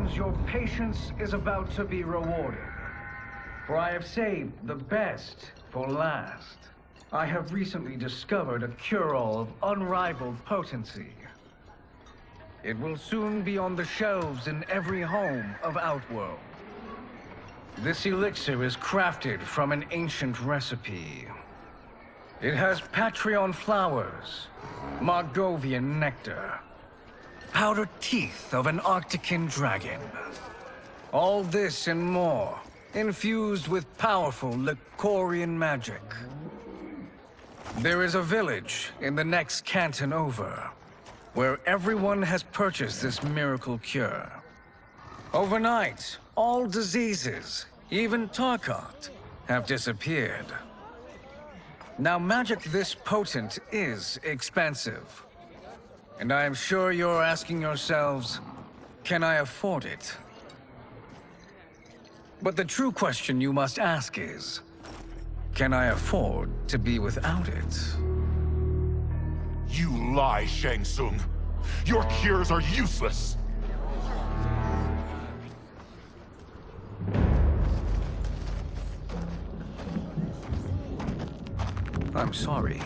seems your patience is about to be rewarded. For I have saved the best for last. I have recently discovered a cure-all of unrivaled potency. It will soon be on the shelves in every home of Outworld. This elixir is crafted from an ancient recipe. It has Patreon flowers, Margovian nectar, powdered teeth of an Arctican dragon. All this and more, infused with powerful Lycorian magic. There is a village in the next canton over, where everyone has purchased this miracle cure. Overnight, all diseases, even Tarkat, have disappeared. Now, magic this potent is expensive. And I am sure you're asking yourselves, can I afford it? But the true question you must ask is, can I afford to be without it? You lie, Shang Tsung. Your cures are useless. I'm sorry.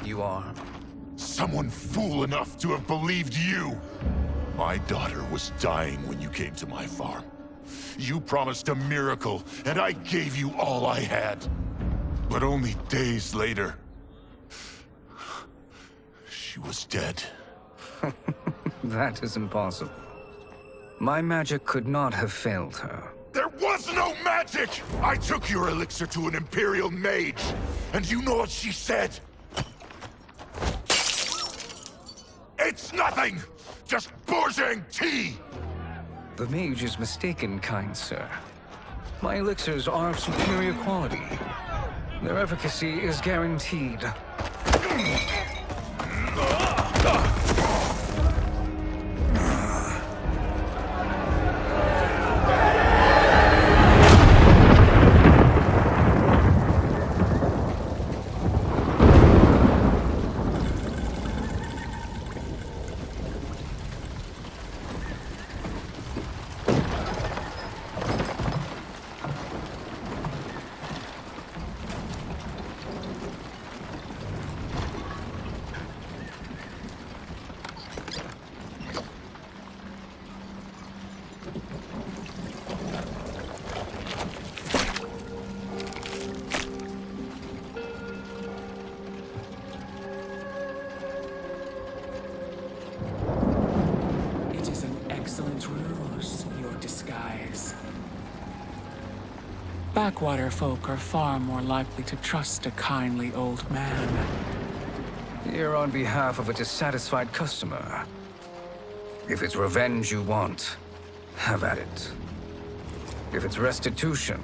You are? Someone fool enough to have believed you. My daughter was dying when you came to my farm. You promised a miracle, and I gave you all I had. But only days later, she was dead. That is impossible. My magic could not have failed her. There was no magic! I took your elixir to an Imperial mage, and you know what she said? It's nothing! Just Bourgeois tea! The mage is mistaken, kind sir. My elixirs are of superior quality. Their efficacy is guaranteed. Backwater folk are far more likely to trust a kindly old man. Here on behalf of a dissatisfied customer. If it's revenge you want, have at it. If it's restitution,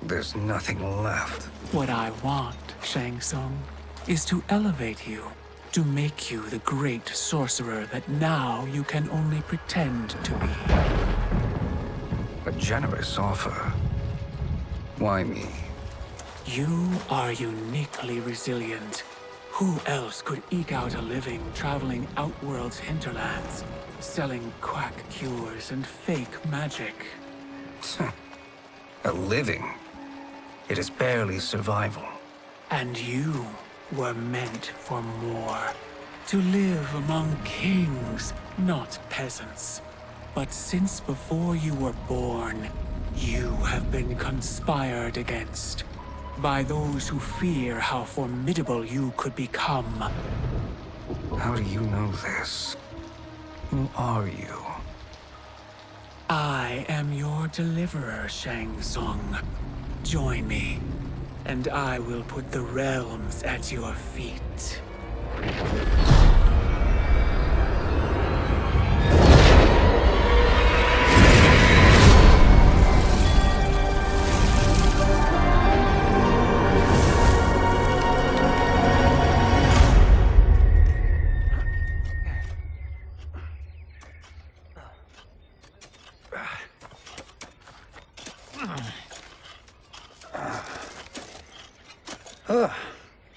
there's nothing left. What I want, Shang Tsung, is to elevate you, to make you the great sorcerer that now you can only pretend to be. A generous offer. Why me? You are uniquely resilient. Who else could eke out a living traveling Outworld's hinterlands, selling quack cures and fake magic? A living? It is barely survival. And you were meant for more. To live among kings, not peasants. But since before you were born, you have been conspired against by those who fear how formidable you could become. How do you know this? Who are you? I am your deliverer, Shang Tsung. Join me, and I will put the realms at your feet.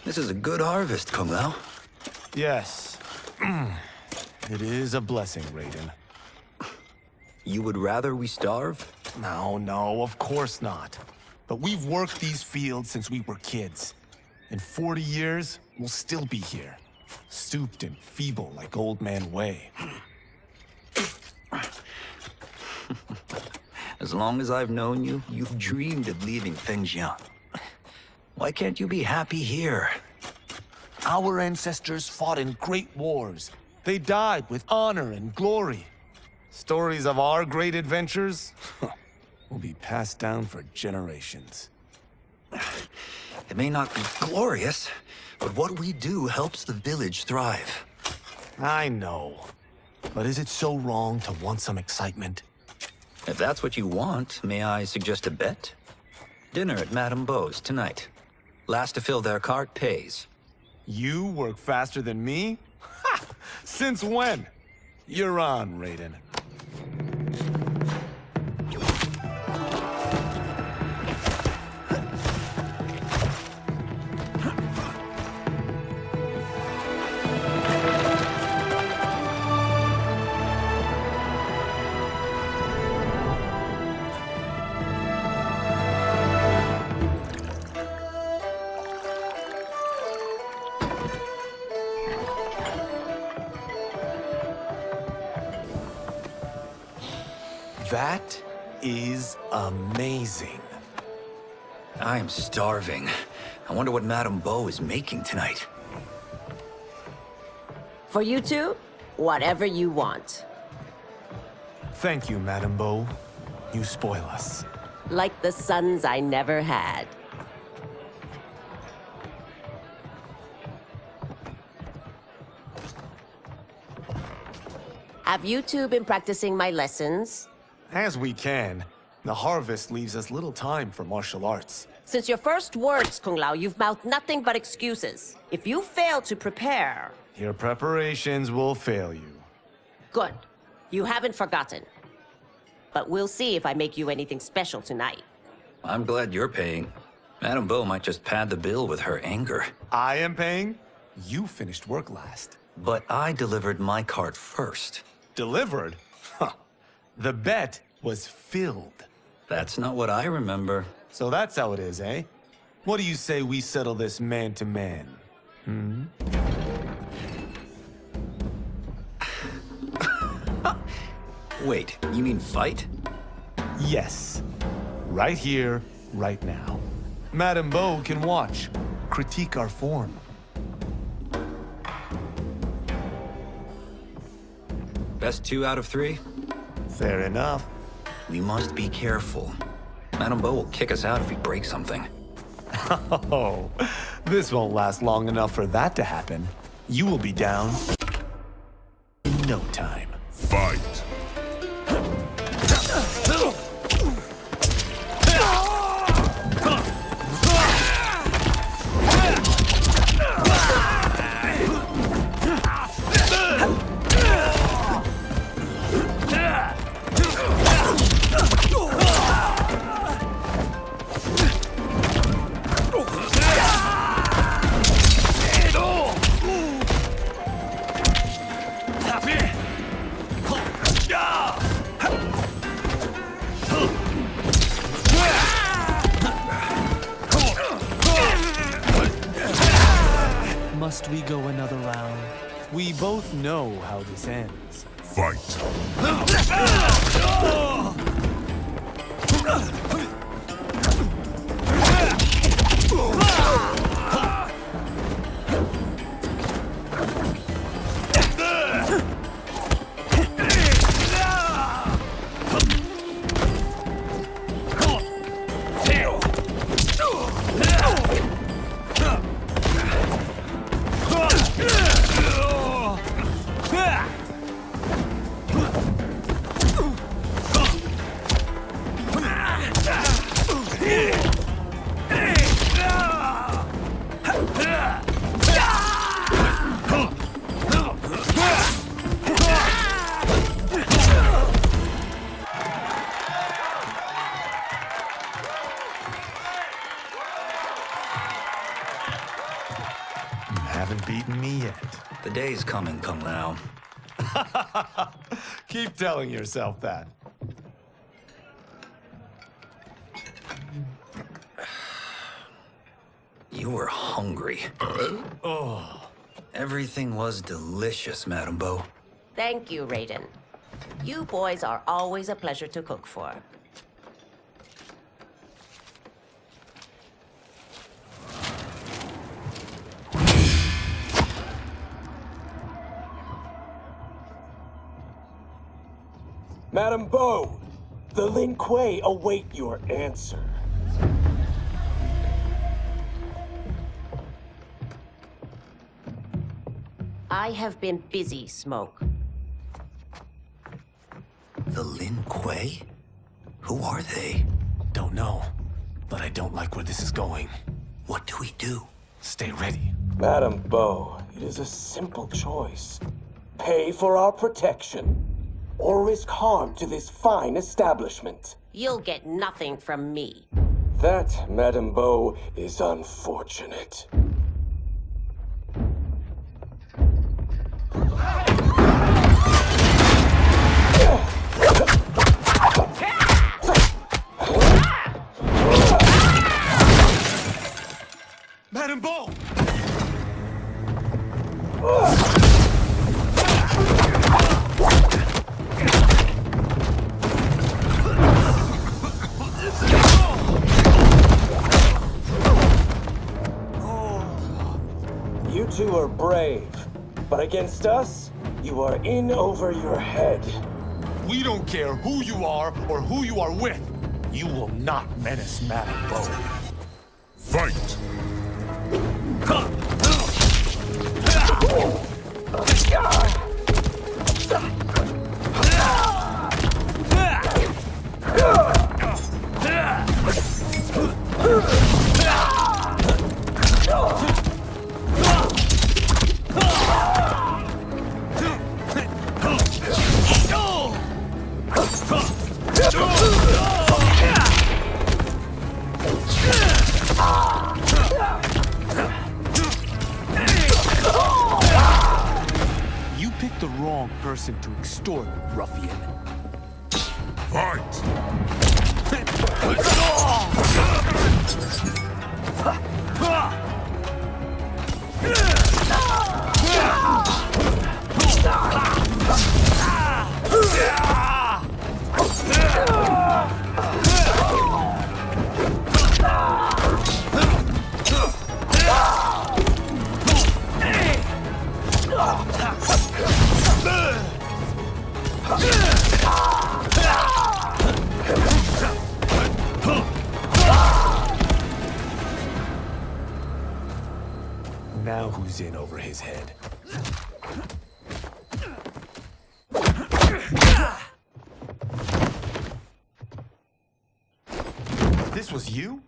This is a good harvest, Kung Lao. Yes. It is a blessing, Raiden. You would rather we starve? No, of course not. But we've worked these fields since we were kids. In 40 years, we'll still be here. Stooped and feeble like Old Man Way. As long as I've known you, you've dreamed of leaving things young. Why can't you be happy here? Our ancestors fought in great wars. They died with honor and glory. Stories of our great adventures will be passed down for generations. It may not be glorious, but what we do helps the village thrive. I know. But is it so wrong to want some excitement? If that's what you want, may I suggest a bet? Dinner at Madame Beau's tonight. Last to fill their cart pays. You work faster than me? Ha! Since when? You're on, Raiden. That is amazing. I am starving. I wonder what Madame Beau is making tonight. For you two, whatever you want. Thank you, Madame Beau. You spoil us. Like the sons I never had. Have you two been practicing my lessons? As we can. The harvest leaves us little time for martial arts. Since your first words, Kung Lao, you've mouthed nothing but excuses. If you fail to prepare... Your preparations will fail you. Good. You haven't forgotten. But we'll see if I make you anything special tonight. I'm glad you're paying. Madame Beau might just pad the bill with her anger. I am paying? You finished work last. But I delivered my cart first. Delivered? Huh. The bet was filled. That's not what I remember. So that's how it is, eh? What do you say we settle this man to man? Hmm? Wait, you mean fight? Yes. Right here, right now. Madame Beau can watch, critique our form. Best 2 out of 3? Fair enough. We must be careful. Madame Beau will kick us out if we break something. Oh, this won't last long enough for that to happen. You will be down in no time. Fight! Must we go another round? We both know how this ends. Fight! Haven't beaten me yet. The day's coming, Kung Lao. Keep telling yourself that. You were hungry. Everything was delicious, Madame Beau. Thank you, Raiden. You boys are always a pleasure to cook for. Madame Beau, the Lin Kuei await your answer. I have been busy, Smoke. The Lin Kuei? Who are they? Don't know, but I don't like where this is going. What do we do? Stay ready. Madame Beau, it is a simple choice. Pay for our protection, or risk harm to this fine establishment. You'll get nothing from me. That, Madame Beau, is unfortunate. Madame Beau! You two are brave, but against us, you are in over your head. We don't care who you are or who you are with. You will not menace Madame Beau. Fight! You picked the wrong person to extort, ruffian. Fight! Now who's in over his head? This was you?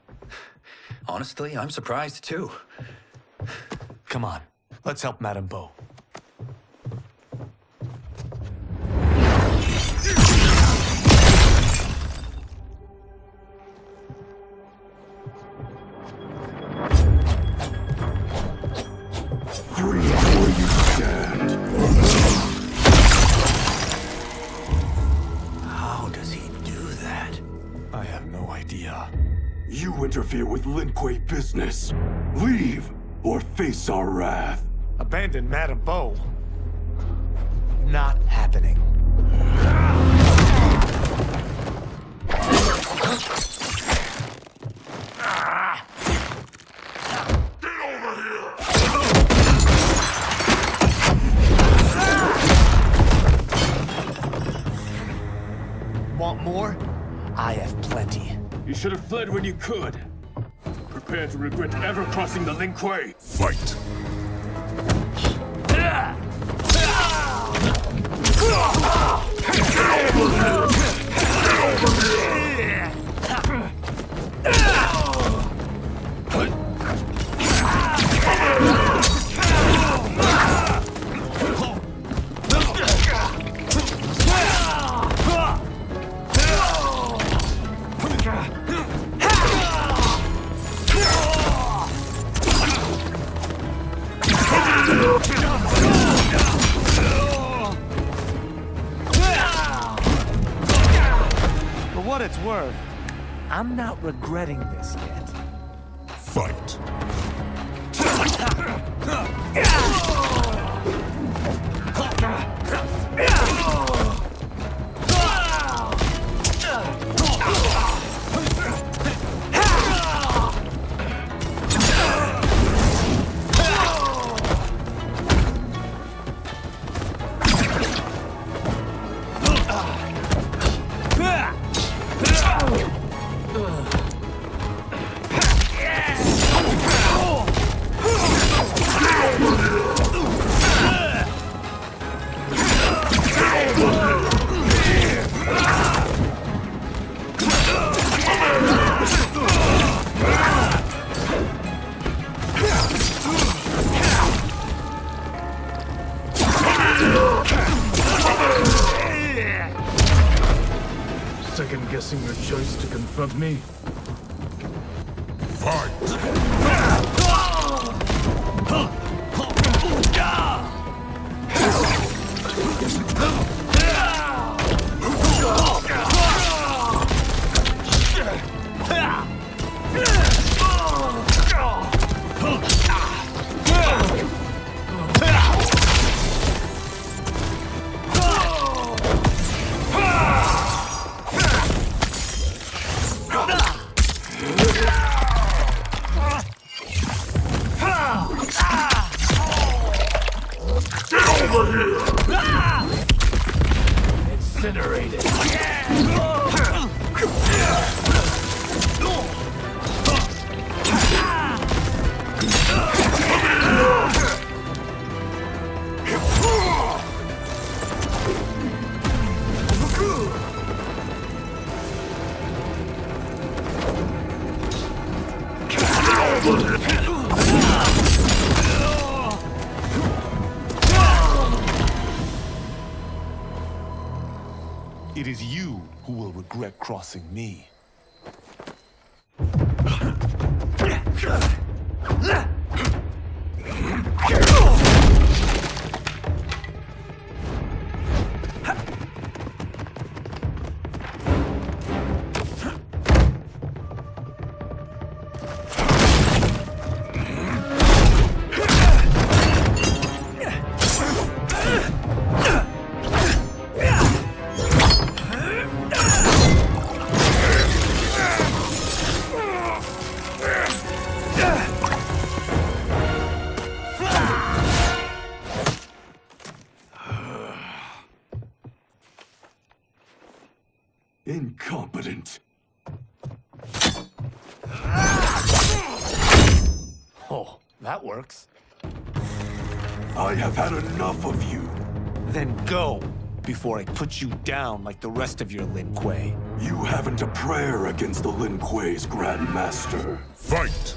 Honestly, I'm surprised too. Come on, let's help Madame Beau. How does he do that? I have no idea. You interfere with Lin Kuei business. Leave, or face our wrath. Abandon Madame Beau? Not happening. Want more? I have plenty. You should have fled when you could. Prepare to regret ever crossing the Lin Kuei. Fight! For what it's worth, I'm not regretting this yet. Fight! Second guessing your choice to confront me? Fight! Incinerated. It is you who will regret crossing me. Incompetent. Oh, that works. I have had enough of you. Then go, before I put you down like the rest of your Lin Kuei. You haven't a prayer against the Lin Kuei's Grand Master. Fight!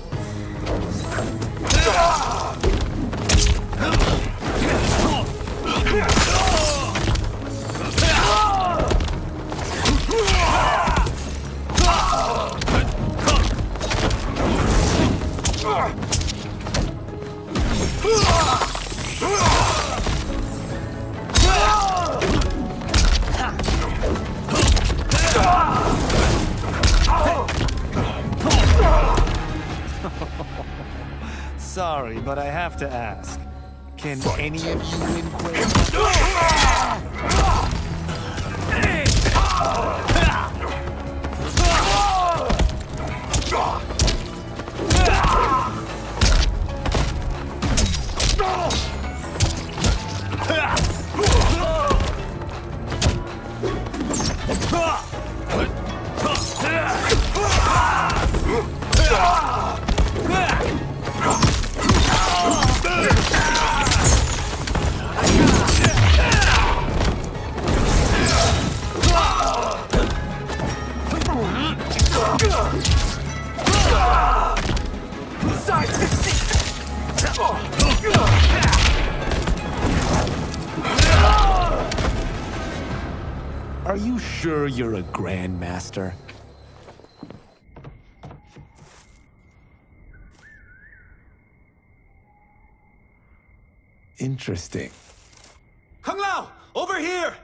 Sorry, but I have to ask. Can any of you Lin Kuei? Are you sure you're a Grandmaster? Interesting. Kung Lao! Over here!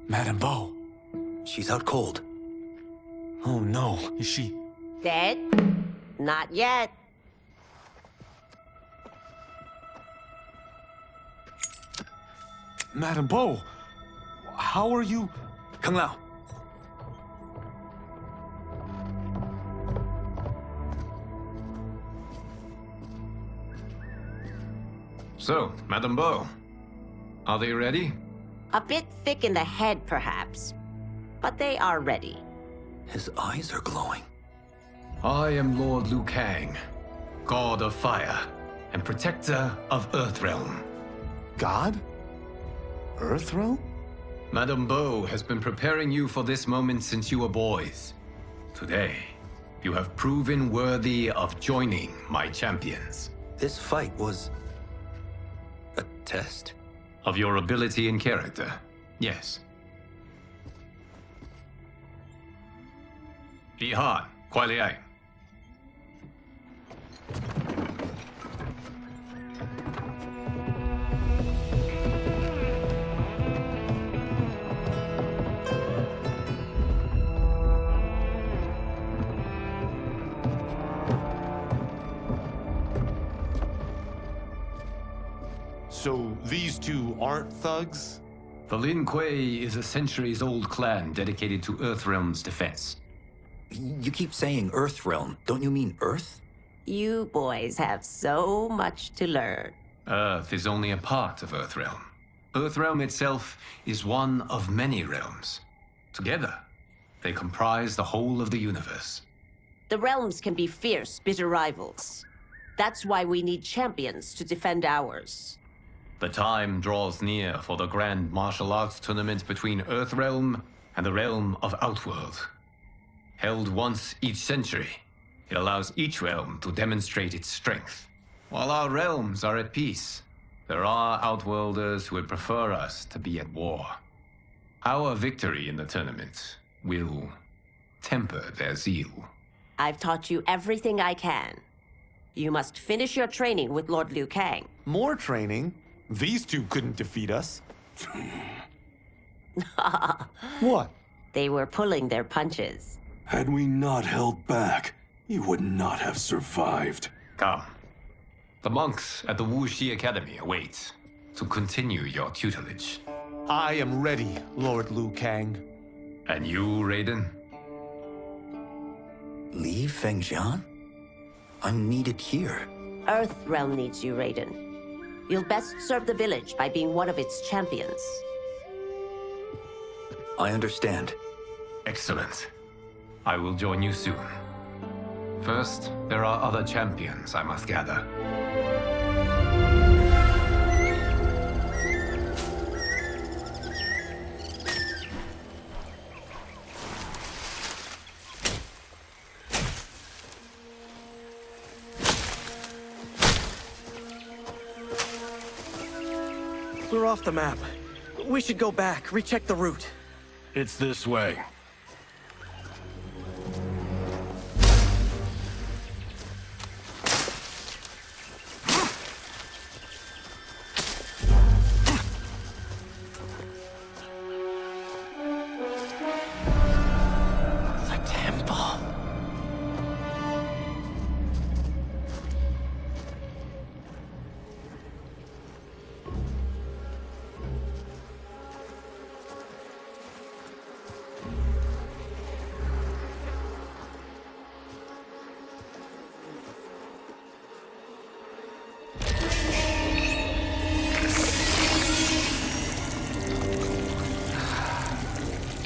Madame Bo. She's out cold. Oh no, is she... Dead? Not yet. Madame Bo, how are you... Kung Lao. So, Madame Bo, are they ready? A bit thick in the head, perhaps. But they are ready. His eyes are glowing. I am Lord Liu Kang, God of Fire and Protector of Earthrealm. God? Earthrealm? Madame Bo has been preparing you for this moment since you were boys. Today You have proven worthy of joining my champions. This fight was a test? Of your ability and character, yes. Ihan, Kuai Liang. So these two aren't thugs? The Lin Kuei is a centuries-old clan dedicated to Earthrealm's defense. You keep saying Earthrealm. Don't you mean Earth? You boys have so much to learn. Earth is only a part of Earthrealm. Earthrealm itself is one of many realms. Together, they comprise the whole of the universe. The realms can be fierce, bitter rivals. That's why we need champions to defend ours. The time draws near for the grand martial arts tournament between Earthrealm and the realm of Outworld. Held once each century, it allows each realm to demonstrate its strength. While our realms are at peace, there are Outworlders who would prefer us to be at war. Our victory in the tournament will temper their zeal. I've taught you everything I can. You must finish your training with Lord Liu Kang. More training? These two couldn't defeat us. What? They were pulling their punches. Had we not held back, you would not have survived. Come. The monks at the Wuxi Academy await to continue your tutelage. I am ready, Lord Liu Kang. And you, Raiden? Leave Fengjian? I'm needed here. Earthrealm needs you, Raiden. You'll best serve the village by being one of its champions. I understand. Excellent. I will join you soon. First, there are other champions I must gather. We're off the map. We should go back, recheck the route. It's this way. The temple.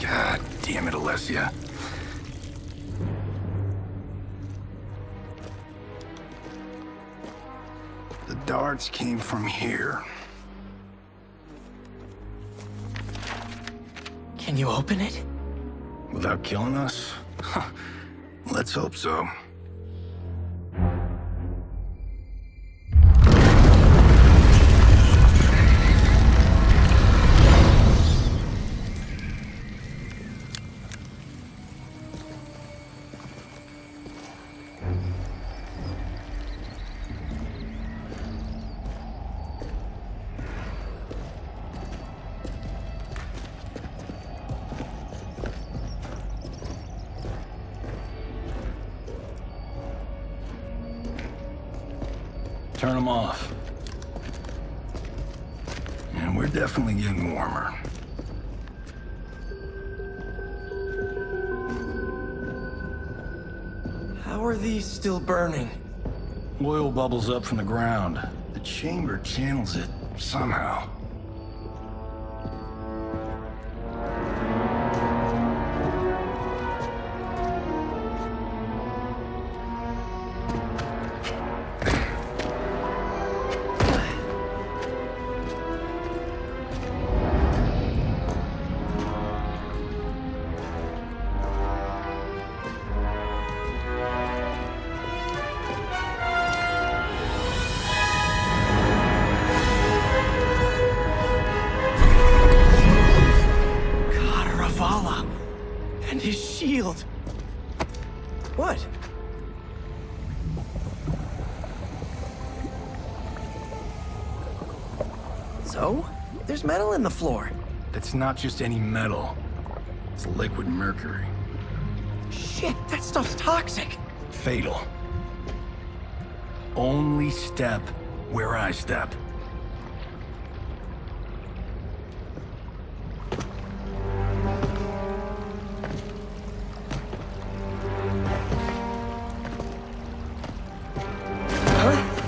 God damn it, Alessia. The darts came from here. Can you open it? Without killing us? Let's hope so. Turn them off. And we're definitely getting warmer. How are these still burning? Oil bubbles up from the ground. The chamber channels it somehow. So? There's metal in the floor. That's not just any metal. It's liquid mercury. Shit, that stuff's toxic. Fatal. Only step where I step.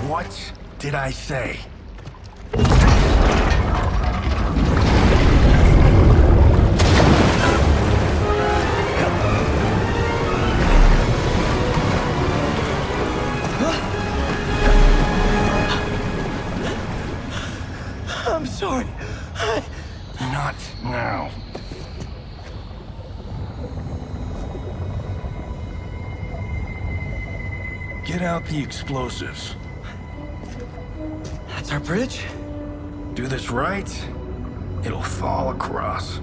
What did I say? I'm sorry. Not now. Get out the explosives. That's our bridge? Do this right, it'll fall across.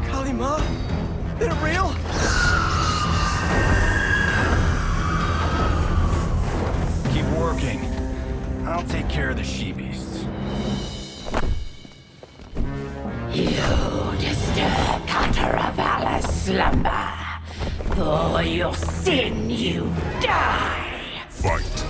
Kalima? They're real? Keep working. I'll take care of the she-beasts. You disturb Cantaravalla's slumber. For your sin, you die. Fight.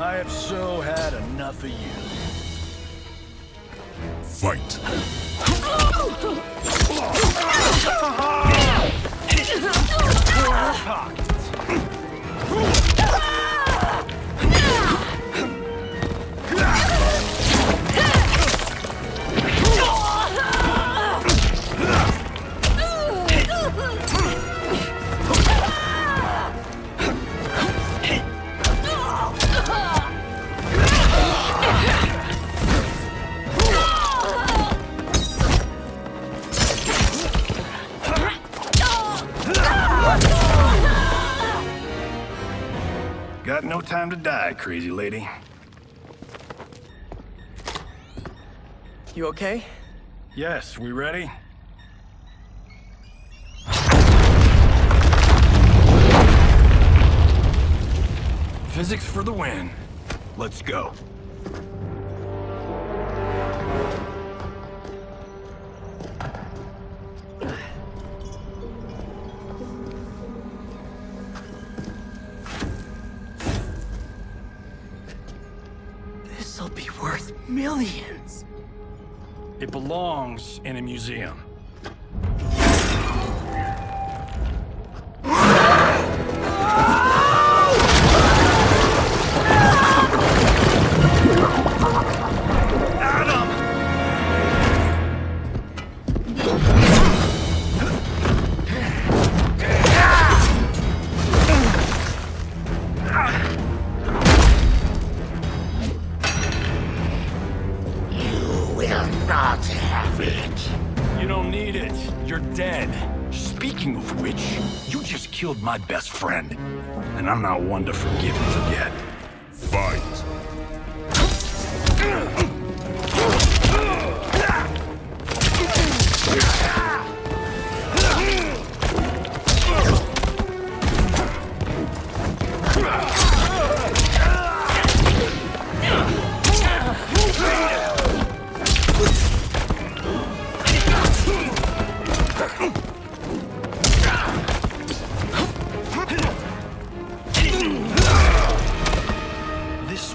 I have so had enough of you. Fight. Got no time to die, crazy lady. You okay? Yes, we ready? Physics for the win. Let's go. This'll be worth millions. It belongs in a museum. Not have it. You don't need it. You're dead. Speaking of which, you just killed my best friend. And I'm not one to forgive and forget. Fight. This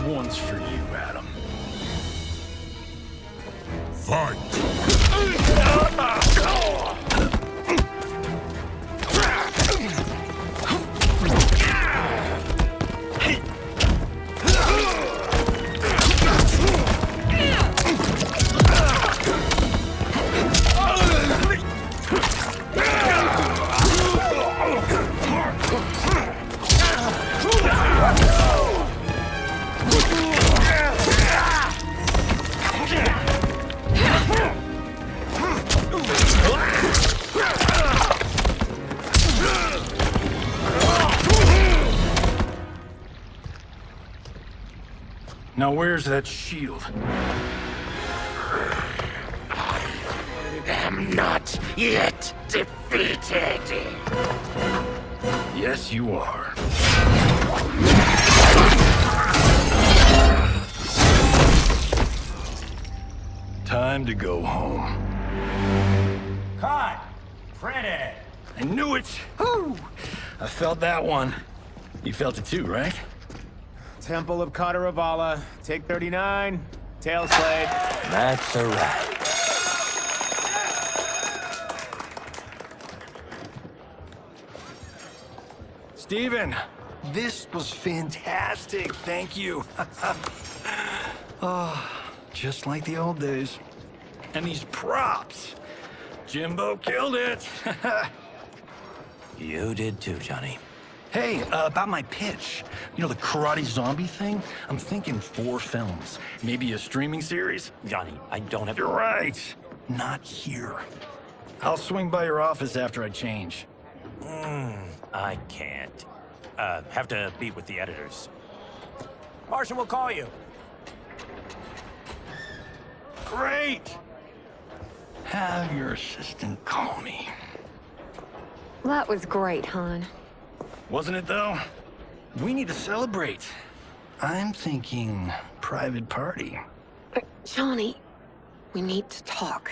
Now where's that shield? I'm not yet defeated. Yes, you are. Time to go home. Cut! Pretty! I knew it! Woo! I felt that one. You felt it too, right? Temple of Kataravala, take 39, tail slate. That's a wrap. Steven, this was fantastic. Thank you. Oh, just like the old days. And these props. Jimbo killed it. You did too, Johnny. Hey, about my pitch. You know, the karate zombie thing? I'm thinking 4 films. Maybe a streaming series? Johnny, I don't have... You're right. Not here. I'll swing by your office after I change. I can't. Have to meet with the editors. Marshall will call you. Great! Have your assistant call me. That was great, hon. Wasn't it, though? We need to celebrate. I'm thinking private party. Johnny, we need to talk.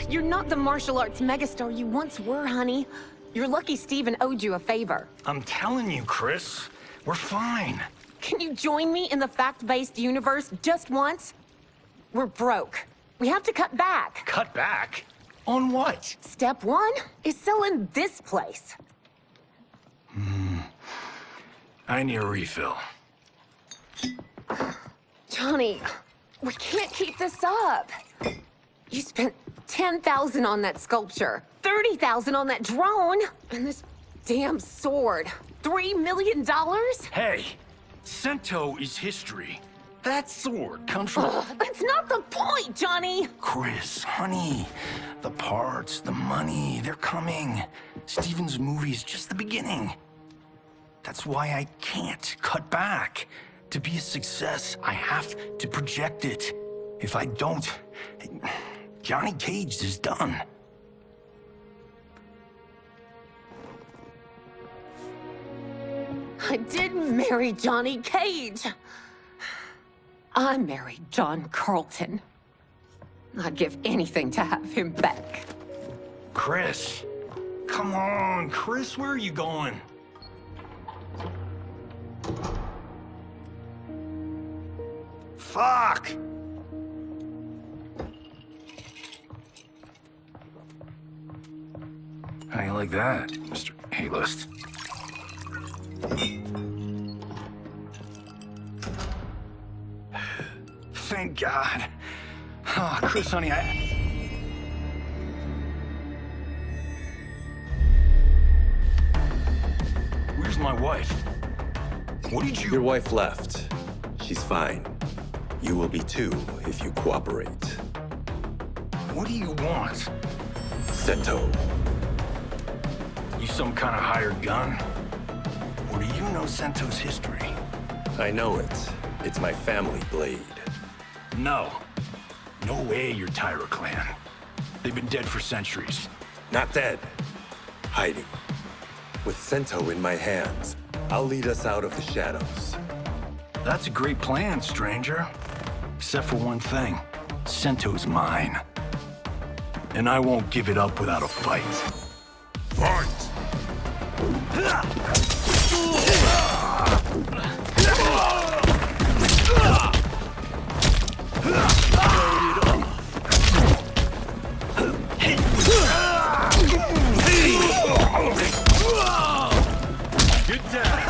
You're not the martial arts megastar you once were, honey. You're lucky Steven owed you a favor. I'm telling you, Chris. We're fine. Can you join me in the fact-based universe just once? We're broke. We have to cut back. Cut back? On what? Step 1 is selling this place. I need a refill. Johnny, we can't keep this up. You spent $10,000 on that sculpture, $30,000 on that drone, and this damn sword. $3 million? Hey, Sento is history. That sword comes from... That's not the point, Johnny! Chris, honey, the parts, the money, they're coming. Steven's movie is just the beginning. That's why I can't cut back. To be a success, I have to project it. If I don't, Johnny Cage is done. I didn't marry Johnny Cage. I married John Carlton. I'd give anything to have him back. Chris, come on, Chris, where are you going? Fuck! How you like that, Mr. A-list? Thank God. Oh, Chris, honey, Where's my wife? What did you... Your wife left. She's fine. You will be too, if you cooperate. What do you want? Sento. You some kind of hired gun? Or do you know Sento's history? I know it. It's my family blade. No. No way you're Tyra clan. They've been dead for centuries. Not dead. Hiding. With Sento in my hands, I'll lead us out of the shadows. That's a great plan, stranger. Except for one thing. Sento's mine. And I won't give it up without a fight. Fight! Good time.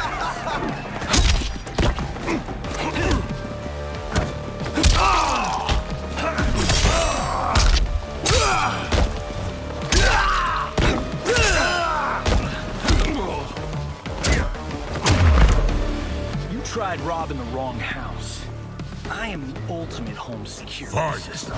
You tried robbing the wrong house. I am the ultimate home security system.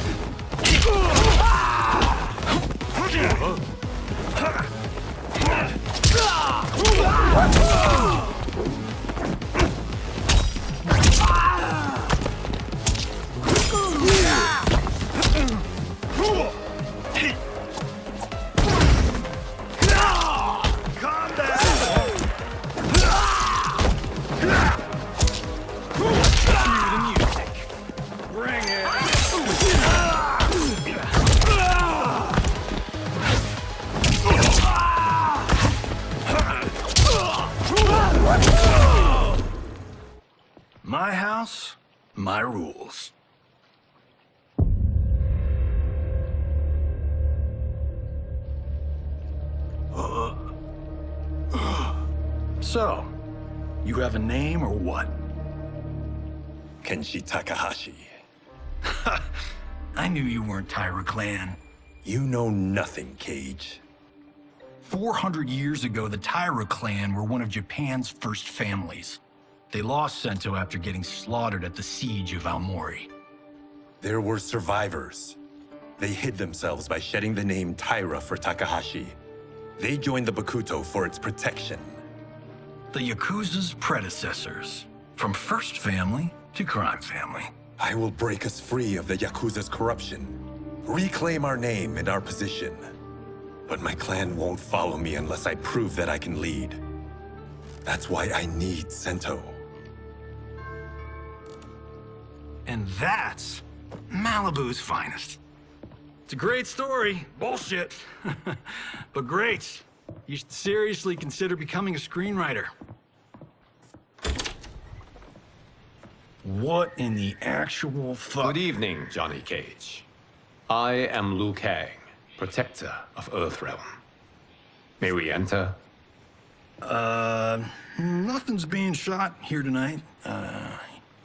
My house, my rules. So, you have a name or what? Kenshi Takahashi. I knew you weren't Taira clan. You know nothing, Cage. 400 years ago, the Taira clan were one of Japan's first families. They lost Sento after getting slaughtered at the siege of Aomori. There were survivors. They hid themselves by shedding the name Taira for Takahashi. They joined the Bakuto for its protection. The Yakuza's predecessors. From first family to crime family. I will break us free of the Yakuza's corruption. Reclaim our name and our position. But my clan won't follow me unless I prove that I can lead. That's why I need Sento. And that's Malibu's finest. It's a great story. Bullshit. But great. You should seriously consider becoming a screenwriter. What in the actual fuck? Good evening, Johnny Cage. I am Liu Kang, protector of Earthrealm. May we enter? Nothing's being shot here tonight.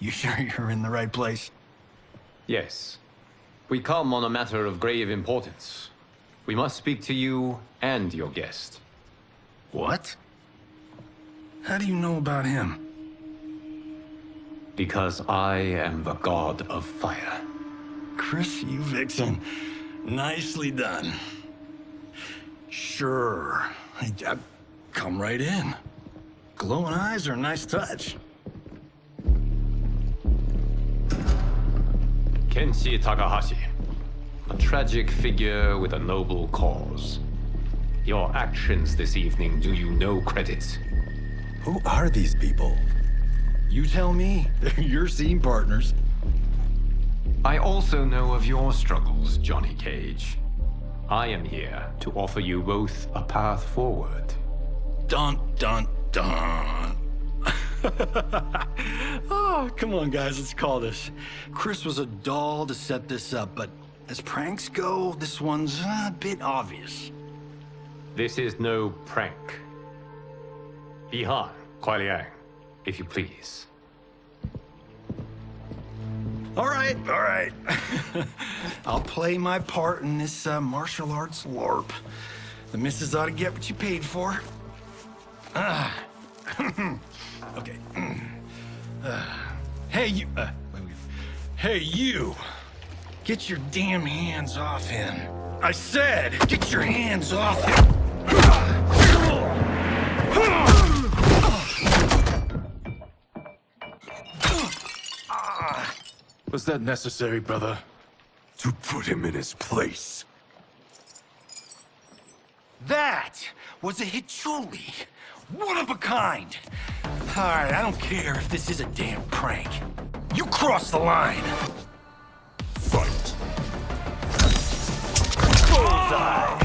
You sure you're in the right place? Yes. We come on a matter of grave importance. We must speak to you and your guest. What? How do you know about him? Because I am the god of fire. Chris, you vixen. Nicely done. Sure. Come right in. Glowing eyes are a nice touch. Kenshi Takahashi. A tragic figure with a noble cause. Your actions this evening do you no credit. Who are these people? You tell me. They're your scene partners. I also know of your struggles, Johnny Cage. I am here to offer you both a path forward. Dun, dun, dun. Oh, come on, guys, let's call this. Chris was a doll to set this up, but as pranks go, this one's a bit obvious. This is no prank. Ihan, Kuai Liang, if you please. All right. I'll play my part in this martial arts LARP. The missus ought to get what you paid for. Okay. Hey, you. Hey, you. Get your damn hands off him. I said, get your hands off him. Was that necessary, brother? To put him in his place. That was a Hichuli. One of a kind. All right, I don't care if this is a damn prank. You crossed the line. Fight. Bullseye.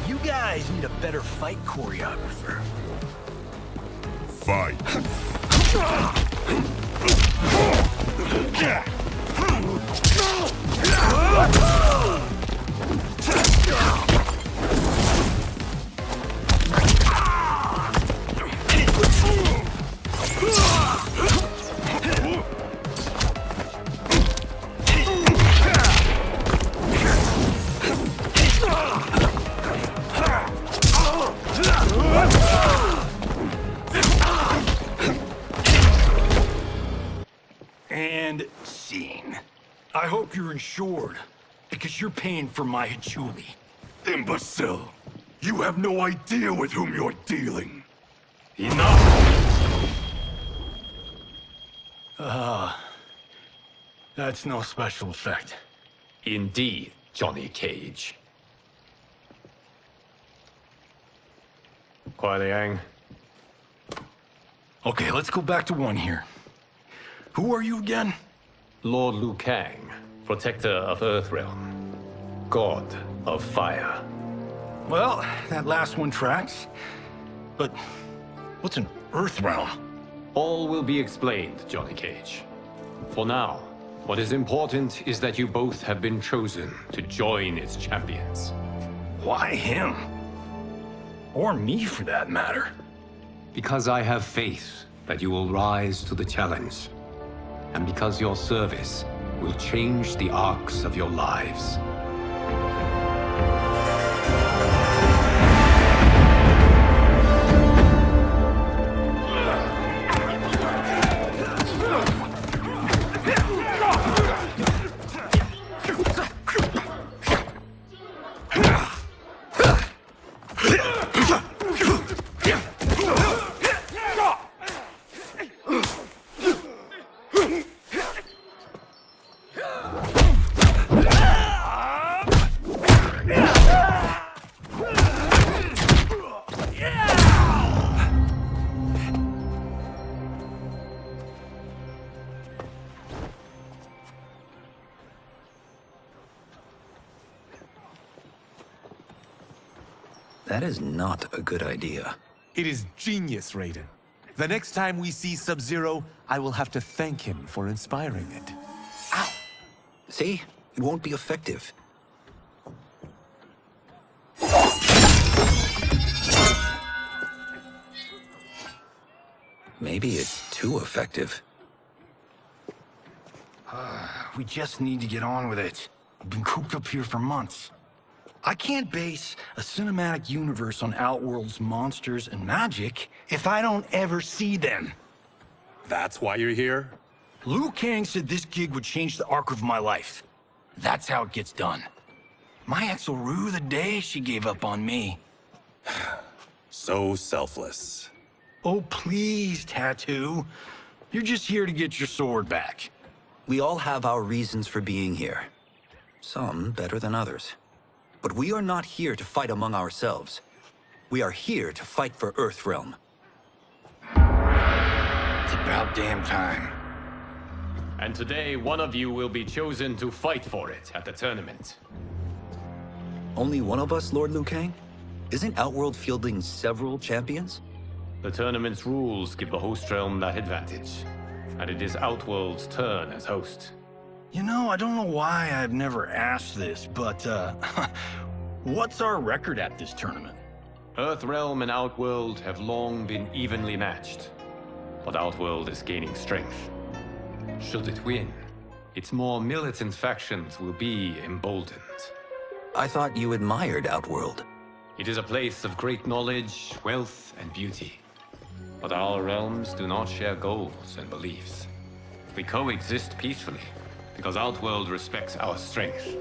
You guys need a better fight choreographer. Fight. End scene. I hope you're insured, because you're paying for my Hachuli. Imbecile! You have no idea with whom you're dealing. Enough! That's no special effect. Indeed, Johnny Cage. Kuai Liang. Okay, let's go back to one here. Who are you again? Lord Liu Kang, protector of Earthrealm, god of fire. Well, that last one tracks. But what's an Earthrealm? All will be explained, Johnny Cage. For now, what is important is that you both have been chosen to join its champions. Why him? Or me, for that matter. Because I have faith that you will rise to the challenge. And because your service will change the arcs of your lives. That is not a good idea. It is genius, Raiden. The next time we see Sub-Zero, I will have to thank him for inspiring it. Ow! See? It won't be effective. Maybe it's too effective. We just need to get on with it. I've been cooped up here for months. I can't base a cinematic universe on Outworld's monsters and magic if I don't ever see them. That's why you're here? Liu Kang said this gig would change the arc of my life. That's how it gets done. My ex will rue the day she gave up on me. So selfless. Oh, please, Tattoo. You're just here to get your sword back. We all have our reasons for being here. Some better than others. But we are not here to fight among ourselves. We are here to fight for Earthrealm. It's about damn time. And today, one of you will be chosen to fight for it at the tournament. Only one of us, Lord Liu Kang? Isn't Outworld fielding several champions? The tournament's rules give the host realm that advantage. And it is Outworld's turn as host. You know, I don't know why I've never asked this, but, what's our record at this tournament? Earthrealm and Outworld have long been evenly matched. But Outworld is gaining strength. Should it win, its more militant factions will be emboldened. I thought you admired Outworld. It is a place of great knowledge, wealth, and beauty. But our realms do not share goals and beliefs. We coexist peacefully, because Outworld respects our strength.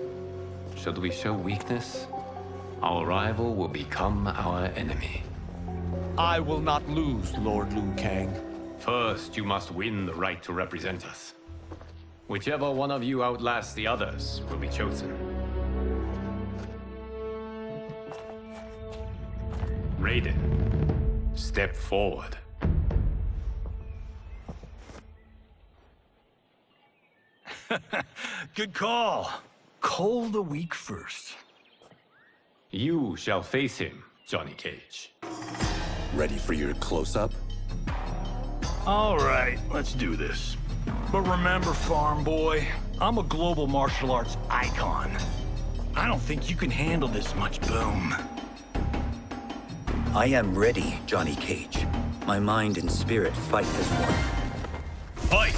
Should we show weakness, our rival will become our enemy. I will not lose, Lord Liu Kang. First, you must win the right to represent us. Whichever one of you outlasts the others will be chosen. Raiden, step forward. Good call. Cole the weak first. You shall face him, Johnny Cage. Ready for your close-up? All right, let's do this. But remember, farm boy, I'm a global martial arts icon. I don't think you can handle this much boom. I am ready, Johnny Cage. My mind and spirit fight as one. Fight!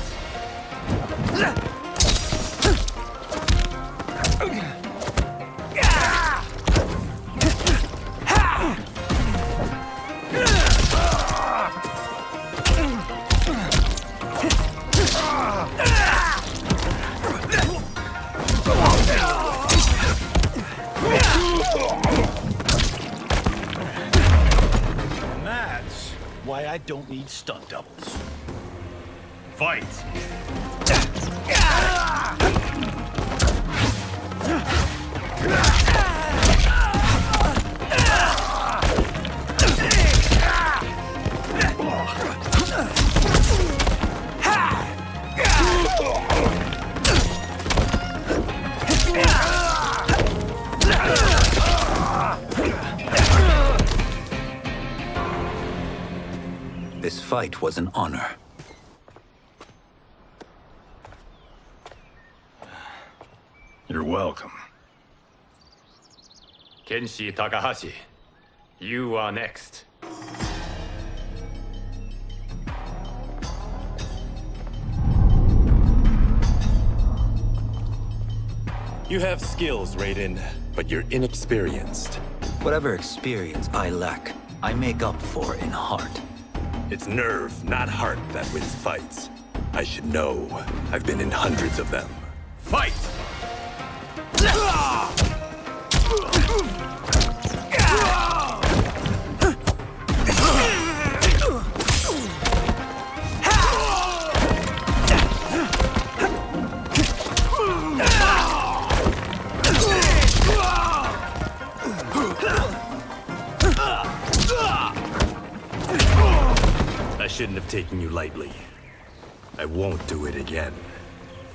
why I don't need stunt doubles. Fight! This fight was an honor. You're welcome. Kenshi Takahashi, you are next. You have skills, Raiden, but you're inexperienced. Whatever experience I lack, I make up for in heart. It's nerve, not heart, that wins fights. I should know. I've been in hundreds of them. Fight! I shouldn't have taken you lightly. I won't do it again.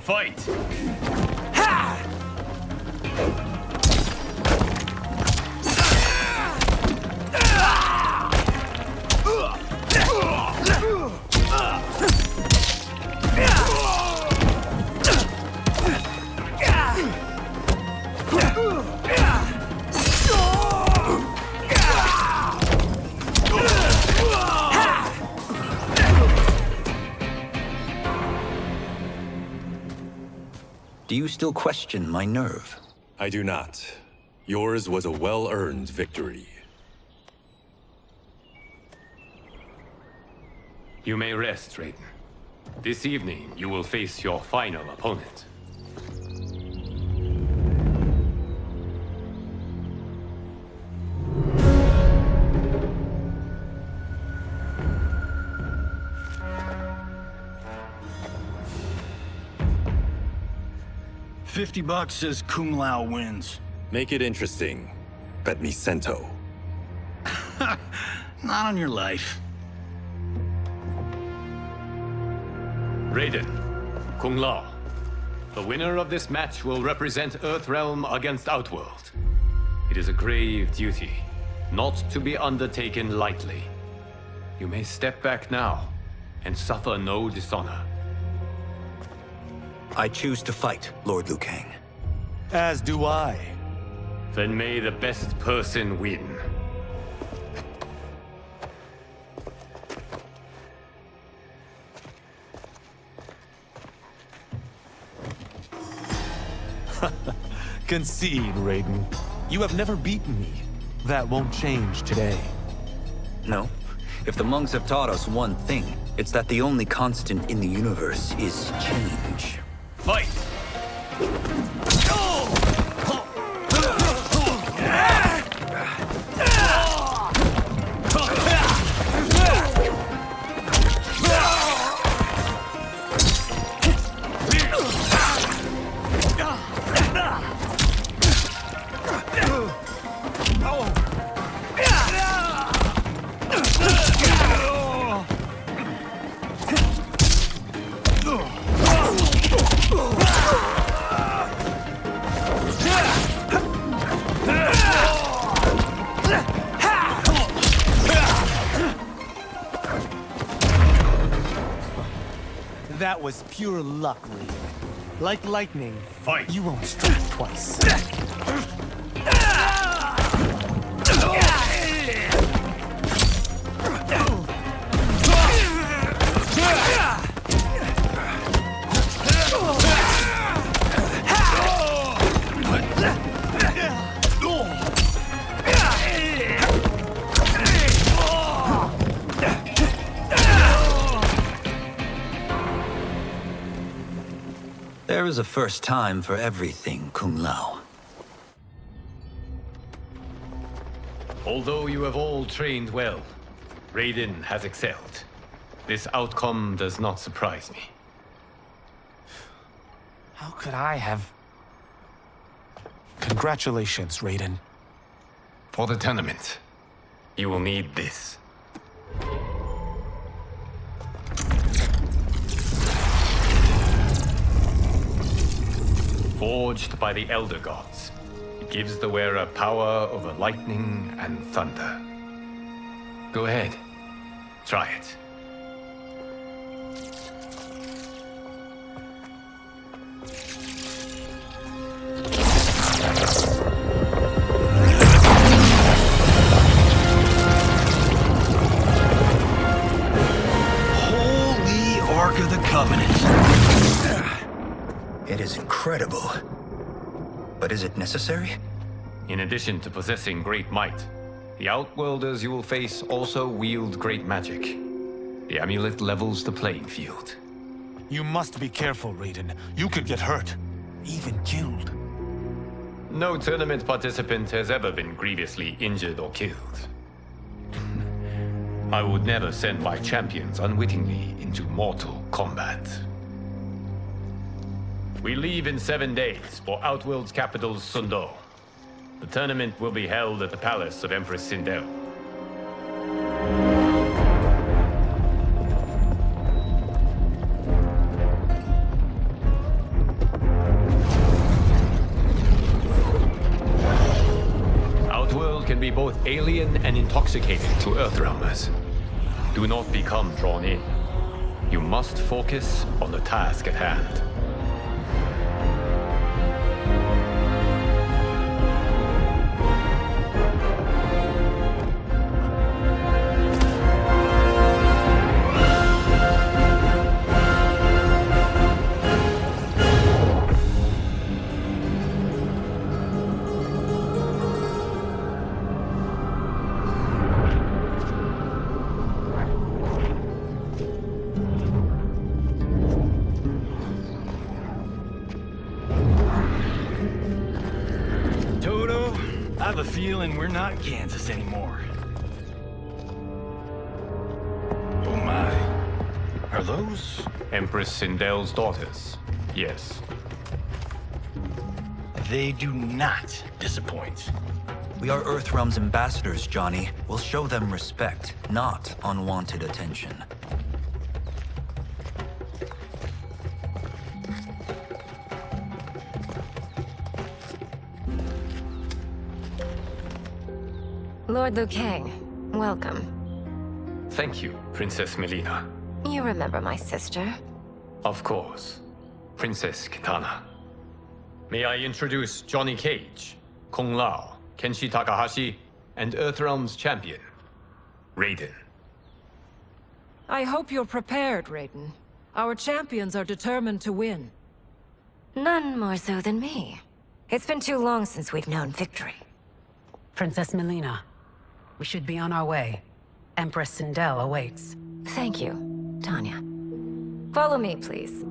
Fight! Do you still question my nerve? I do not. Yours was a well-earned victory. You may rest, Raiden. This evening, you will face your final opponent. $50 says Kung Lao wins. Make it interesting. Bet me cento. Not on your life. Raiden, Kung Lao. The winner of this match will represent Earthrealm against Outworld. It is a grave duty, not to be undertaken lightly. You may step back now and suffer no dishonor. I choose to fight, Lord Liu Kang. As do I. Then may the best person win. Concede, Raiden. You have never beaten me. That won't change today. No. If the monks have taught us one thing, it's that the only constant in the universe is change. Fight! That was pure luck, Raiden. Like lightning, Fight! You won't strike twice. There is a first time for everything, Kung Lao. Although you have all trained well, Raiden has excelled. This outcome does not surprise me. How could I have... Congratulations, Raiden. For the tournament, you will need this. Forged by the Elder Gods, it gives the wearer power over lightning and thunder. Go ahead, try it. Holy Ark of the Covenant. It is incredible. But is it necessary? In addition to possessing great might, the Outworlders you will face also wield great magic. The amulet levels the playing field. You must be careful, Raiden. You could get hurt. Even killed. No tournament participant has ever been grievously injured or killed. I would never send my champions unwittingly into mortal combat. We leave in 7 days for Outworld's capital, Sundo. The tournament will be held at the palace of Empress Sindel. Outworld can be both alien and intoxicating to Earthrealmers. Do not become drawn in. You must focus on the task at hand. I have a feeling we're not Kansas anymore. Oh my. Are those? Empress Sindel's daughters, yes. They do not disappoint. We are Earthrealm's ambassadors, Johnny. We'll show them respect, not unwanted attention. Lord Liu Kang, welcome. Thank you, Princess Melina. You remember my sister? Of course. Princess Kitana. May I introduce Johnny Cage, Kung Lao, Kenshi Takahashi, and Earthrealm's champion, Raiden. I hope you're prepared, Raiden. Our champions are determined to win. None more so than me. It's been too long since we've known victory. Princess Melina, we should be on our way. Empress Sindel awaits. Thank you, Tanya. Follow me, please.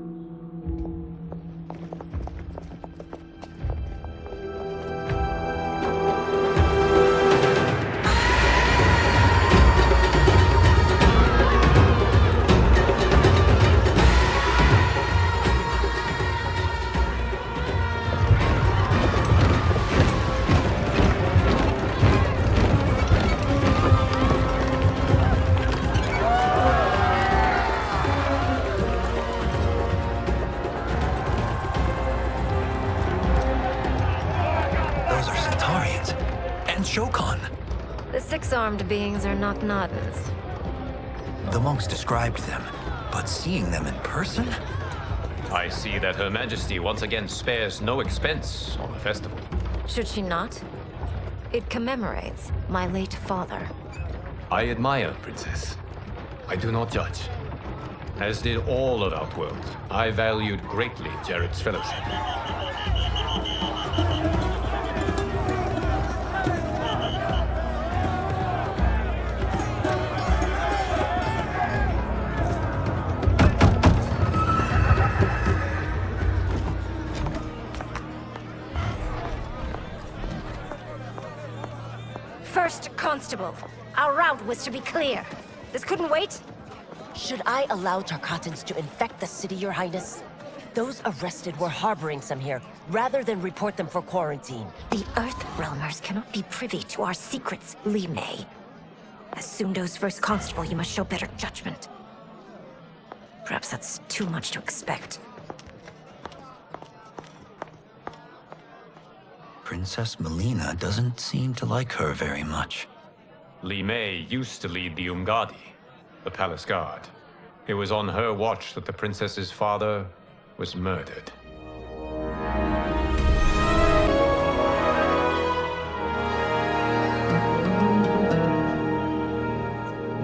The six-armed beings are not Nadans. The monks described them, but seeing them in person? I see that Her Majesty once again spares no expense on the festival. Should she not? It commemorates my late father. I admire, Princess. I do not judge. As did all of Outworld, I valued greatly Jared's fellowship. First Constable, our route was to be clear. This couldn't wait? Should I allow Tarkatans to infect the city, Your Highness? Those arrested were harboring some here, rather than report them for quarantine. The Earthrealmers cannot be privy to our secrets, Li Mei. As Sundo's first constable, you must show better judgment. Perhaps that's too much to expect. Princess Melina doesn't seem to like her very much. Li Mei used to lead the Umgadi, the palace guard. It was on her watch that the princess's father was murdered.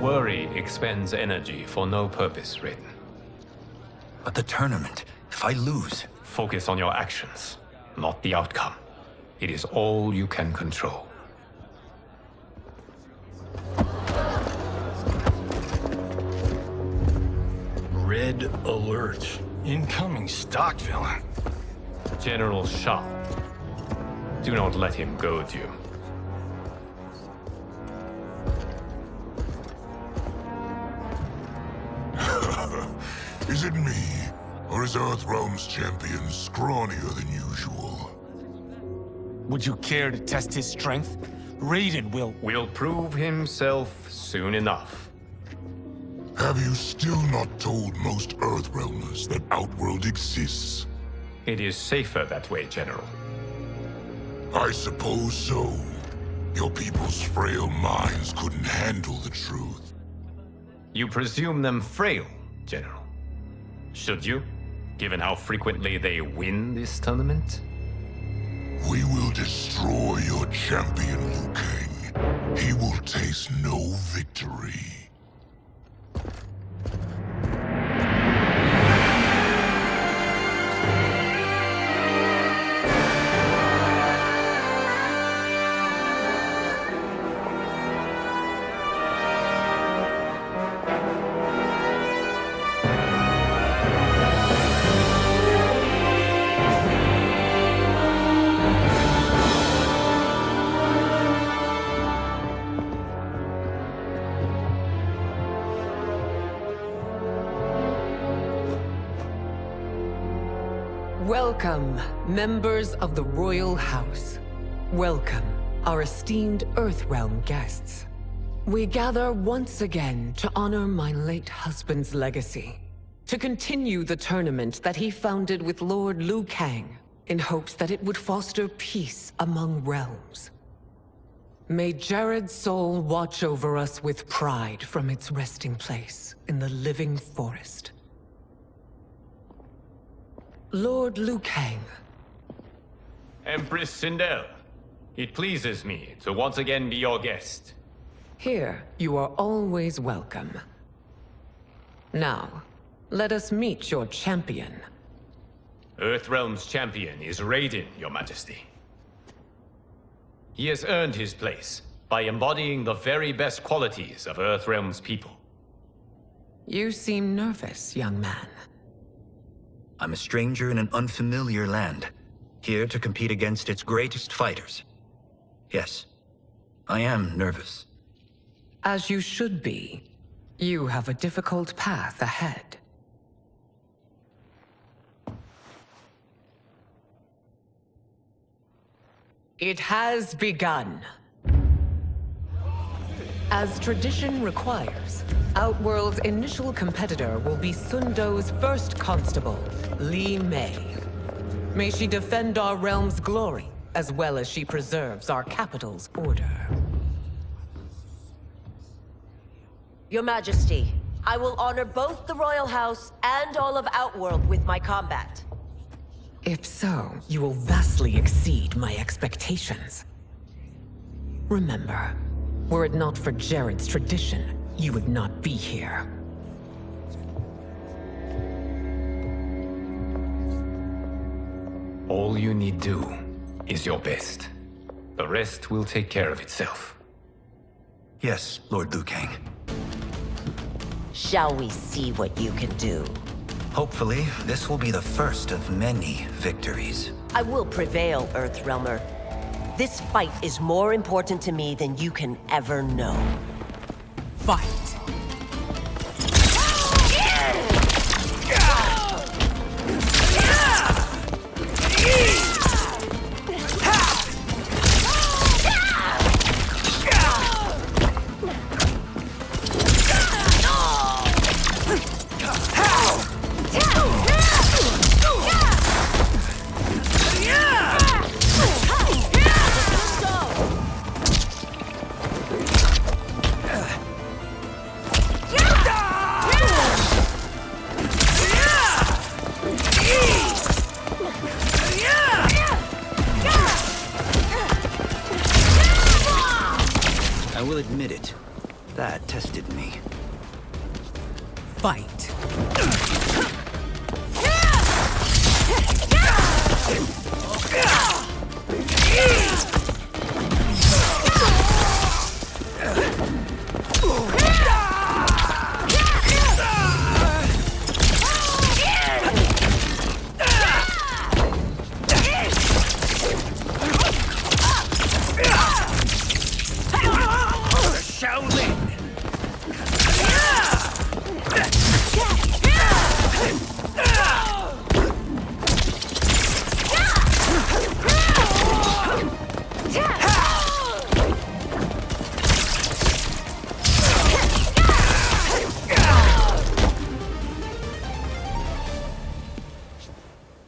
Worry expends energy for no purpose, Raiden. But the tournament, if I lose... Focus on your actions, not the outcome. It is all you can control. Red alert. Incoming stock villain. General Shah. Do not let him goad you. Is it me? Or is Earthrealm's champion scrawnier than usual? Would you care to test his strength? Raiden will prove himself soon enough. Have you still not told most Earthrealmers that Outworld exists? It is safer that way, General. I suppose so. Your people's frail minds couldn't handle the truth. You presume them frail, General. Should you, given how frequently they win this tournament? We will destroy your champion, Liu Kang. He will taste no victory. Welcome, members of the Royal House. Welcome, our esteemed Earthrealm guests. We gather once again to honor my late husband's legacy, to continue the tournament that he founded with Lord Liu Kang, in hopes that it would foster peace among realms. May Jared's soul watch over us with pride from its resting place in the living forest. Lord Liu Kang. Empress Sindel, it pleases me to once again be your guest. Here, you are always welcome. Now, let us meet your champion. Earthrealm's champion is Raiden, Your Majesty. He has earned his place by embodying the very best qualities of Earthrealm's people. You seem nervous, young man. I'm a stranger in an unfamiliar land, here to compete against its greatest fighters. Yes, I am nervous. As you should be. You have a difficult path ahead. It has begun. As tradition requires, Outworld's initial competitor will be Sundo's first constable, Li Mei. May she defend our realm's glory, as well as she preserves our capital's order. Your Majesty, I will honor both the Royal House and all of Outworld with my combat. If so, you will vastly exceed my expectations. Remember, were it not for Jared's tradition, you would not be here. All you need do is your best. The rest will take care of itself. Yes, Lord Liu Kang. Shall we see what you can do? Hopefully, this will be the first of many victories. I will prevail, Earthrealmer. This fight is more important to me than you can ever know. Fight! admit it. That tested me. Fight.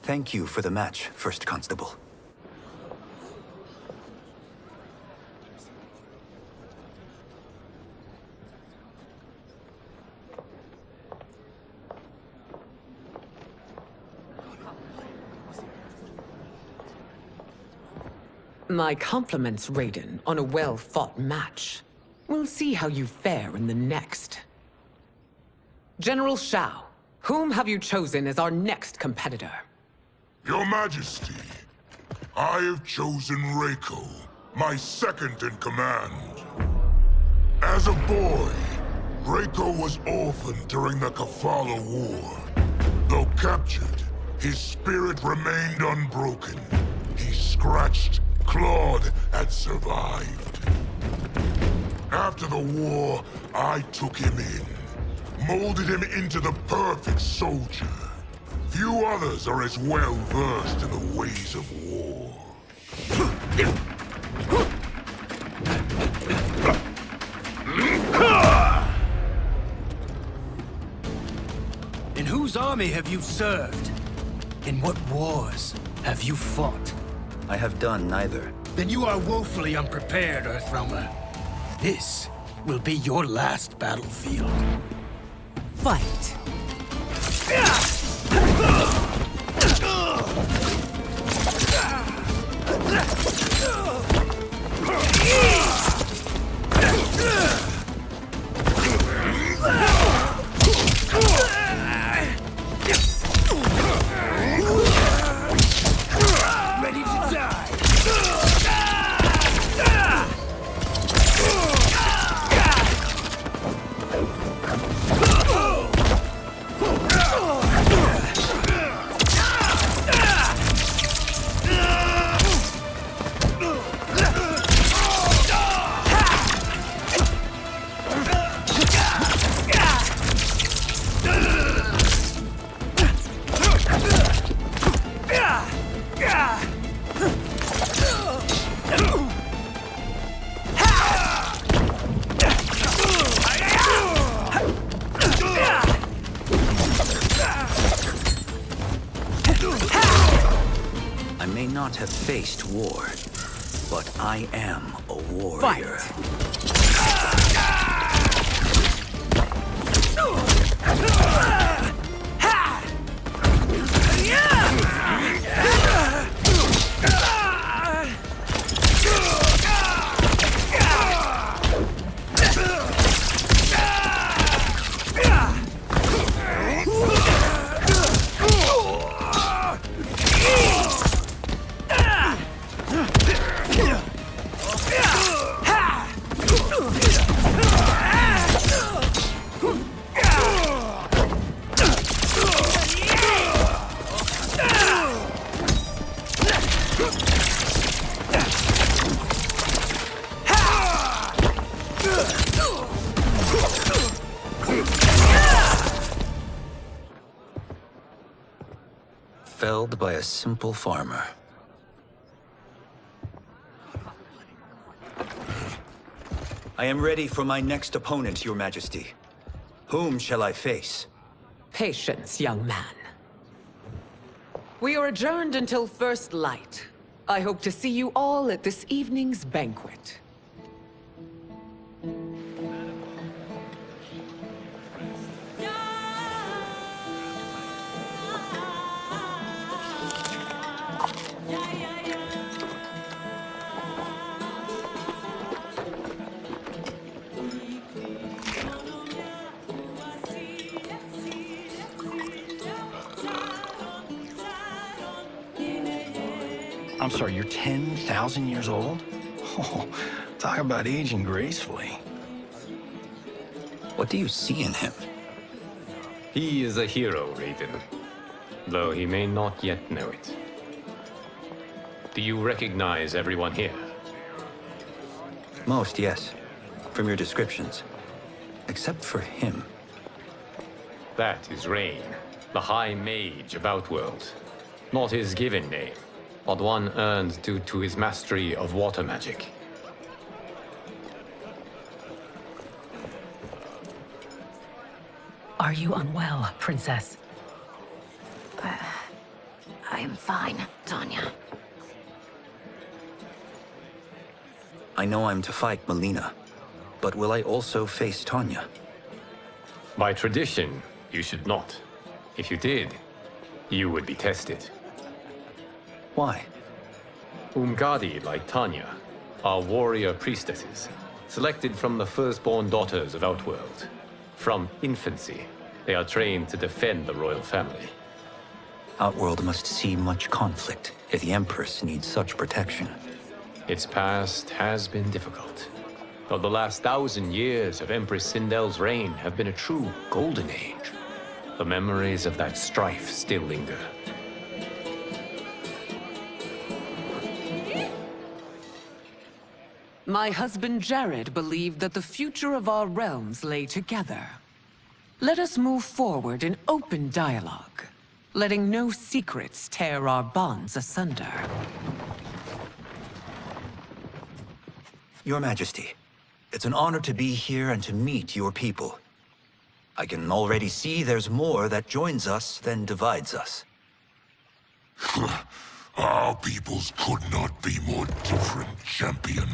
Thank you for the match, First Constable. My compliments, Raiden, on a well-fought match. We'll see how you fare in the next. General Shao, whom have you chosen as our next competitor? Your Majesty, I have chosen Reiko, my second in command. As a boy, Reiko was orphaned during the Kafala War. Though captured, his spirit remained unbroken. He scratched, clawed, and survived. After the war, I took him in, molded him into the perfect soldier. Few others are as well versed in the ways of war. In whose army have you served? In what wars have you fought? I have done neither. Then you are woefully unprepared, Earthrealmer. This will be your last battlefield. Fight. Ready to die. I may not have faced war, but I am a warrior. Felled by a simple farmer. I am ready for my next opponent, Your Majesty. Whom shall I face? Patience, young man. We are adjourned until first light. I hope to see you all at this evening's banquet. I'm sorry, you're 10,000 years old? Oh, talk about aging gracefully. What do you see in him? He is a hero, Raiden. Though he may not yet know it. Do you recognize everyone here? Most, yes. From your descriptions. Except for him. That is Rain, the High Mage of Outworld. Not his given name, but one earned due to his mastery of water magic. Are you unwell, Princess? I'm fine, Tanya. I know I'm to fight Melina, but will I also face Tanya? By tradition, you should not. If you did, you would be tested. Why? Umgadi, like Tanya, are warrior priestesses, selected from the firstborn daughters of Outworld. From infancy, they are trained to defend the royal family. Outworld must see much conflict if the Empress needs such protection. Its past has been difficult, though the last 1,000 years of Empress Sindel's reign have been a true golden age. The memories of that strife still linger. My husband Jared believed that the future of our realms lay together. Let us move forward in open dialogue, letting no secrets tear our bonds asunder. Your Majesty, it's an honor to be here and to meet your people. I can already see there's more that joins us than divides us. Our peoples could not be more different, champion.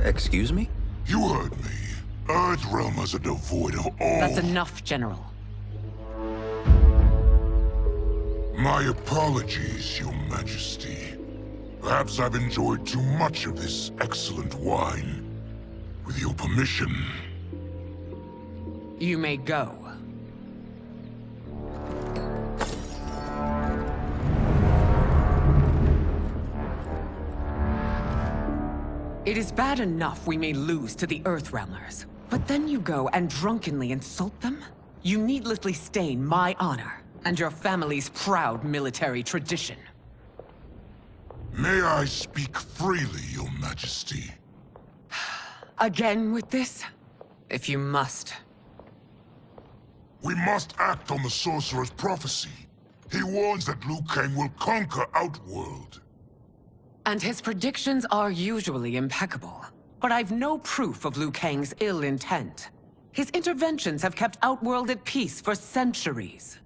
Excuse me? You heard me. Earthrealmers are devoid of all... That's enough, General. My apologies, Your Majesty. Perhaps I've enjoyed too much of this excellent wine. With your permission... You may go. It is bad enough we may lose to the Earthrealmers, but then you go and drunkenly insult them? You needlessly stain my honor and your family's proud military tradition. May I speak freely, Your Majesty? Again with this? If you must. We must act on the Sorcerer's prophecy. He warns that Liu Kang will conquer Outworld. And his predictions are usually impeccable. But I've no proof of Liu Kang's ill intent. His interventions have kept Outworld at peace for centuries.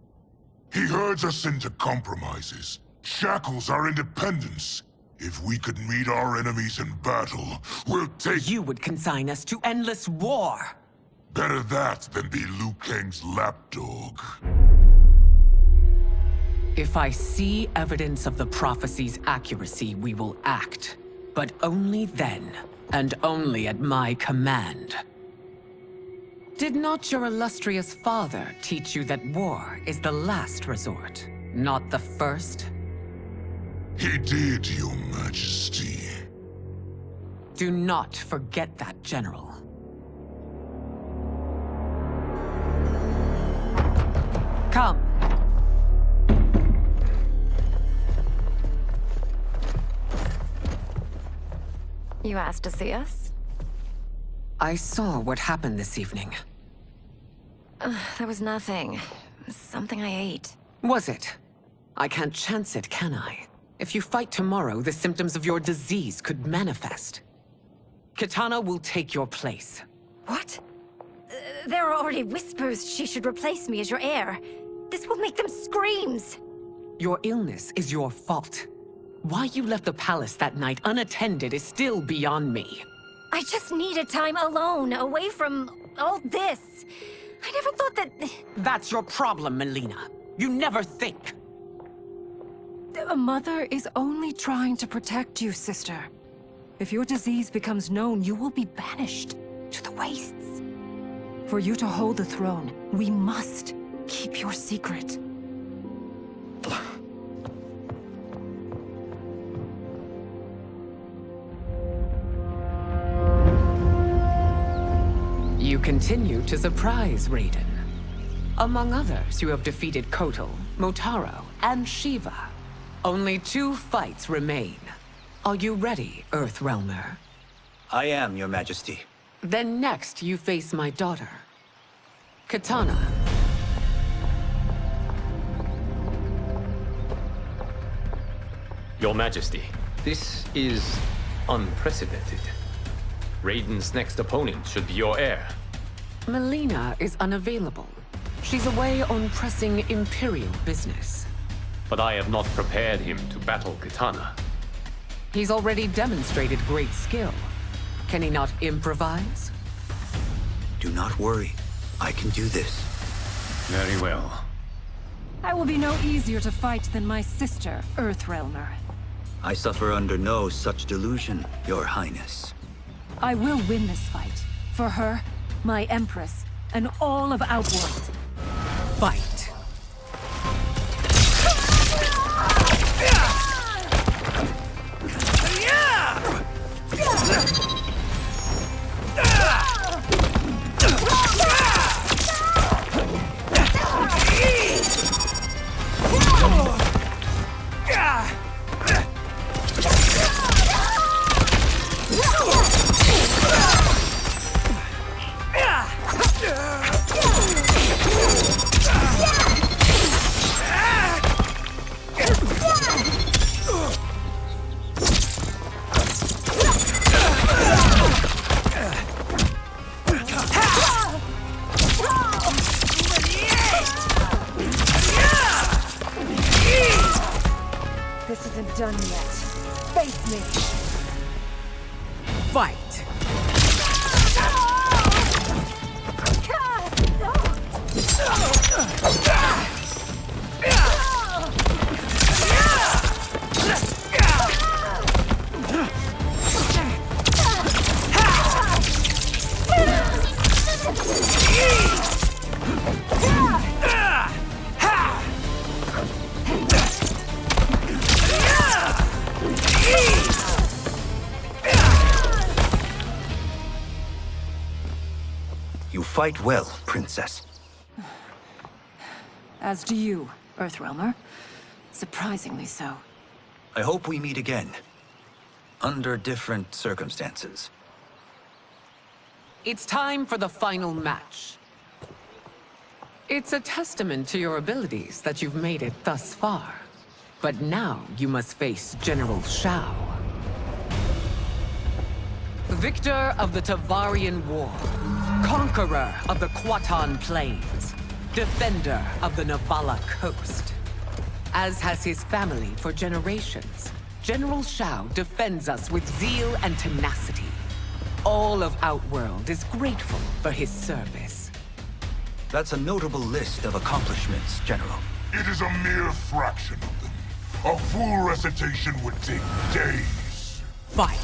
He herds us into compromises, shackles our independence. If we could meet our enemies in battle, we'll take— You would consign us to endless war! Better that than be Liu Kang's lapdog. If I see evidence of the prophecy's accuracy, we will act. But only then, and only at my command. Did not your illustrious father teach you that war is the last resort, not the first? He did, Your Majesty. Do not forget that, General. Come. You asked to see us? I saw what happened this evening. There was nothing. Something I ate. Was it? I can't chance it, can I? If you fight tomorrow, the symptoms of your disease could manifest. Kitana will take your place. What? There are already whispers she should replace me as your heir. This will make them screams! Your illness is your fault. Why you left the palace that night unattended is still beyond me. I just needed time alone, away from all this. I never thought that... That's your problem, Melina. You never think. A mother is only trying to protect you, sister. If your disease becomes known, you will be banished to the wastes. For you to hold the throne, we must keep your secret. continue to surprise Raiden. Among others, you have defeated Kotal, Motaro, and Shiva. Only 2 fights remain. Are you ready, Earthrealmer? I am, Your Majesty. Then next, you face my daughter, Kitana. Your Majesty, this is unprecedented. Raiden's next opponent should be your heir. Melina is unavailable. She's away on pressing Imperial business. But I have not prepared him to battle Kitana. He's already demonstrated great skill. Can he not improvise? Do not worry. I can do this. Very well. I will be no easier to fight than my sister, Earthrealmer. I suffer under no such delusion, Your Highness. I will win this fight. For her, my Empress, and all of Outworld. Fight. This isn't done yet. Face me. Fight. You fight well, Princess. As do you, Earthrealmer. Surprisingly so. I hope we meet again. Under different circumstances. It's time for the final match. It's a testament to your abilities that you've made it thus far. But now you must face General Shao. Victor of the Tavarian War. Conqueror of the Kwatan Plains. Defender of the Navala Coast. As has his family for generations, General Shao defends us with zeal and tenacity. All of Outworld is grateful for his service. That's a notable list of accomplishments, General. It is a mere fraction of them. A full recitation would take days. Fight!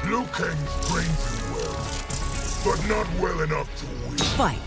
Liu Kang's trained you well, but not well enough to win. Fight!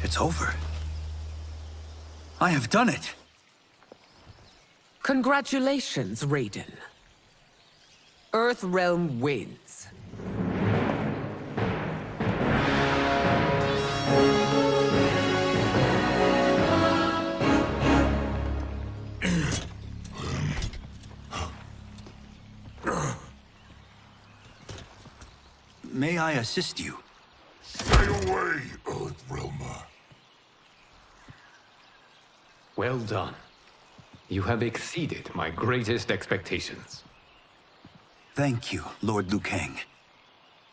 It's over. I have done it. Congratulations, Raiden. Earthrealm wins. May I assist you? Stay away, Earthrealmer. Well done. You have exceeded my greatest expectations. Thank you, Lord Liu Kang.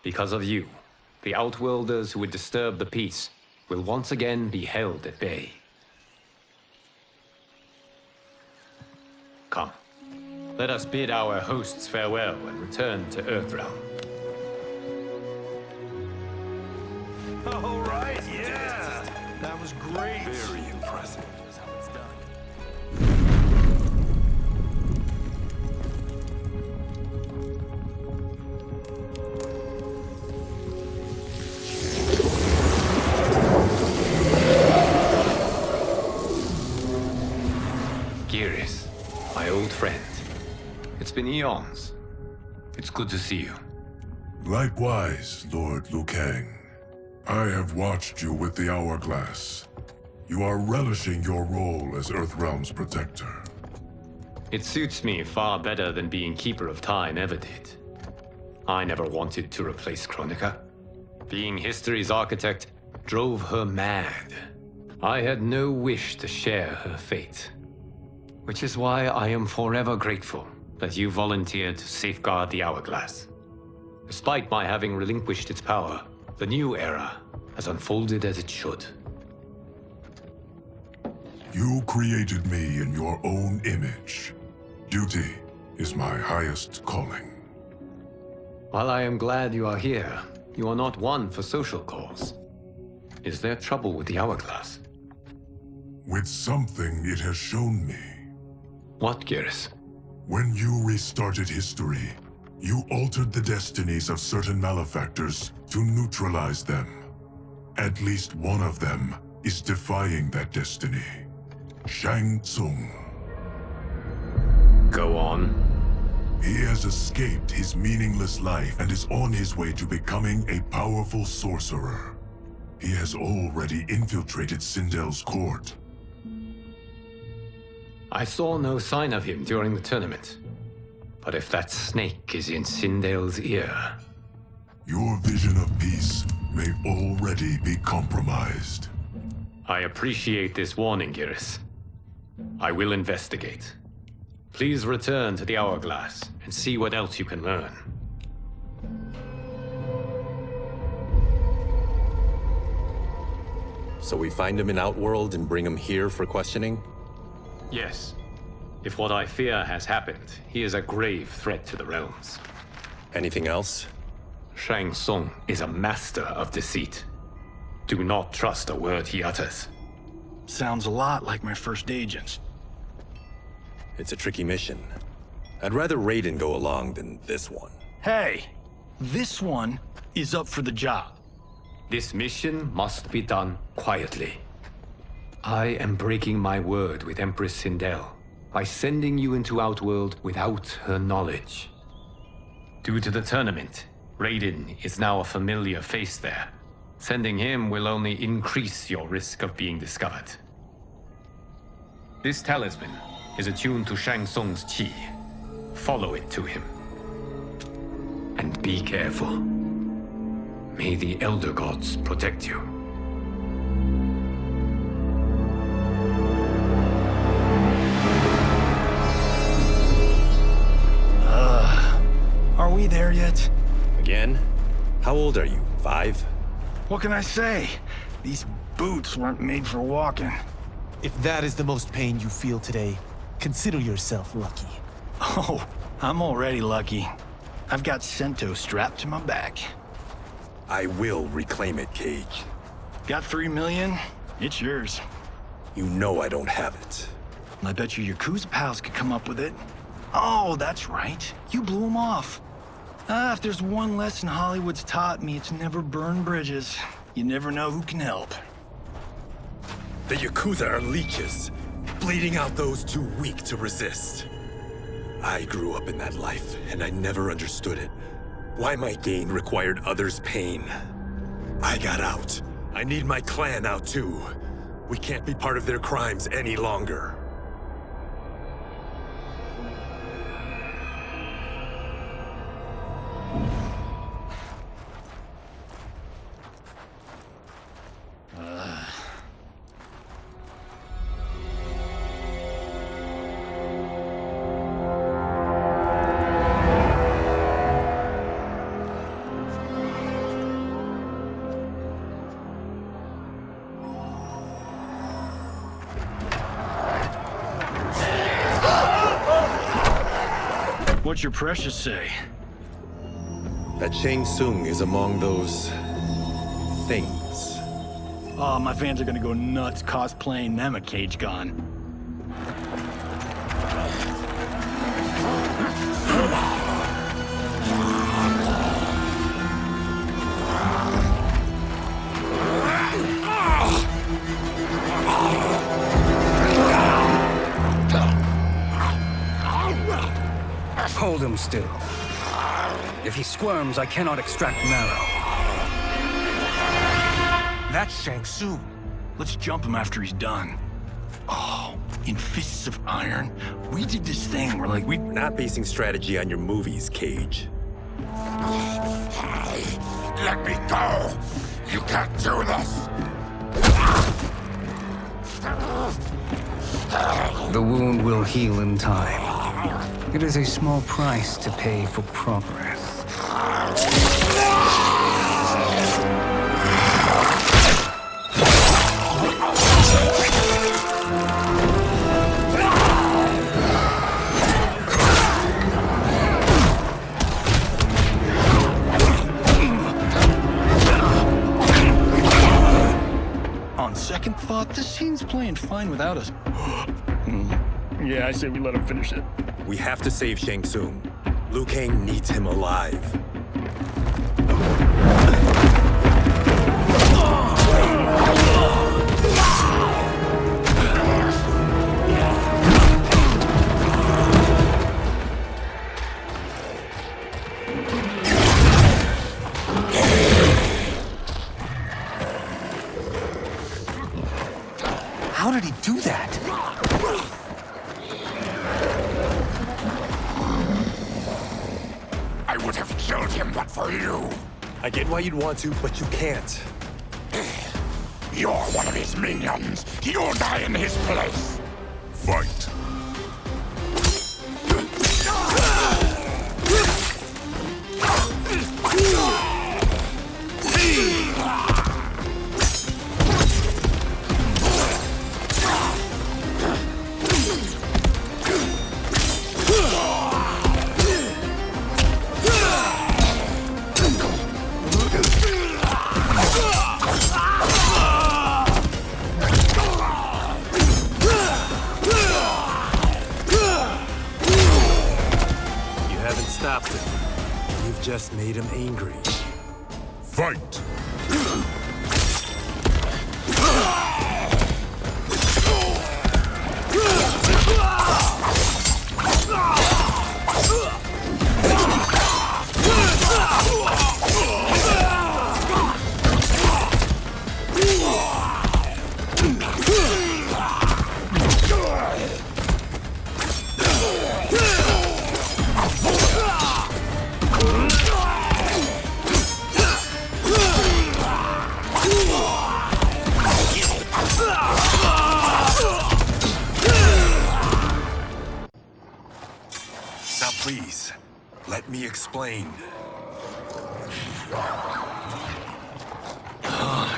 Because of you, the Outworlders who would disturb the peace will once again be held at bay. Come, let us bid our hosts farewell and return to Earthrealm. All right, yeah! That was great! Very impressive. Here's how it's done. Geras, my old friend. It's been eons. It's good to see you. Likewise, Lord Liu Kang. I have watched you with the Hourglass. You are relishing your role as Earthrealm's protector. It suits me far better than being Keeper of Time ever did. I never wanted to replace Kronika. Being history's architect drove her mad. I had no wish to share her fate. Which is why I am forever grateful that you volunteered to safeguard the Hourglass. Despite my having relinquished its power, the new era has unfolded as it should. You created me in your own image. Duty is my highest calling. While I am glad you are here, you are not one for social calls. Is there trouble with the Hourglass? With something it has shown me. What, Geras? When you restarted history, you altered the destinies of certain malefactors to neutralize them. At least one of them is defying that destiny. Shang Tsung. Go on. He has escaped his meaningless life and is on his way to becoming a powerful sorcerer. He has already infiltrated Sindel's court. I saw no sign of him during the tournament. But if that snake is in Sindel's ear... Your vision of peace may already be compromised. I appreciate this warning, Geras. I will investigate. Please return to the Hourglass and see what else you can learn. So we find him in Outworld and bring him here for questioning? Yes. If what I fear has happened, he is a grave threat to the realms. Anything else? Shang Tsung is a master of deceit. Do not trust a word he utters. Sounds a lot like my first agents. It's a tricky mission. I'd rather Raiden go along than this one. Hey, this one is up for the job. This mission must be done quietly. I am breaking my word with Empress Sindel by sending you into Outworld without her knowledge. Due to the tournament, Raiden is now a familiar face there. Sending him will only increase your risk of being discovered. This talisman is attuned to Shang Tsung's chi. Follow it to him. And be careful. May the Elder Gods protect you. Are we there yet? Again? How old are you? 5? What can I say? These boots weren't made for walking. If that is the most pain you feel today, consider yourself lucky. Oh, I'm already lucky. I've got Sento strapped to my back. I will reclaim it, Cage. Got 3 million? It's yours. You know I don't have it. I bet your Yakuza pals could come up with it. Oh, that's right. You blew them off. If there's one lesson Hollywood's taught me, it's never burn bridges. You never know who can help. The Yakuza are leeches. bleeding out those too weak to resist. I grew up in that life, and I never understood it. Why my gain required others' pain. I got out. I need my clan out too. We can't be part of their crimes any longer. What's your precious say? That Shang Tsung is among those... things. Oh, my fans are gonna go nuts cosplaying them a Cage Gone. Hold him still. If he squirms, I cannot extract marrow. That's Shang Tsung. Let's jump him after he's done. Oh, in Fists of Iron, we did this thing where like We're not basing strategy on your movies, Cage. Let me go! You can't do this! The wound will heal in time. It is a small price to pay for progress. On second thought, this scene's playing fine without us. Yeah, I say we let him finish it. We have to save Shang Tsung. Liu Kang needs him alive. How did he do that? I would have killed him but for you. I get why you'd want to, but you can't. You're one of his minions. You'll die in his place. Fight. Stopped him. You've just made him angry. Fight! Now please, let me explain.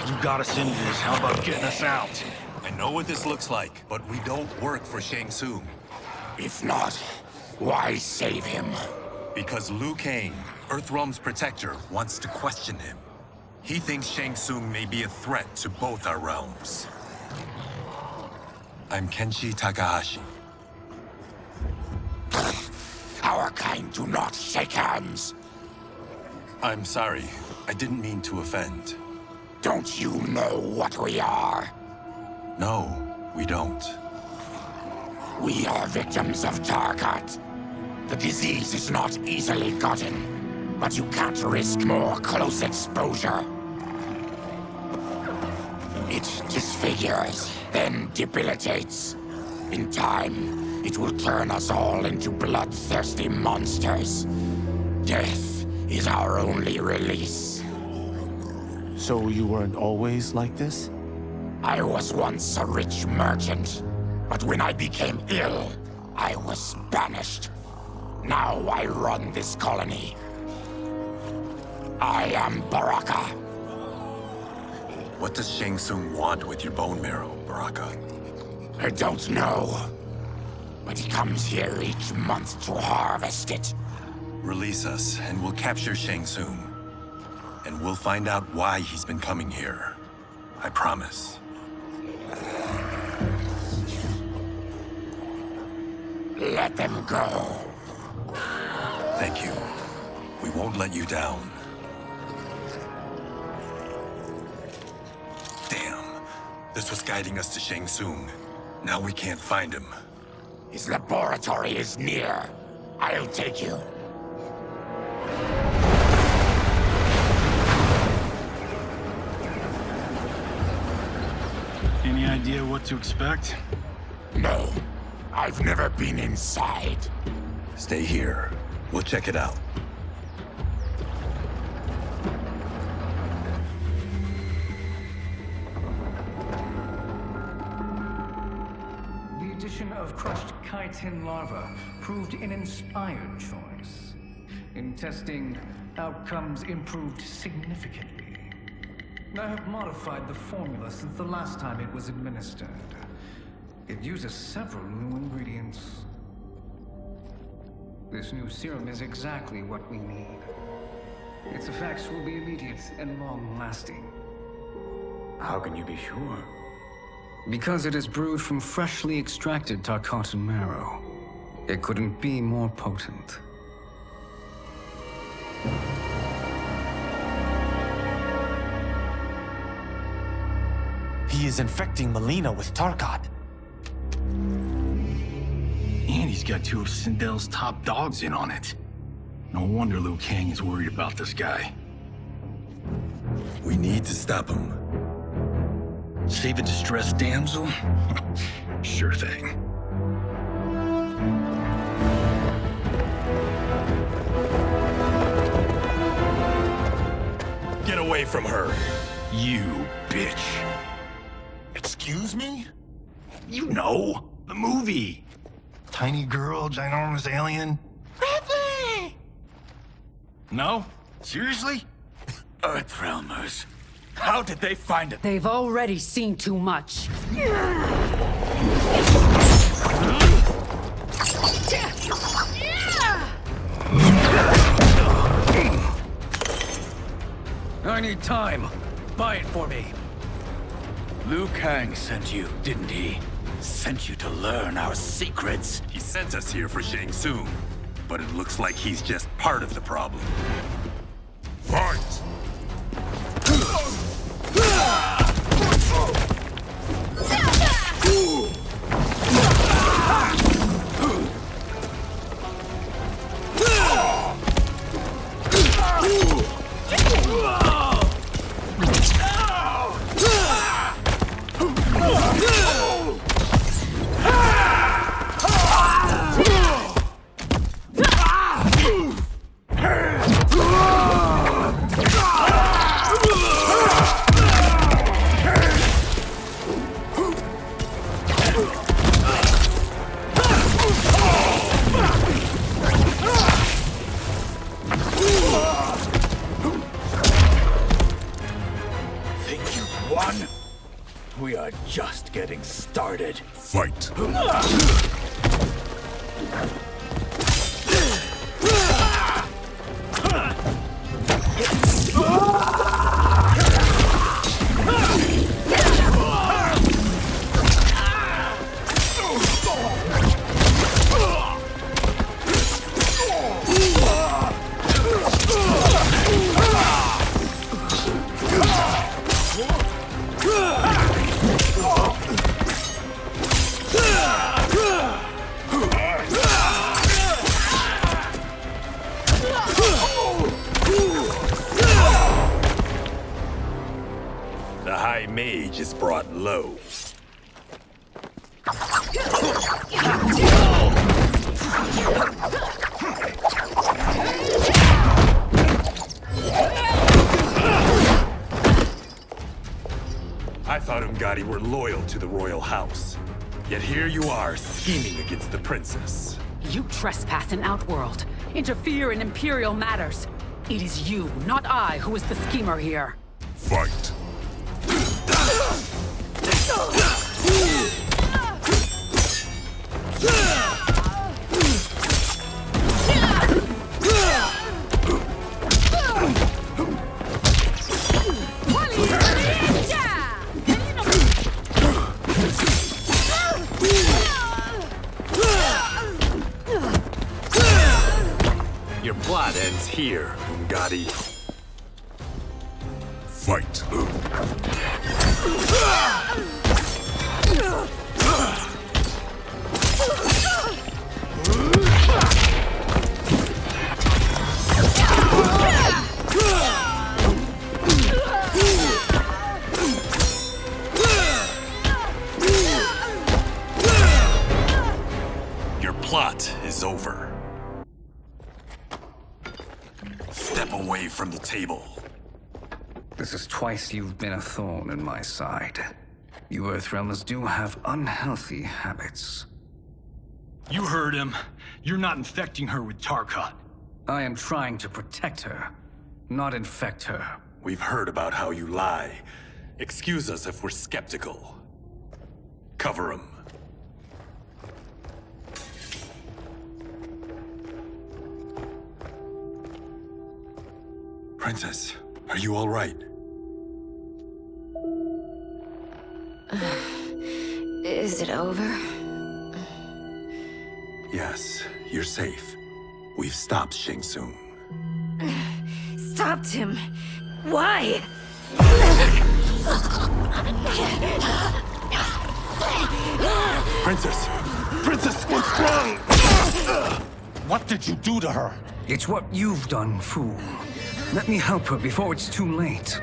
You got us into this. How about getting us out? I know what this looks like, but we don't work for Shang Tsung. If not, why save him? Because Liu Kang, Earthrealm's protector, wants to question him. He thinks Shang Tsung may be a threat to both our realms. I'm Kenshi Takahashi. Our kind do not shake hands. I'm sorry. I didn't mean to offend. Don't you know what we are? No, we don't. We are victims of Tarkat. The disease is not easily gotten, but you can't risk more close exposure. It disfigures, then debilitates. In time, it will turn us all into bloodthirsty monsters. Death is our only release. So you weren't always like this? I was once a rich merchant, but when I became ill, I was banished. Now I run this colony. I am Baraka. What does Shang Tsung want with your bone marrow, Baraka? I don't know, but he comes here each month to harvest it. Release us, and we'll capture Shang Tsung. And we'll find out why he's been coming here. I promise. Let them go. Thank you. We won't let you down. Damn. This was guiding us to Shang Tsung. Now we can't find him. His laboratory is near. I'll take you. Any idea what to expect? No. I've never been inside. Stay here. We'll check it out. The addition of crushed chitin larva proved an inspired choice. In testing, outcomes improved significantly. I have modified the formula since the last time it was administered. It uses several new ingredients. This new serum is exactly what we need. Its effects will be immediate and long-lasting. How can you be sure? Because it is brewed from freshly extracted Tarkatan marrow. It couldn't be more potent. He is infecting Melina with Tarkat. And he's got two of Sindel's top dogs in on it. No wonder Liu Kang is worried about this guy. We need to stop him. Save a distressed damsel? Sure thing. Get away from her! You bitch. Excuse me? You know, the movie. Tiny girl, ginormous alien. Ripley! No? Seriously? Earthrealmers. How did they find it? They've already seen too much. I need time. Buy it for me. Liu Kang sent you, didn't he? Sent you to learn our secrets. He sent us here for Shang Tsung, but it looks like he's just part of the problem. Fight! We are just getting started. Fight. The High Mage is brought low. I thought Ungadi were loyal to the royal house. Yet here you are, scheming against the princess. You trespass in Outworld, interfere in Imperial matters. It is you, not I, who is the schemer here. Fight. Your plot ends here, Ungadi. Fight. Your plot is over. Step away from the table. This is twice you've been a thorn in my side. You Earthrealmers do have unhealthy habits. You heard him. You're not infecting her with Tarkat. I am trying to protect her, not infect her. We've heard about how you lie. Excuse us if we're skeptical. Cover him. Princess, are you all right? Is it over? Yes, you're safe. We've stopped Shang Tsung. Stopped him? Why? Princess! Princess, what's wrong? What did you do to her? It's what you've done, fool. Let me help her before it's too late.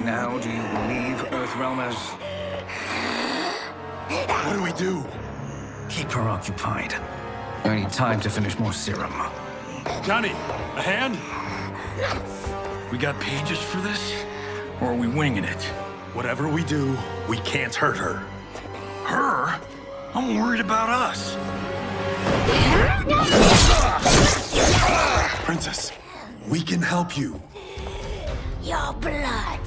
Now do you believe, Earthrealmers? What do we do? Keep her occupied. I need time to finish more serum. Johnny, a hand? We got pages for this? Or are we winging it? Whatever we do, we can't hurt her. Her? I'm worried about us. Princess, we can help you. Your blood.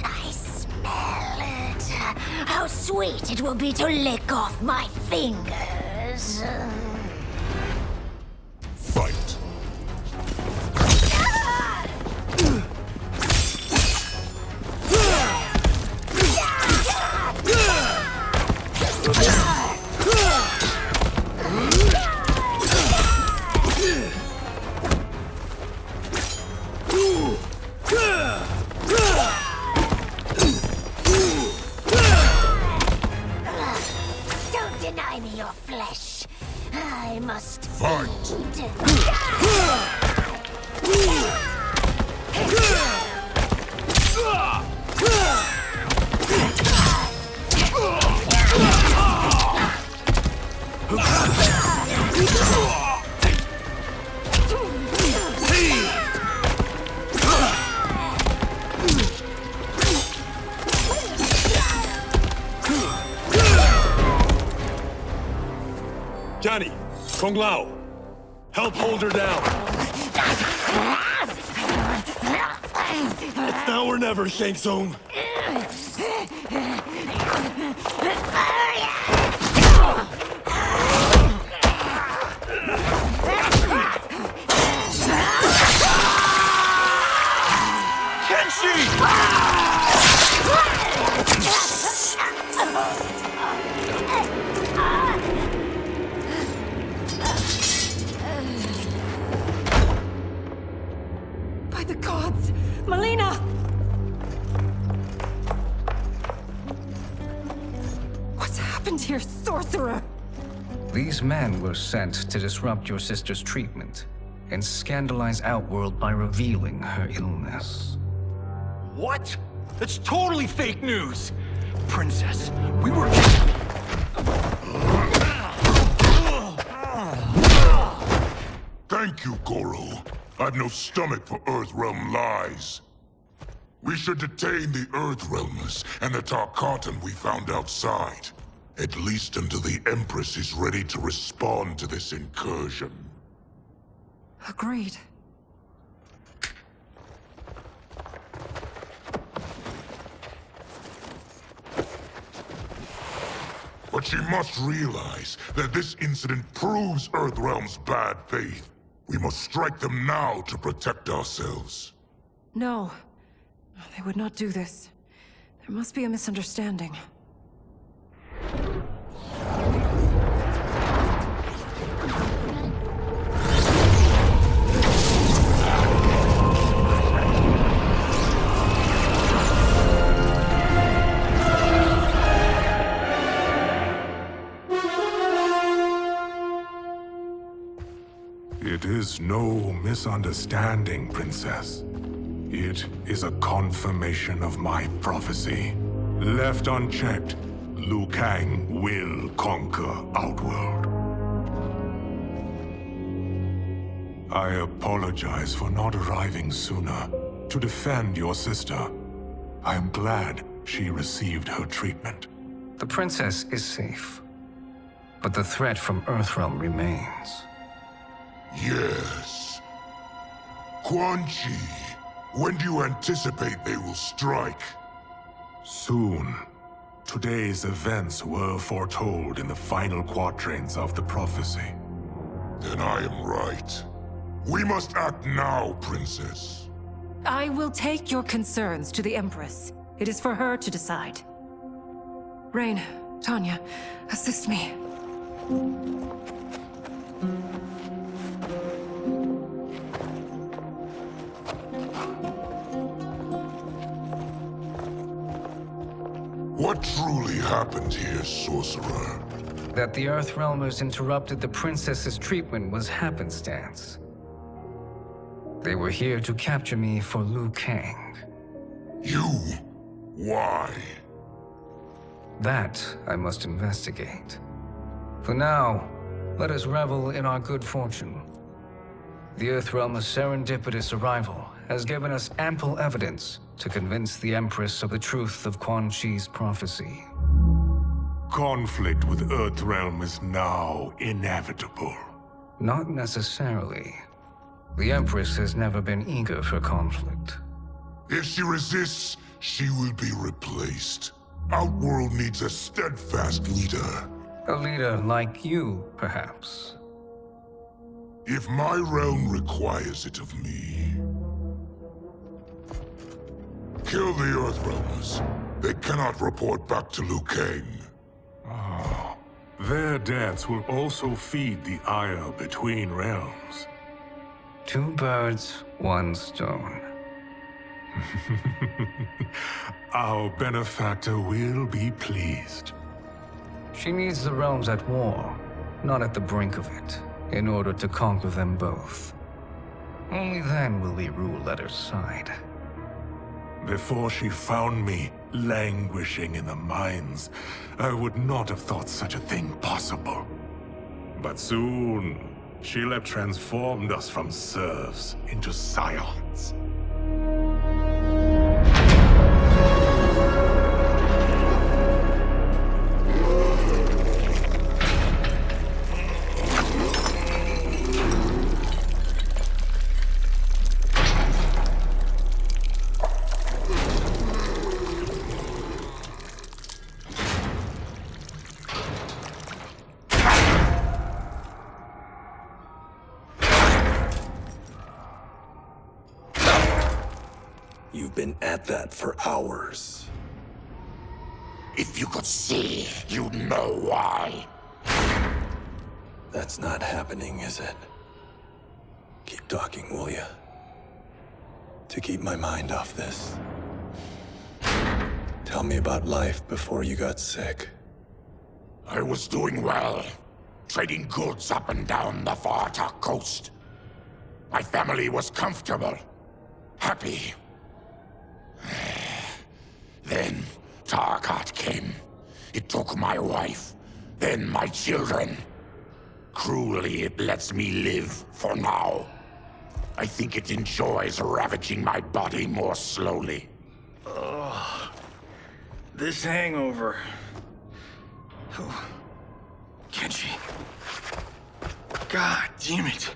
I smell it. How sweet it will be to lick off my fingers. Fight. Don't deny me your flesh. I must Fight. Johnny, Kung Lao, help hold her down. It's now or never, Shang Tsung. Gods! Melina! What's happened here, sorcerer? These men were sent to disrupt your sister's treatment and scandalize Outworld by revealing her illness. What? That's totally fake news! Princess, we were... Thank you, Goro. I've no stomach for Earthrealm lies. We should detain the Earthrealmers and the Tarkatan we found outside. At least until the Empress is ready to respond to this incursion. Agreed. But she must realize that this incident proves Earthrealm's bad faith. We must strike them now to protect ourselves. No. They would not do this. There must be a misunderstanding. It is no misunderstanding, Princess. It is a confirmation of my prophecy. Left unchecked, Liu Kang will conquer Outworld. I apologize for not arriving sooner to defend your sister. I am glad she received her treatment. The princess is safe, but the threat from Earthrealm remains. Yes. Quan Chi, when do you anticipate they will strike? Soon. Today's events were foretold in the final quatrains of the prophecy. Then I am right. We must act now, Princess. I will take your concerns to the Empress. It is for her to decide. Rain, Tanya, assist me. What truly happened here, Sorcerer? That the Earthrealmers interrupted the princess's treatment was happenstance. They were here to capture me for Liu Kang. You? Why? That I must investigate. For now, let us revel in our good fortune. The Earthrealm's serendipitous arrival has given us ample evidence to convince the Empress of the truth of Quan Chi's prophecy. Conflict with Earthrealm is now inevitable. Not necessarily. The Empress has never been eager for conflict. If she resists, she will be replaced. Outworld needs a steadfast leader. A leader like you, perhaps. If my realm requires it of me. Kill the Earthrealmers. They cannot report back to Liu Kang. Oh, their deaths will also feed the ire between realms. Two birds, one stone. Our benefactor will be pleased. She needs the realms at war, not at the brink of it, in order to conquer them both. Only then will we rule at her side. Before she found me languishing in the mines, I would not have thought such a thing possible. But soon, she'll have transformed us from serfs into scions. You've been at that for hours. If you could see, you'd know why. That's not happening, is it? Keep talking, will ya? to keep my mind off this. Tell me about life before you got sick. I was doing well, trading goods up and down the Varta coast. My family was comfortable, happy. Then Tarkat came. It took my wife, then my children. Cruelly, it lets me live for now. I think it enjoys ravaging my body more slowly. Ugh. This hangover. Oh. Kenji. God damn it.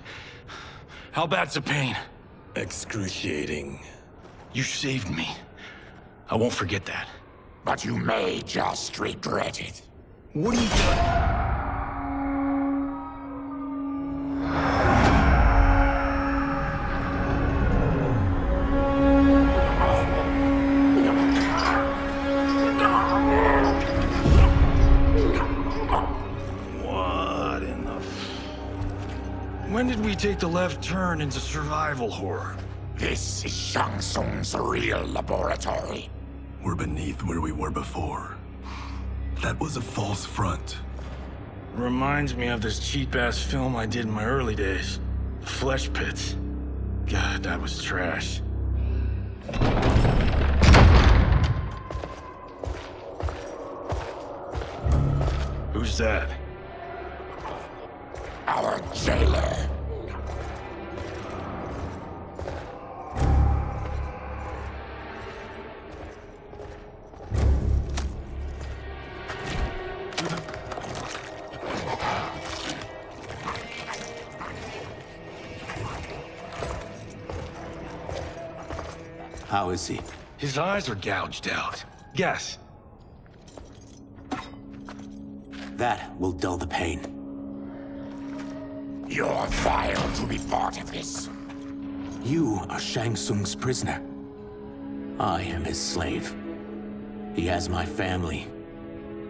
How bad's the pain? Excruciating. You saved me. I won't forget that. But you may just regret it. What are you doing? When did we take the left turn into survival horror? This is Shang Tsung's real laboratory. We're beneath where we were before. That was a false front. Reminds me of this cheap-ass film I did in my early days. Flesh Pits. God, that was trash. Who's that? Our jailer. How is he? His eyes are gouged out. Guess. That will dull the pain. You're vile to be part of this. You are Shang Tsung's prisoner. I am his slave. He has my family.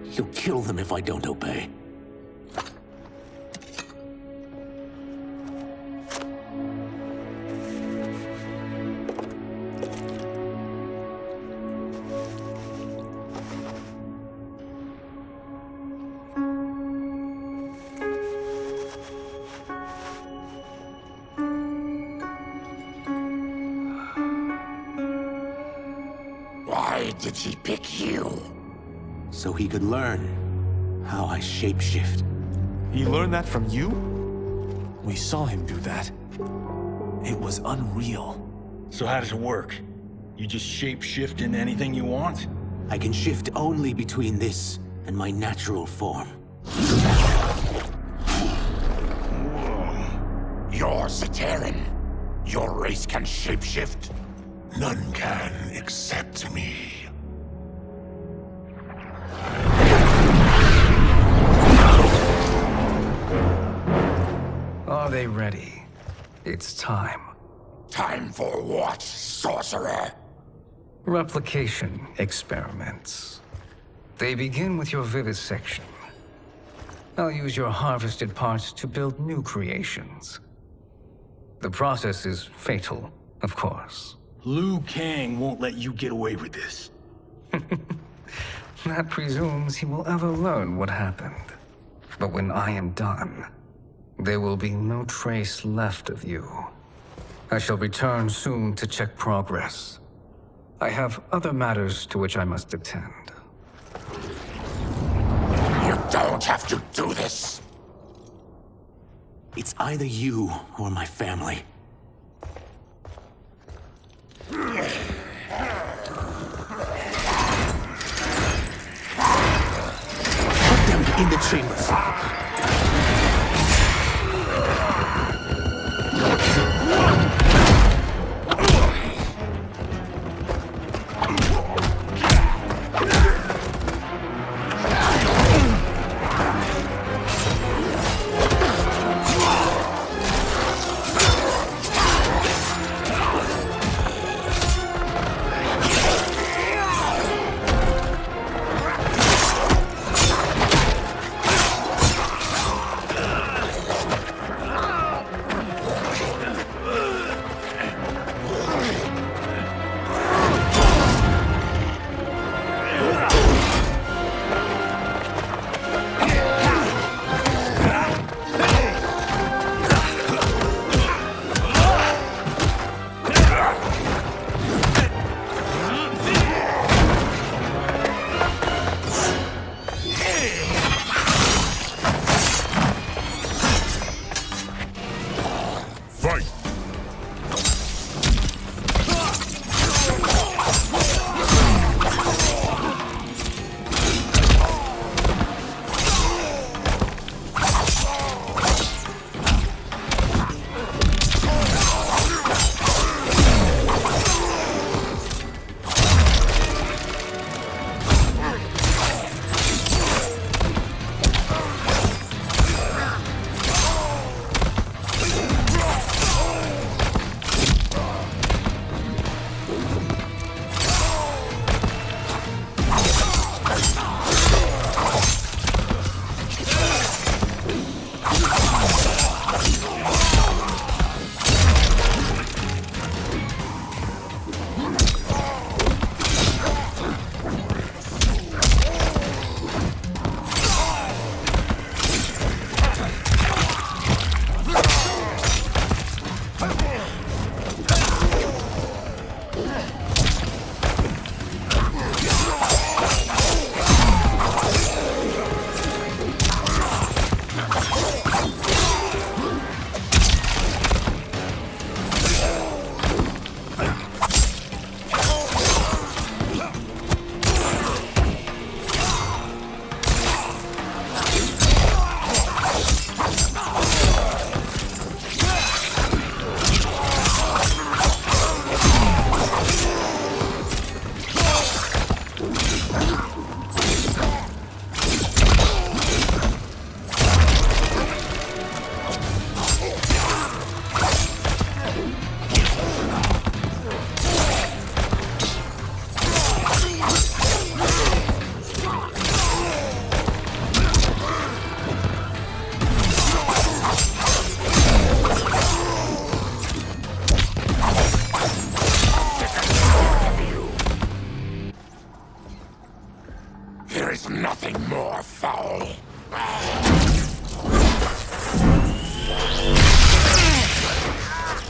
He'll kill them if I don't obey. Why did he pick you? So he could learn how I shapeshift. He learned that from you? We saw him do that. It was unreal. So how does it work? You just shape-shift into anything you want? I can shift only between this and my natural form. You're Zaterran. Your race can shapeshift. None can except me. Are they ready? It's time. Time for what, sorcerer? Replication experiments. They begin with your vivisection. I'll use your harvested parts to build new creations. The process is fatal, of course. Liu Kang won't let you get away with this. That presumes he will ever learn what happened. But when I am done, there will be no trace left of you. I shall return soon to check progress. I have other matters to which I must attend. You don't have to do this. It's either you or my family. Put them in the chambers.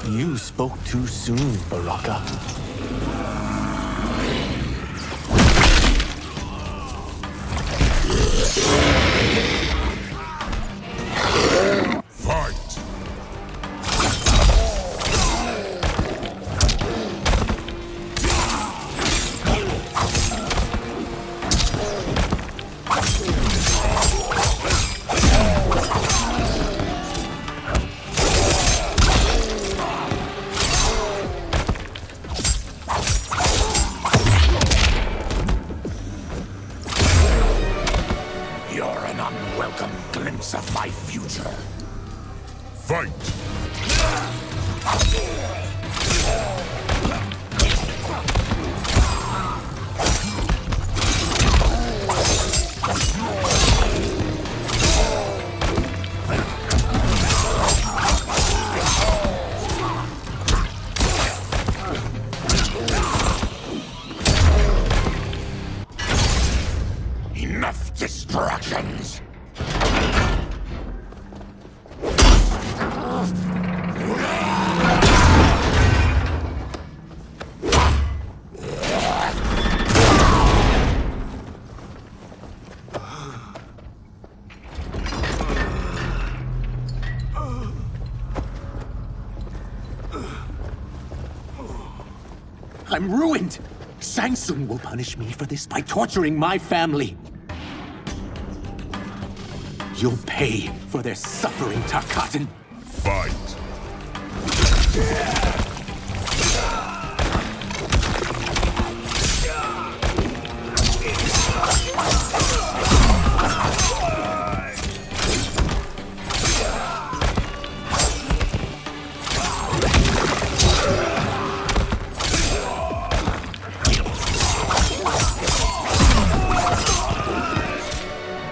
You spoke too soon, Baraka. Fight! You're an unwelcome glimpse of my future. Fight! Enough distractions! I'm ruined! Shang Tsung will punish me for this by torturing my family. You'll pay for their suffering, Tarkatan. Fight!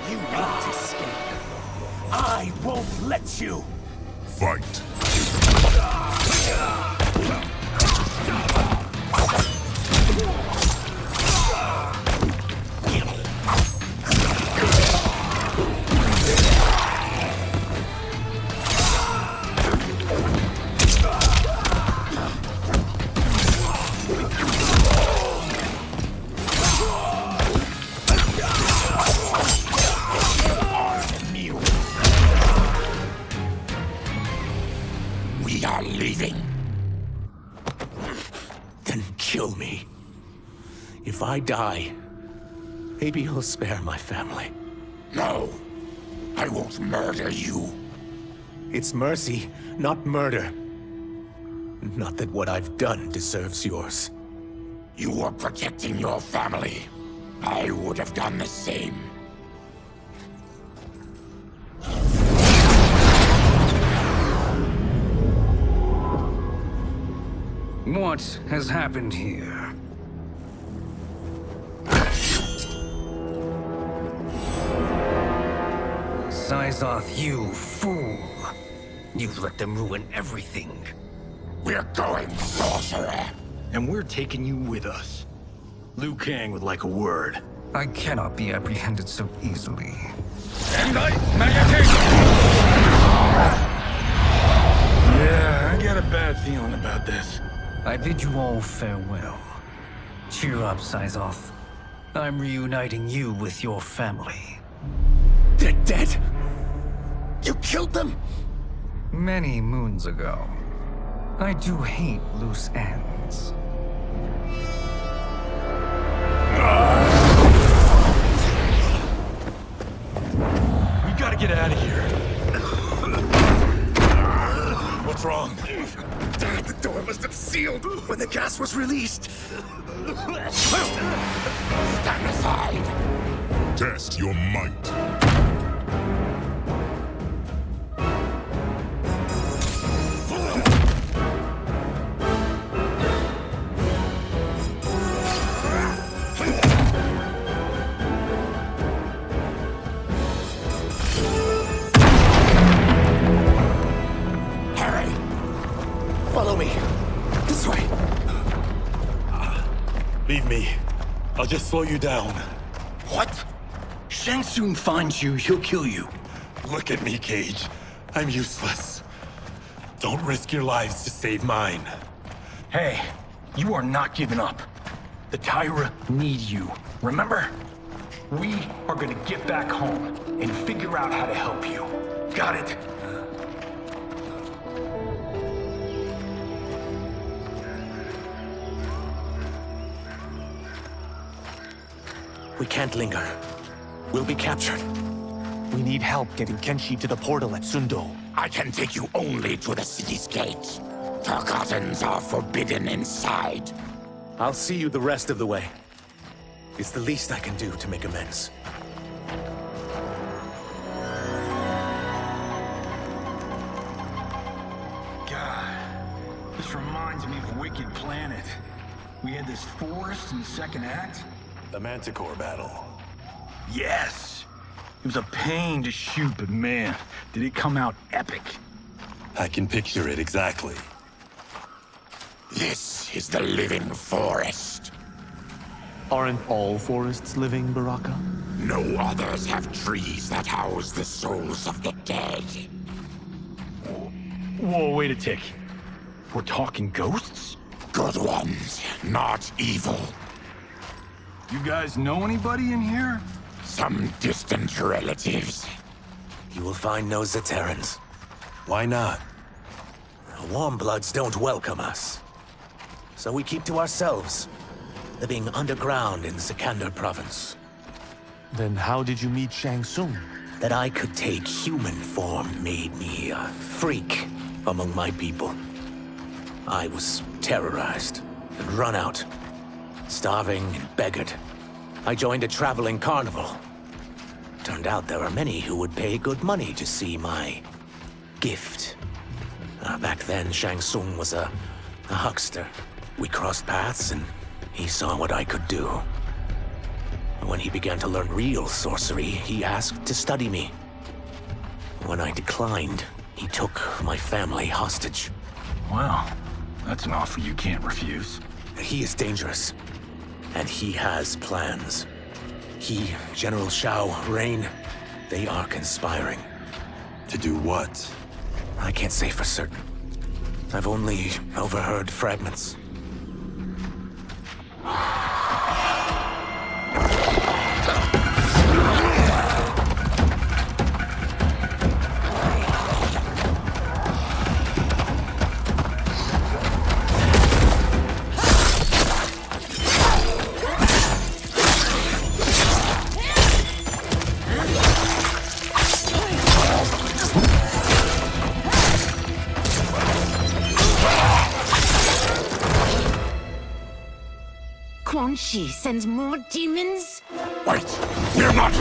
You won't escape. I won't let you. Fight! We are leaving. Then kill me. If I die, maybe you'll spare my family. No, I won't murder you. It's mercy, not murder. Not that what I've done deserves yours. You were protecting your family. I would have done the same. What has happened here? Sizoth, you fool! You've let them ruin everything. We're going, sorcerer. And we're taking you with us. Liu Kang would like a word. I cannot be apprehended so easily. Yeah, I got a bad feeling about this. I bid you all farewell. Cheer up, Sizoth. I'm reuniting you with your family. They're dead? You killed them? Many moons ago. I do hate loose ends. We gotta get out of here. What's wrong? The door must have sealed when the gas was released. Stand aside. Test your might. Follow me. This way. Leave me. I'll just slow you down. What? Shang Tsung finds you, he'll kill you. Look at me, Cage. I'm useless. Don't risk your lives to save mine. Hey, you are not giving up. The Tyra need you, remember? We are gonna get back home and figure out how to help you. Got it? We can't linger. We'll be captured. We need help getting Kenshi to the portal at Sundo. I can take you only to the city's gate. Tarkatans are forbidden inside. I'll see you the rest of the way. It's the least I can do to make amends. God, this reminds me of Wicked Planet. We had this forest in the second act. The Manticore battle. Yes! It was a pain to shoot, but man, did it come out epic. I can picture it exactly. This is the living forest. Aren't all forests living, Baraka? No others have trees that house the souls of the dead. Whoa, wait a tick. We're talking ghosts? Good ones, not evil. You guys know anybody in here? Some distant relatives. You will find no Zaterrans. Why not? The Warmbloods don't welcome us. So we keep to ourselves, living underground in Sikander province. Then how did you meet Shang Tsung? That I could take human form made me a freak among my people. I was terrorized and run out, starving and beggared. I joined a traveling carnival. Turned out there are many who would pay good money to see my gift. Back then, Shang Tsung was a huckster. We crossed paths and he saw what I could do. When he began to learn real sorcery, he asked to study me. When I declined, he took my family hostage. Wow, that's an offer you can't refuse. He is dangerous, and he has plans. He, General Shao, Rain, they are conspiring. To do what? I can't say for certain. I've only overheard fragments. Quan Chi sends more demons? Wait, we're not...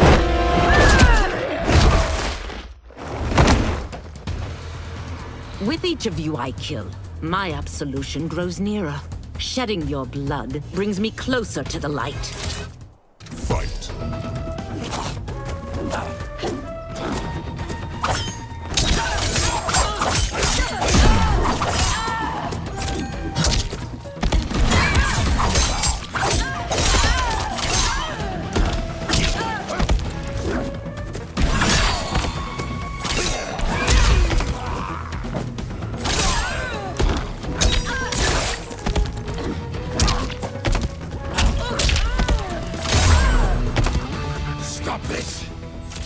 With each of you I kill, my absolution grows nearer. Shedding your blood brings me closer to the light. Fight.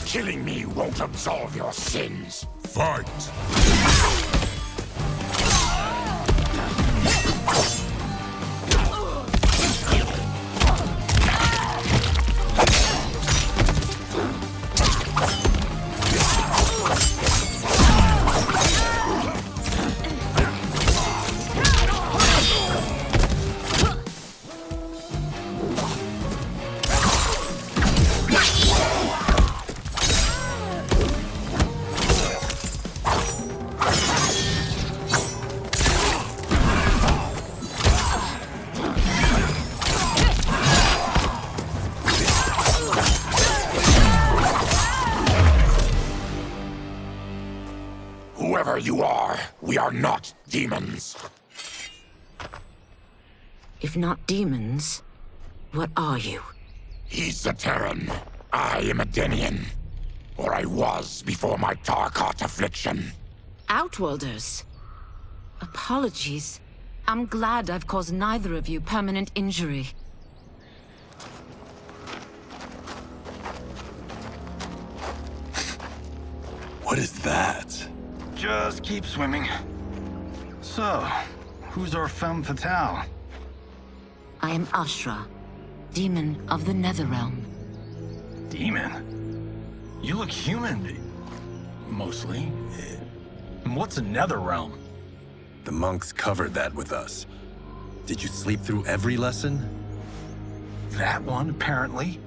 Killing me won't absolve your sins. Fight! Whoever you are, we are not demons. If not demons, what are you? He's a Terran. I am a Denian. Or I was before my Tarkat affliction. Outworlders. Apologies. I'm glad I've caused neither of you permanent injury. What is that? Just keep swimming. So, who's our femme fatale? I am Ashra, demon of the Netherrealm. Demon? You look human. Mostly. And what's a Netherrealm? The monks covered that with us. Did you sleep through every lesson? That one, apparently.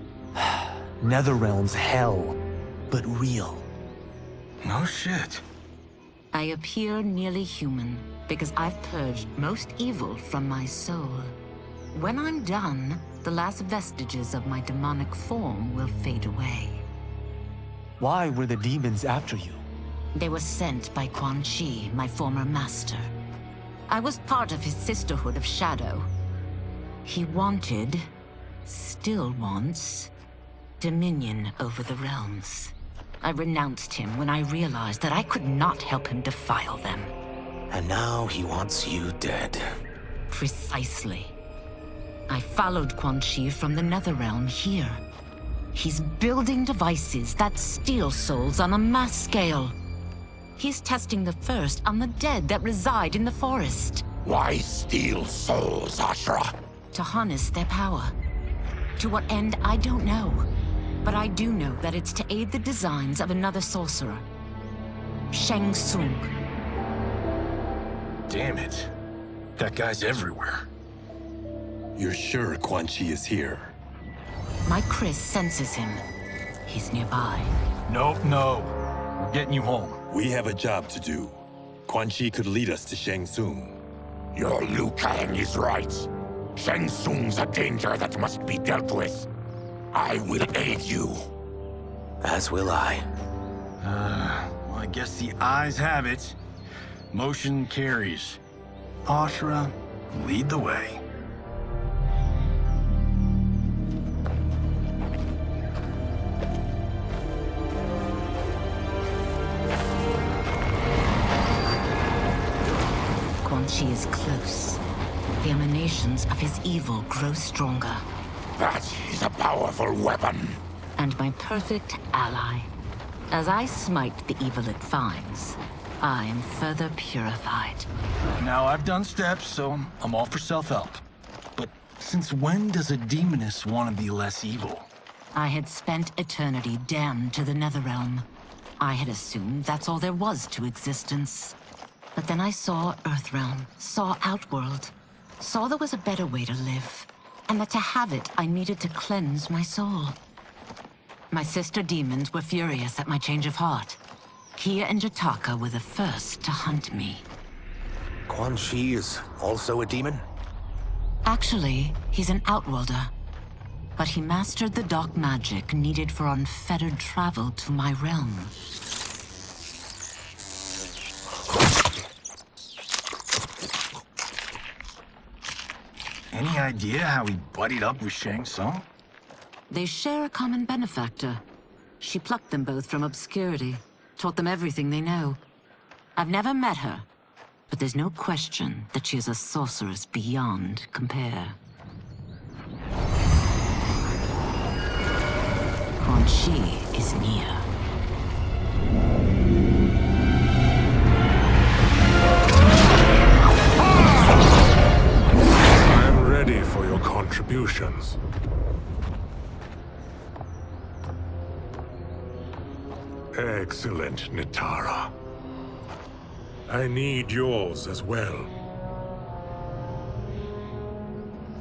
Netherrealm's hell, but real. No shit. I appear nearly human because I've purged most evil from my soul. When I'm done, the last vestiges of my demonic form will fade away. Why were the demons after you? They were sent by Quan Chi, my former master. I was part of his Sisterhood of Shadow. He wanted, still wants, dominion over the realms. I renounced him when I realized that I could not help him defile them. And now he wants you dead. Precisely. I followed Quan Chi from the Netherrealm here. He's building devices that steal souls on a mass scale. He's testing the first on the dead that reside in the forest. Why steal souls, Ashra? To harness their power. To what end, I don't know. But I do know that it's to aid the designs of another sorcerer. Shang Tsung. Damn it. That guy's everywhere. You're sure Quan Chi is here? My Chris senses him. He's nearby. Nope, no. We're getting you home. We have a job to do. Quan Chi could lead us to Shang Tsung. Your Liu Kang is right. Shang Tsung's a danger that must be dealt with. I will aid you. As will I. Well, I guess the eyes have it. Motion carries. Ashra, lead the way. Quan Chi is close. The emanations of his evil grow stronger. That is a powerful weapon. And my perfect ally. As I smite the evil it finds, I am further purified. Now, I've done steps, so I'm all for self-help. But since when does a demoness want to be less evil? I had spent eternity damned to the Netherrealm. I had assumed that's all there was to existence. But then I saw Earthrealm, saw Outworld, saw there was a better way to live. And that to have it, I needed to cleanse my soul. My sister demons were furious at my change of heart. Kia and Jataka were the first to hunt me. Quan Chi is also a demon? Actually, he's an Outworlder. But he mastered the dark magic needed for unfettered travel to my realm. Any idea how he buddied up with Shang Tsung? They share a common benefactor. She plucked them both from obscurity, taught them everything they know. I've never met her, but there's no question that she is a sorceress beyond compare. Quan Chi is near. I'm ready for your contributions. Excellent, Nitara. I need yours as well.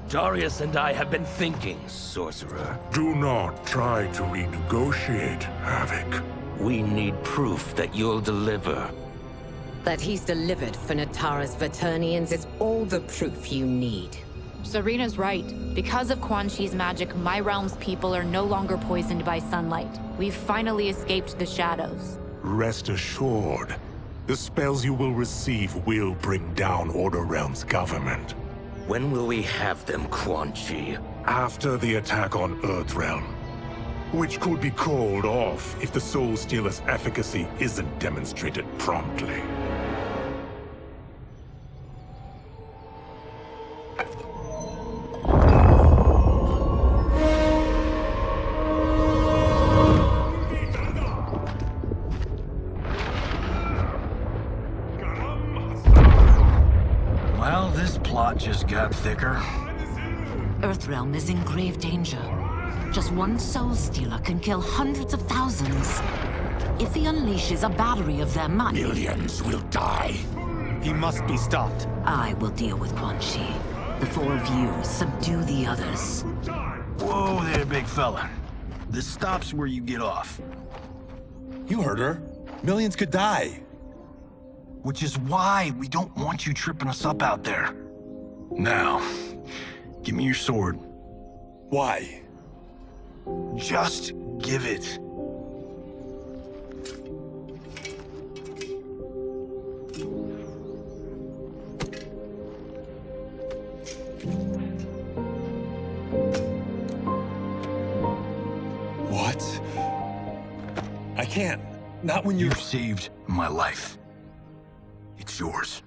Darius and I have been thinking, Sorcerer. Do not try to renegotiate, Havoc. We need proof that you'll deliver. That he's delivered for Natara's Vaternians is all the proof you need. Serena's right. Because of Quan Chi's magic, my realm's people are no longer poisoned by sunlight. We've finally escaped the shadows. Rest assured, the spells you will receive will bring down Order Realm's government. When will we have them, Quan Chi? After the attack on Earthrealm, which could be called off if the Soul Stealer's efficacy isn't demonstrated promptly. Well, this plot just got thicker. Earthrealm is in grave danger. Just one Soul Stealer can kill hundreds of thousands. If he unleashes a battery of them, Millions will die. He must be stopped. I will deal with Quan Chi. The four of you subdue the others. Whoa there, big fella. This stops where you get off. You heard her. Millions could die. Which is why we don't want you tripping us up out there. Now, give me your sword. Why? Just give it. What? I can't. Not when You've saved my life. It's yours.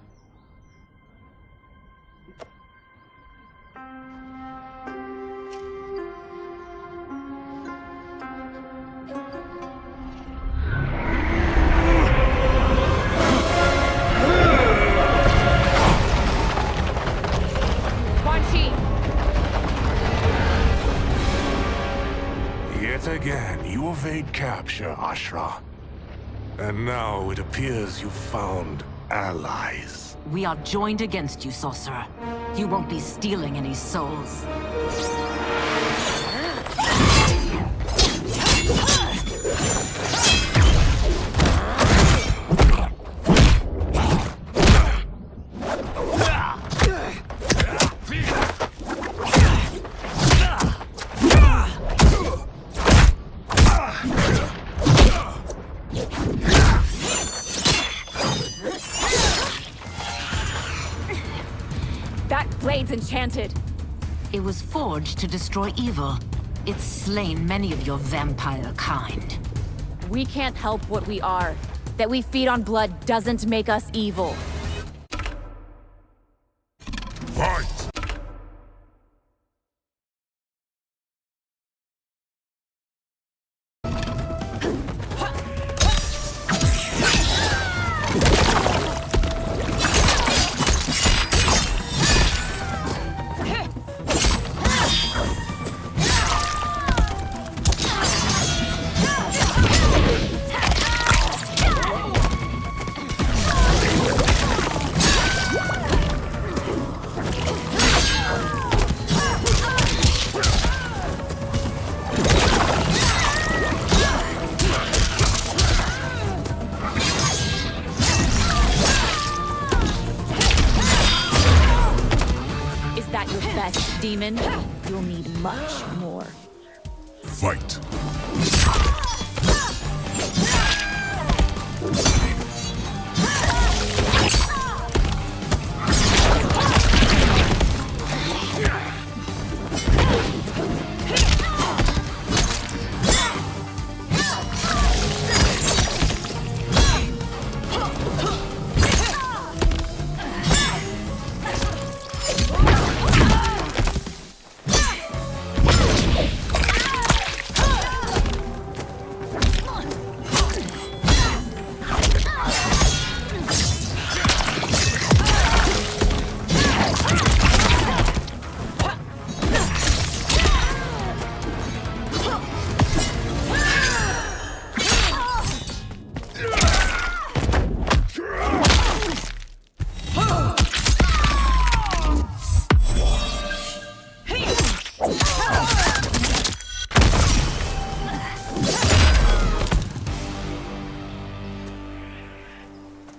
Quan Chi! Yet again, you evade capture, Ashra. And now it appears you've found allies. We are joined against you, Sorcerer. You won't be stealing any souls. That blade's enchanted. It was forged to destroy evil. It's slain many of your vampire kind. We can't help what we are. That we feed on blood doesn't make us evil. Fight! Is that your best, demon? You'll need much more. Fight!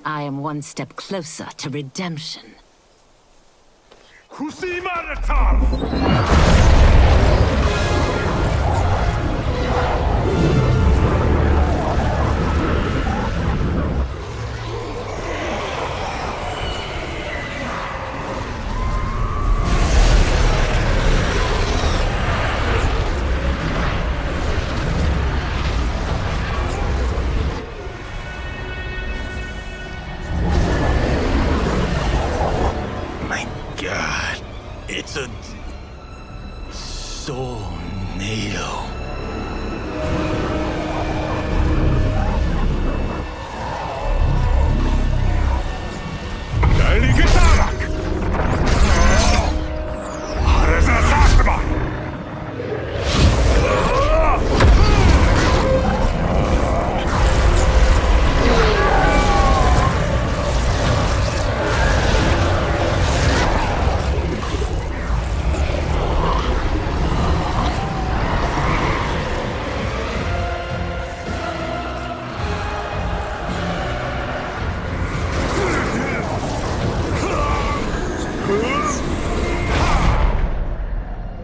I am one step closer to redemption. My God. It's a tornado.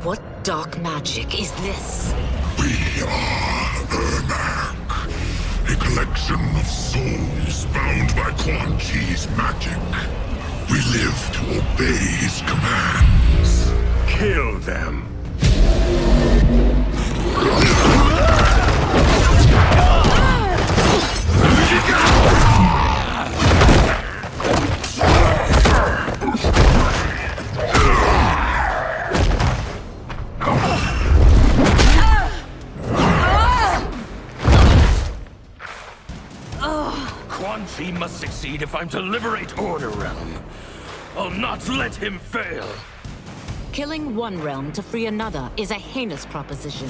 What dark magic is this? We are Ermac, a collection of souls bound by Quan Chi's magic. We live to obey his commands. Kill them. Quan Chi must succeed if I'm to liberate Order Realm. I'll not let him fail. Killing one realm to free another is a heinous proposition.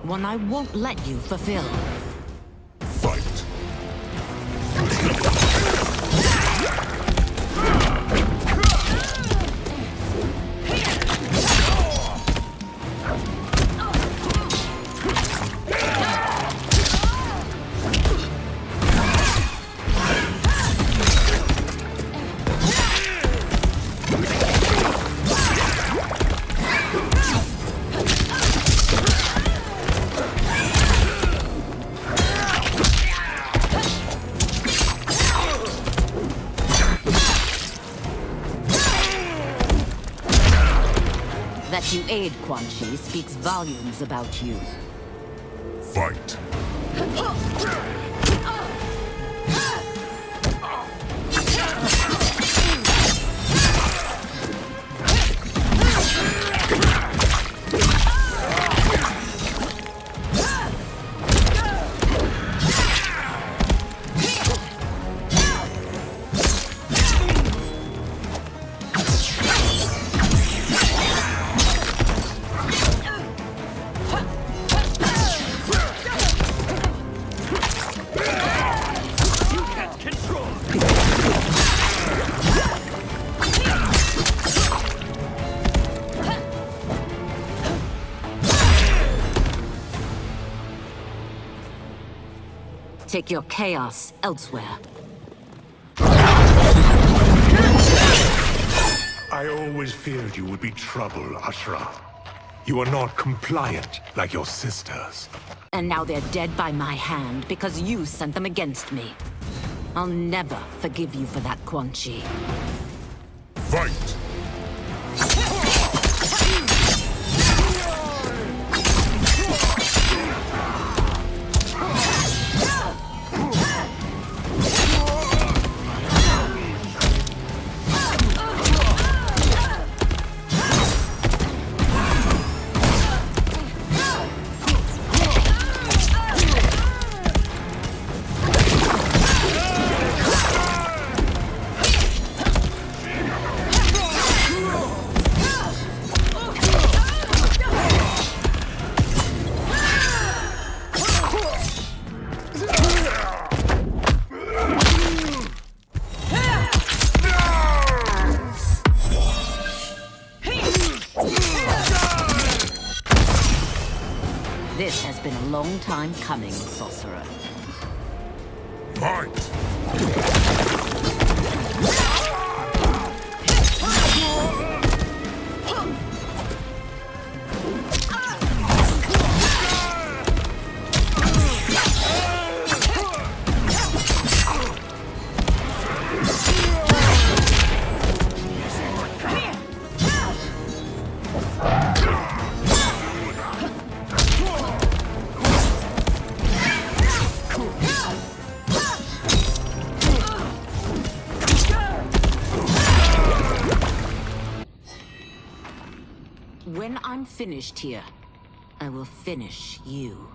One I won't let you fulfill. Fight. That you aid Quan Chi speaks volumes about you. Fight. Take your chaos elsewhere. I always feared you would be trouble, Ashra. You are not compliant like your sisters. And now they're dead by my hand because you sent them against me. I'll never forgive you for that, Quan Chi. Fight! This has been a long time coming, sorcerer. Fight! when I'm finished here, I will finish you.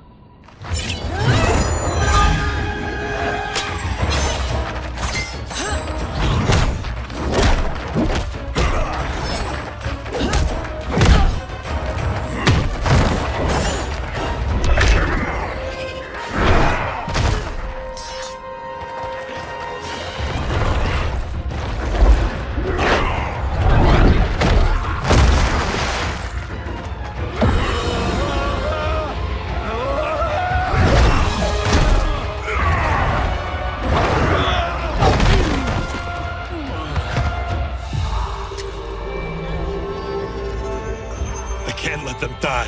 Can't let them die.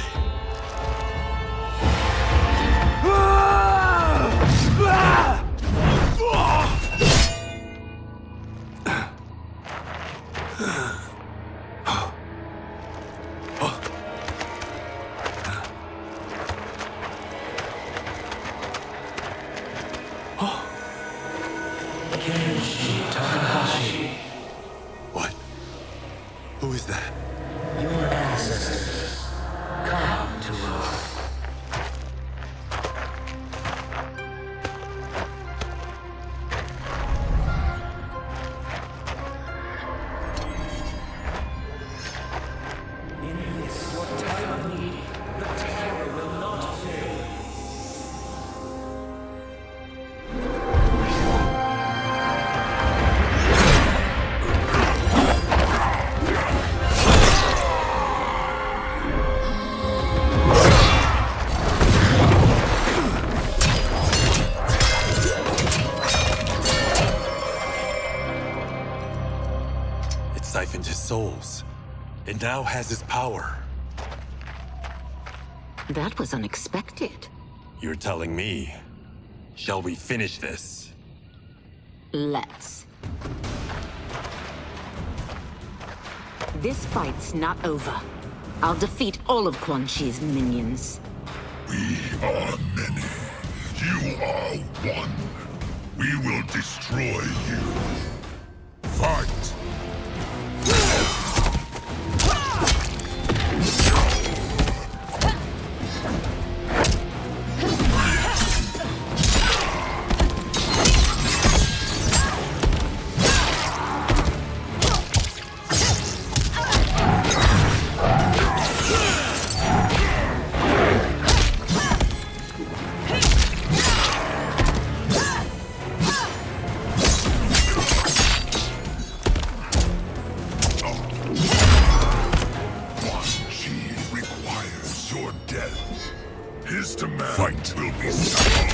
What? Who is that? Your ancestors. Come to Earth. In this, your time of need, the terror will not fail. Siphoned his souls. It now has his power. That was unexpected. You're telling me. Shall we finish this? Let's. This fight's not over. I'll defeat all of Quan Chi's minions. We are many. You are one. We will destroy you. Fight! His demand Fight. Will be settled.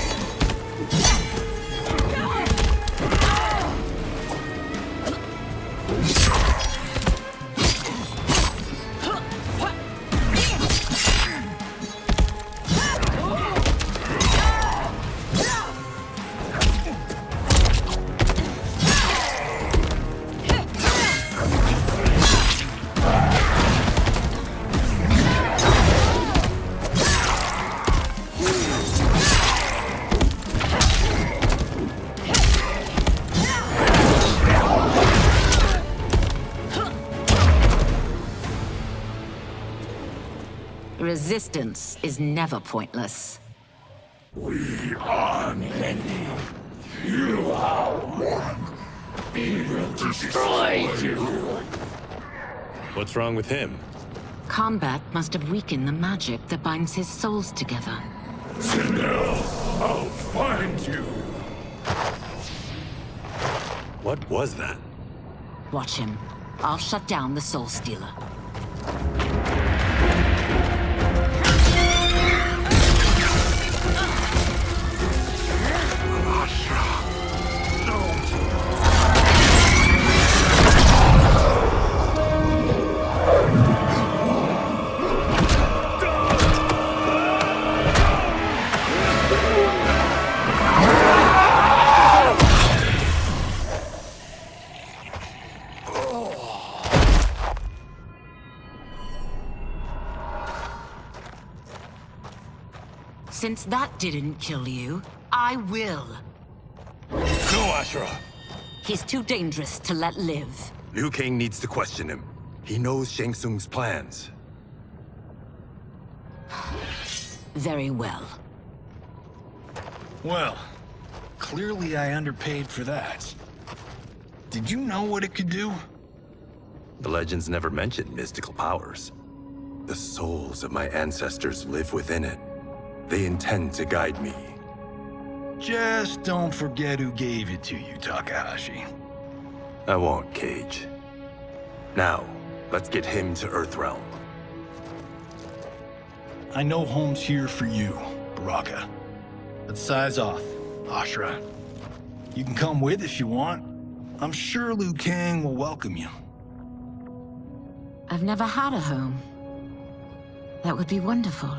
Resistance is never pointless. We are many. You are one. We will destroy you. What's wrong with him? Combat must have weakened the magic that binds his souls together. Sinel, I'll find you. What was that? Watch him. I'll shut down the Soul Stealer. Since that didn't kill you, I will. No, Ashura! He's too dangerous to let live. Liu Kang needs to question him. He knows Shang Tsung's plans. Very well. Well, clearly I underpaid for that. Did you know what it could do? The legends never mentioned mystical powers. The souls of my ancestors live within it. They intend to guide me. Just don't forget who gave it to you, Takahashi. I won't, Cage. Now, let's get him to Earthrealm. I know home's here for you, Baraka. But size off, Ashra. You can come with if you want. I'm sure Liu Kang will welcome you. I've never had a home. That would be wonderful.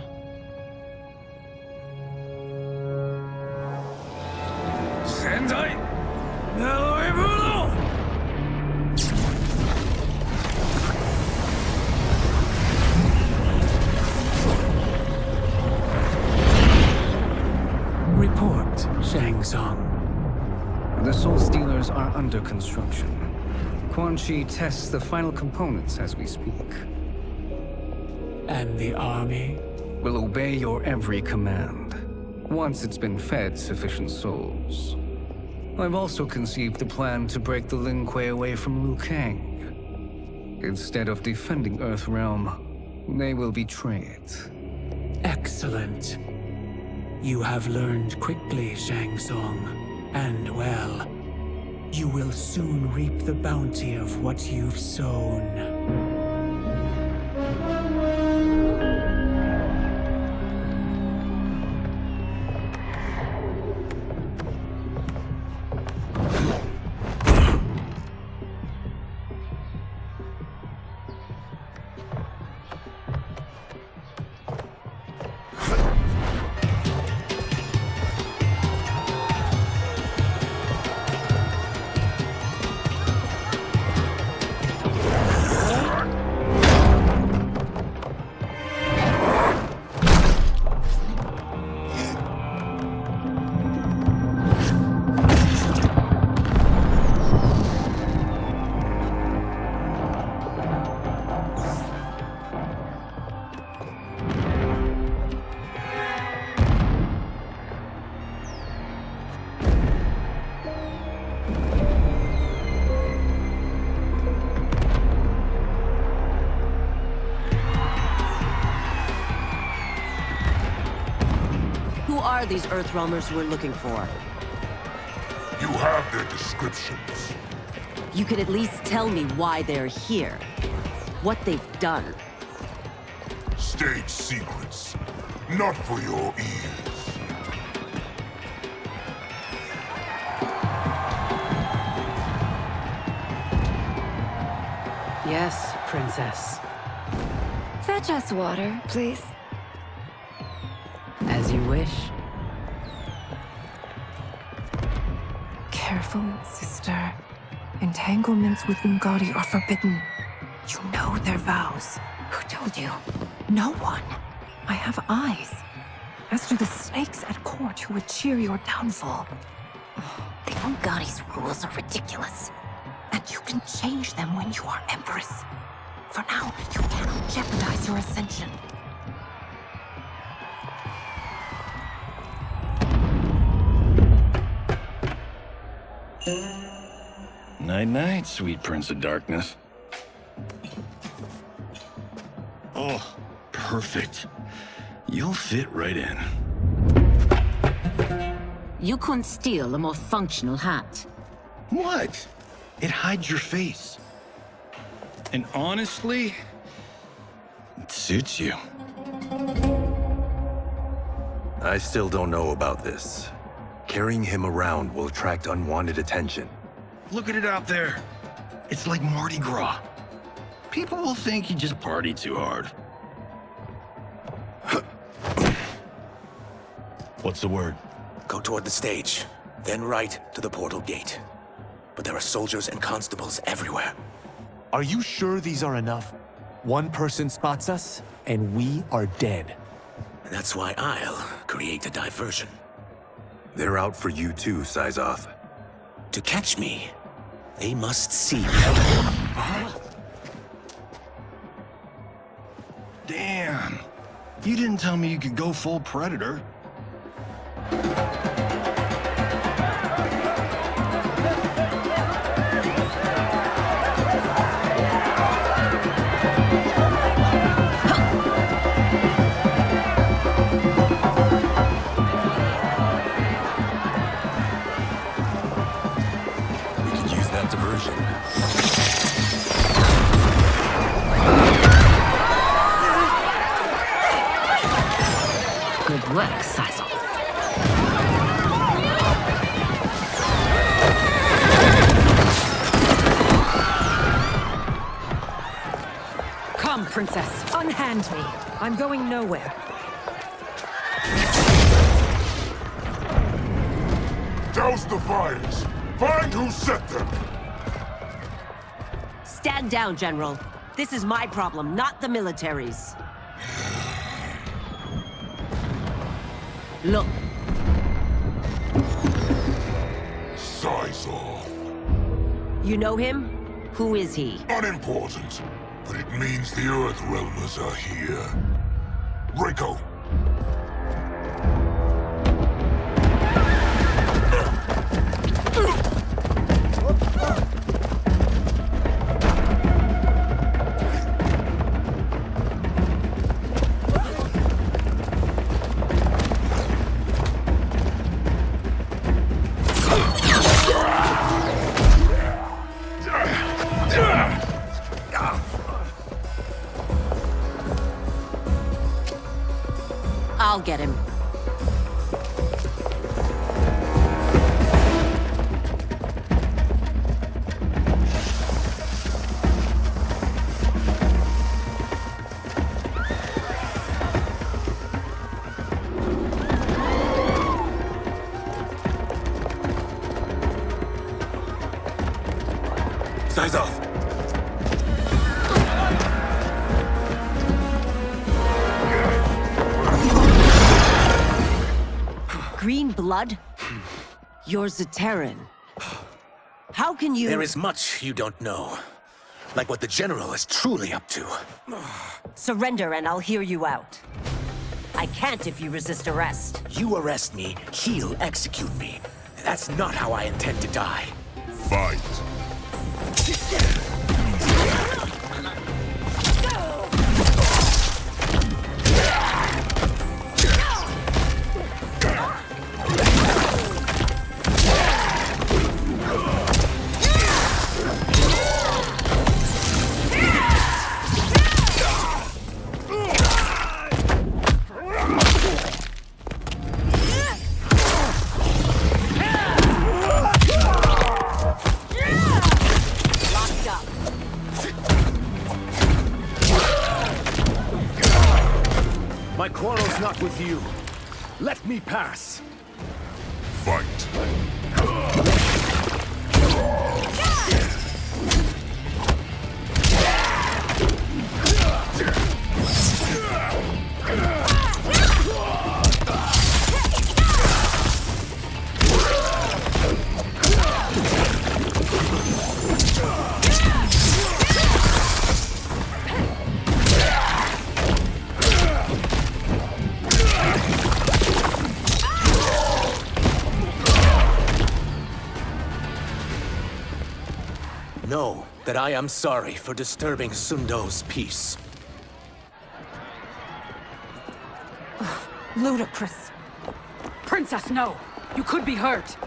Sendai! Naruibuno! Report, Shang Tsung. The Soul Stealers are under construction. Quan Chi tests the final components as we speak. And the army? Will obey your every command, once it's been fed sufficient souls. I've also conceived the plan to break the Lin Kuei away from Liu Kang. Instead of defending Earthrealm, they will betray it. Excellent. You have learned quickly, Shang Tsung. And well, you will soon reap the bounty of what you've sown. These Earthrealmers we're looking for. You have their descriptions. You could at least tell me why they're here. What they've done. State secrets. Not for your ears. Yes, Princess. Fetch us water, please. As you wish. Careful, sister. Entanglements with Ungadi are forbidden. You know their vows. Who told you? No one. I have eyes. As do the snakes at court who would cheer your downfall. The Ungadi's rules are ridiculous. And you can change them when you are Empress. For now, you cannot jeopardize your ascension. Night-night, sweet Prince of Darkness. Oh, perfect. You'll fit right in. You couldn't steal a more functional hat. What? It hides your face. And honestly, it suits you. I still don't know about this. Carrying him around will attract unwanted attention. Look at it out there. It's like Mardi Gras. People will think you just party too hard. What's the word? Go toward the stage, then right to the portal gate. But there are soldiers and constables everywhere. Are you sure these are enough? One person spots us, and we are dead. That's why I'll create a diversion. They're out for you too, Syzoth. To catch me, they must see me. Damn. You didn't tell me you could go full Predator. We could use that diversion. Good work, Sizel. Come, Princess. Unhand me. I'm going nowhere. Douse the fires! Find who set them! Stand down, General. This is my problem, not the military's. Look. Sizel. You know him? Who is he? Unimportant, but it means the Earthrealmers are here. Reiko. I'll get him. Size off. Green blood? You're Zaterran. How can you— There is much you don't know. Like what the General is truly up to. Surrender and I'll hear you out. I can't if you resist arrest. You arrest me, he'll execute me. That's not how I intend to die. Fight. My quarrel's not with you. Let me pass. Fight. Know that I am sorry for disturbing Sundo's peace. Ludicrous. Princess, no! You could be hurt!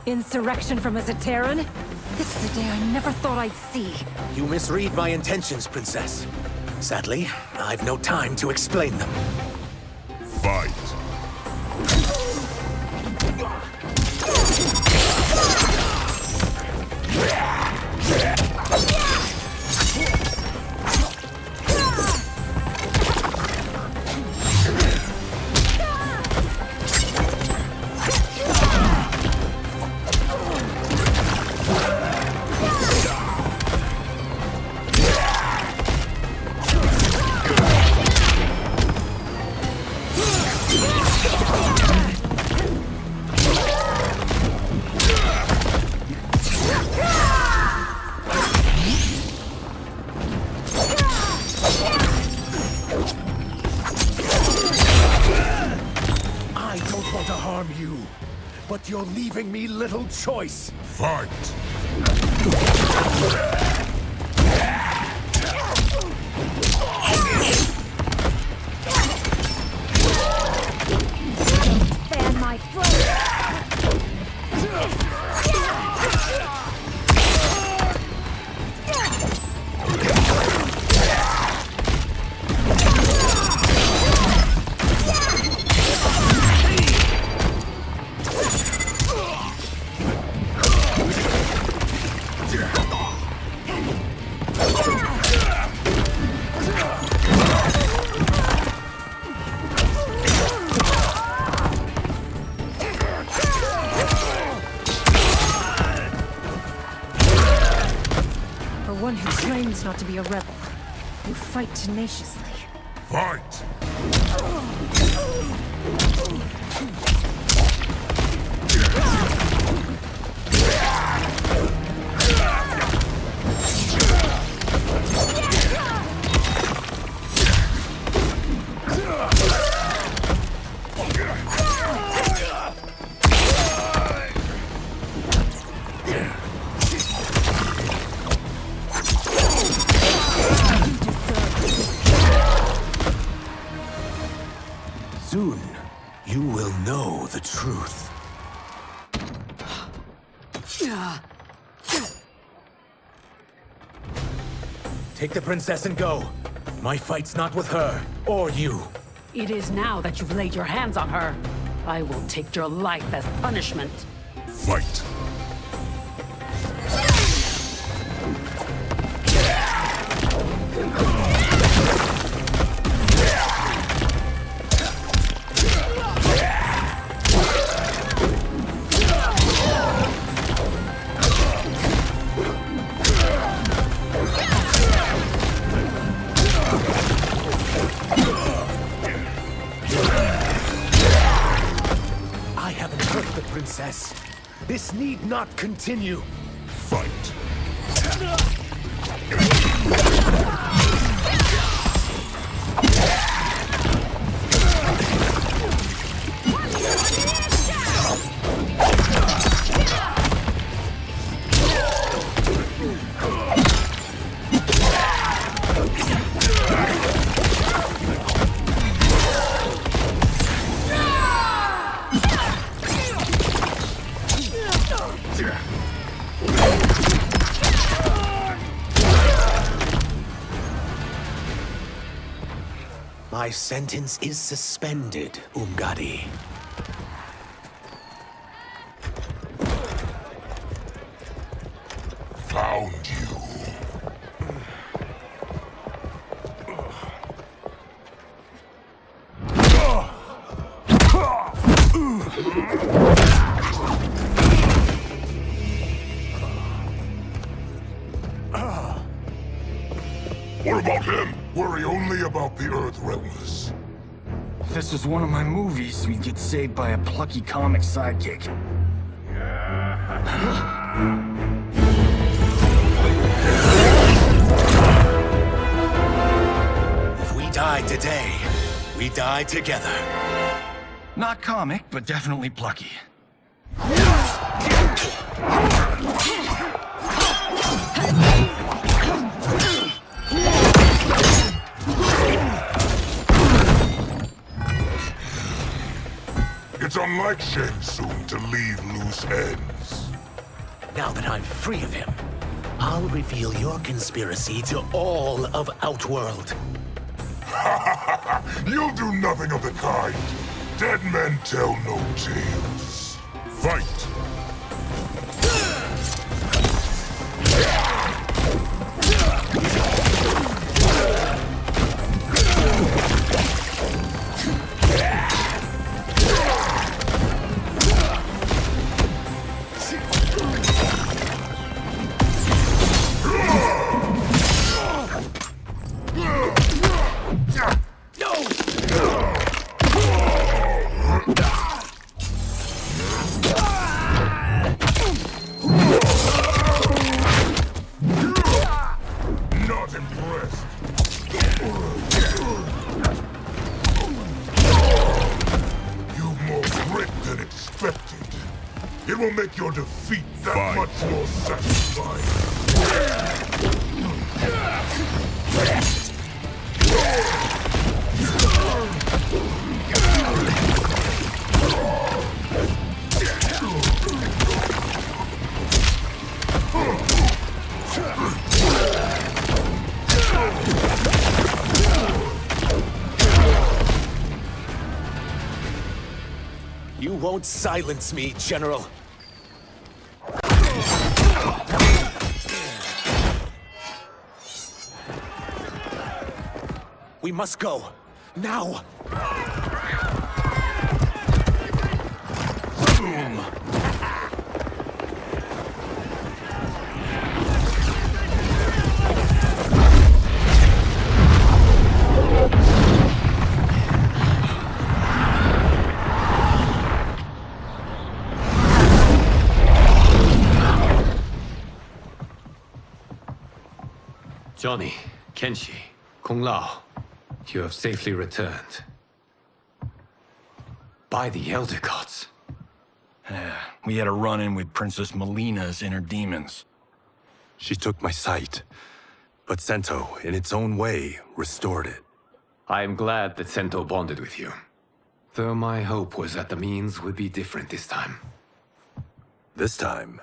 Insurrection from a Zaterran? This is a day I never thought I'd see. You misread my intentions, Princess. Sadly, I've no time to explain them. Fight. harm you, but you're leaving me little choice. Fight! Fan my throat! One who claims not to be a rebel. You fight tenaciously. Fight! Soon, you will know the truth. Take the princess and go. My fight's not with her, or you. It is now that you've laid your hands on her. I will take your life as punishment. Fight! Princess. This need not continue. Fight. My sentence is suspended, Umgadi. Found you. What about him? Worry only about the Earth Realmers. If this was one of my movies, we'd get saved by a plucky comic sidekick. If we die today, we die together. Not comic, but definitely plucky. It's unlike Shang Tsung to leave loose ends. Now that I'm free of him, I'll reveal your conspiracy to all of Outworld. You'll do nothing of the kind. Dead men tell no tales. Fight! will make your defeat that much more satisfying. You won't silence me, General. We must go. Now! Boom! Johnny, Kenshi, Kung Lao, you have safely returned. By the Elder Gods. We had a run-in with Princess Melina's inner demons. She took my sight, but Sento, in its own way, restored it. I am glad that Sento bonded with you. Though my hope was that the means would be different this time. This time?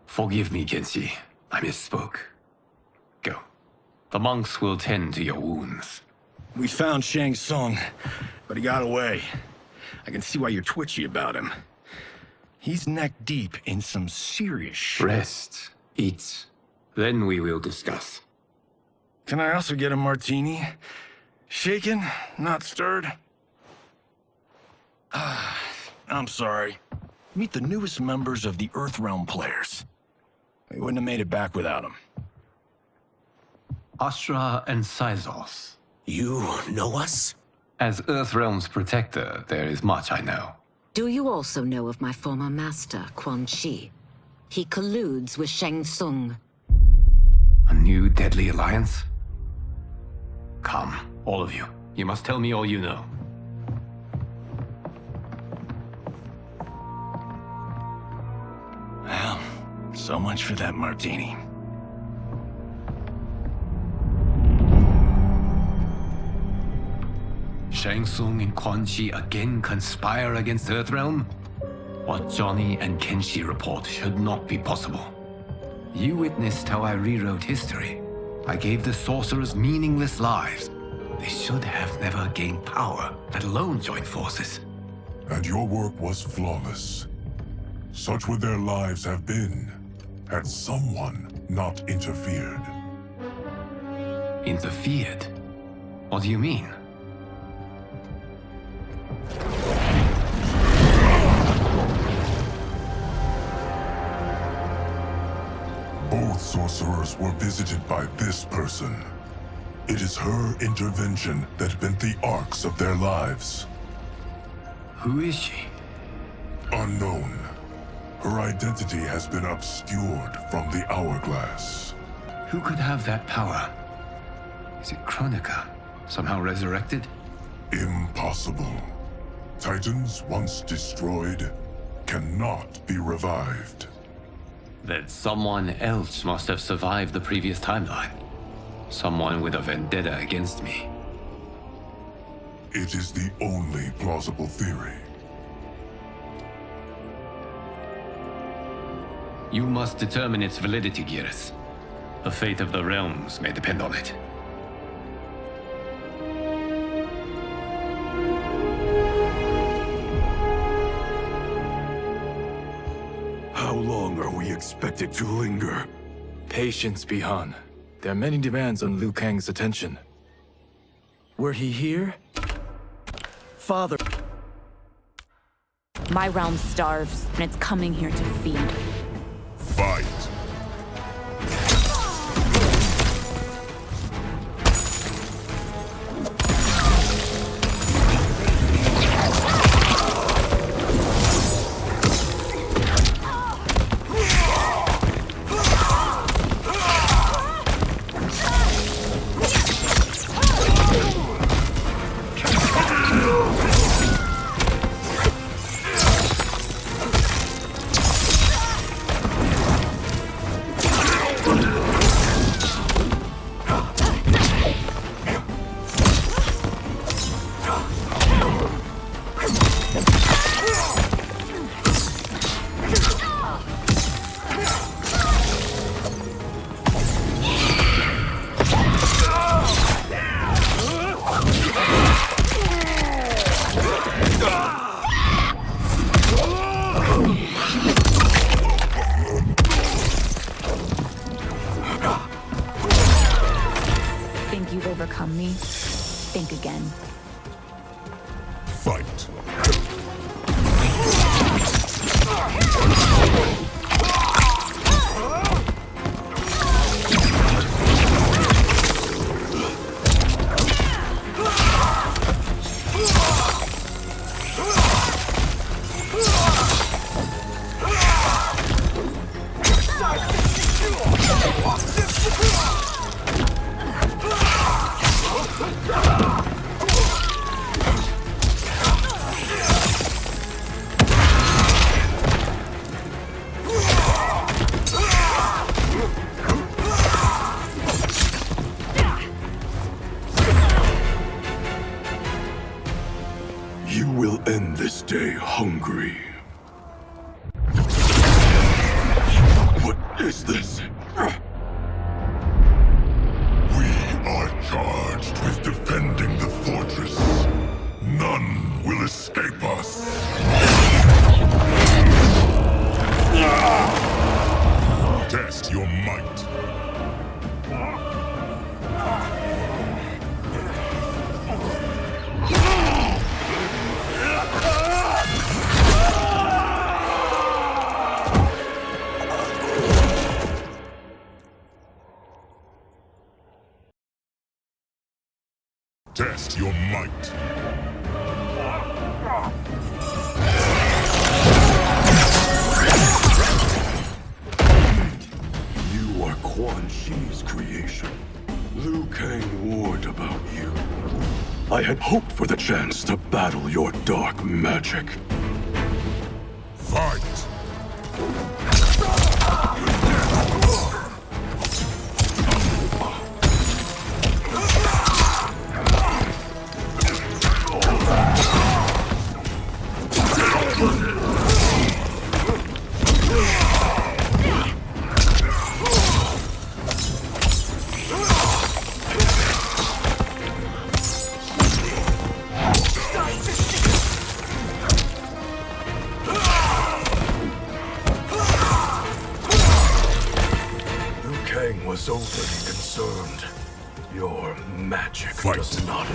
Forgive me, Kenshi. I misspoke. Go. The monks will tend to your wounds. We found Shang Tsung, but he got away. I can see why you're twitchy about him. He's neck deep in some serious shit. Rest. Eat. Then we will discuss. Can I also get a martini? Shaken, not stirred? I'm sorry. Meet the newest members of the Earthrealm players. We wouldn't have made it back without them. Astra and Sizos. You know us? As Earthrealm's protector, there is much I know. Do you also know of my former master, Quan Chi? He colludes with Shang Tsung. A new deadly alliance? Come, all of you. You must tell me all you know. Well, so much for that martini. Shang Tsung and Quan Chi again conspire against Earthrealm? What Johnny and Kenshi report should not be possible. You witnessed how I rewrote history. I gave the sorcerers meaningless lives. They should have never gained power, let alone join forces. And your work was flawless. Such would their lives have been, had someone not interfered. Interfered? What do you mean? Both sorcerers were visited by this person. It is her intervention that bent the arcs of their lives. Who is she? Unknown. Her identity has been obscured from the hourglass. Who could have that power? Is it Kronika? Somehow resurrected? Impossible. Titans once destroyed cannot be revived. Then someone else must have survived the previous timeline. Someone with a vendetta against me. It is the only plausible theory. You must determine its validity, Geras. The fate of the realms may depend on it. How long are we expected to linger? Patience, Bihan. There are many demands on Liu Kang's attention. Were he here? Father... My realm starves, and it's coming here to feed. Fight! on me, think again. Fight. You will end this day hungry. What is this? We are charged with defending the fortress. None will escape us. Test your might. Test your might. You are Quan Chi's creation. Liu Kang warned about you. I had hoped for the chance to battle your dark magic. Fight! Was overly concerned. Your magic does not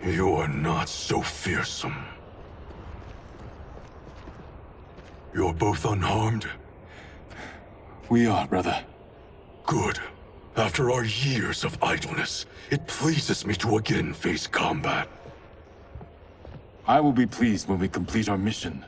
You're not so fearsome. You're both unharmed? We are, brother. Good. After our years of idleness, it pleases me to again face combat. I will be pleased when we complete our mission.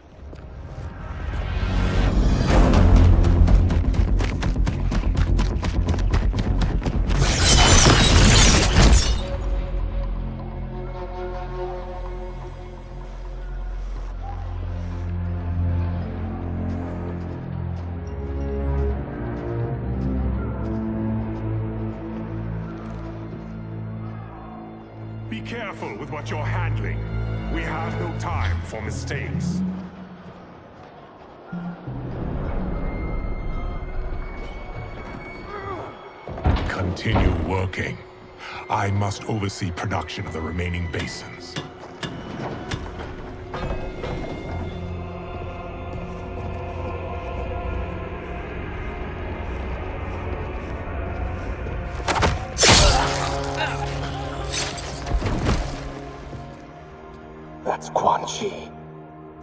Be careful with what you're handling. We have no time for mistakes. Continue working. I must oversee production of the remaining basins. That's Quan Chi.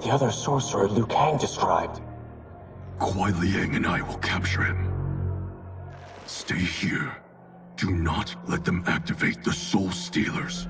The other sorcerer Liu Kang described. Kuai Liang and I will capture him. Stay here. Do not let them activate the Soul Stealers.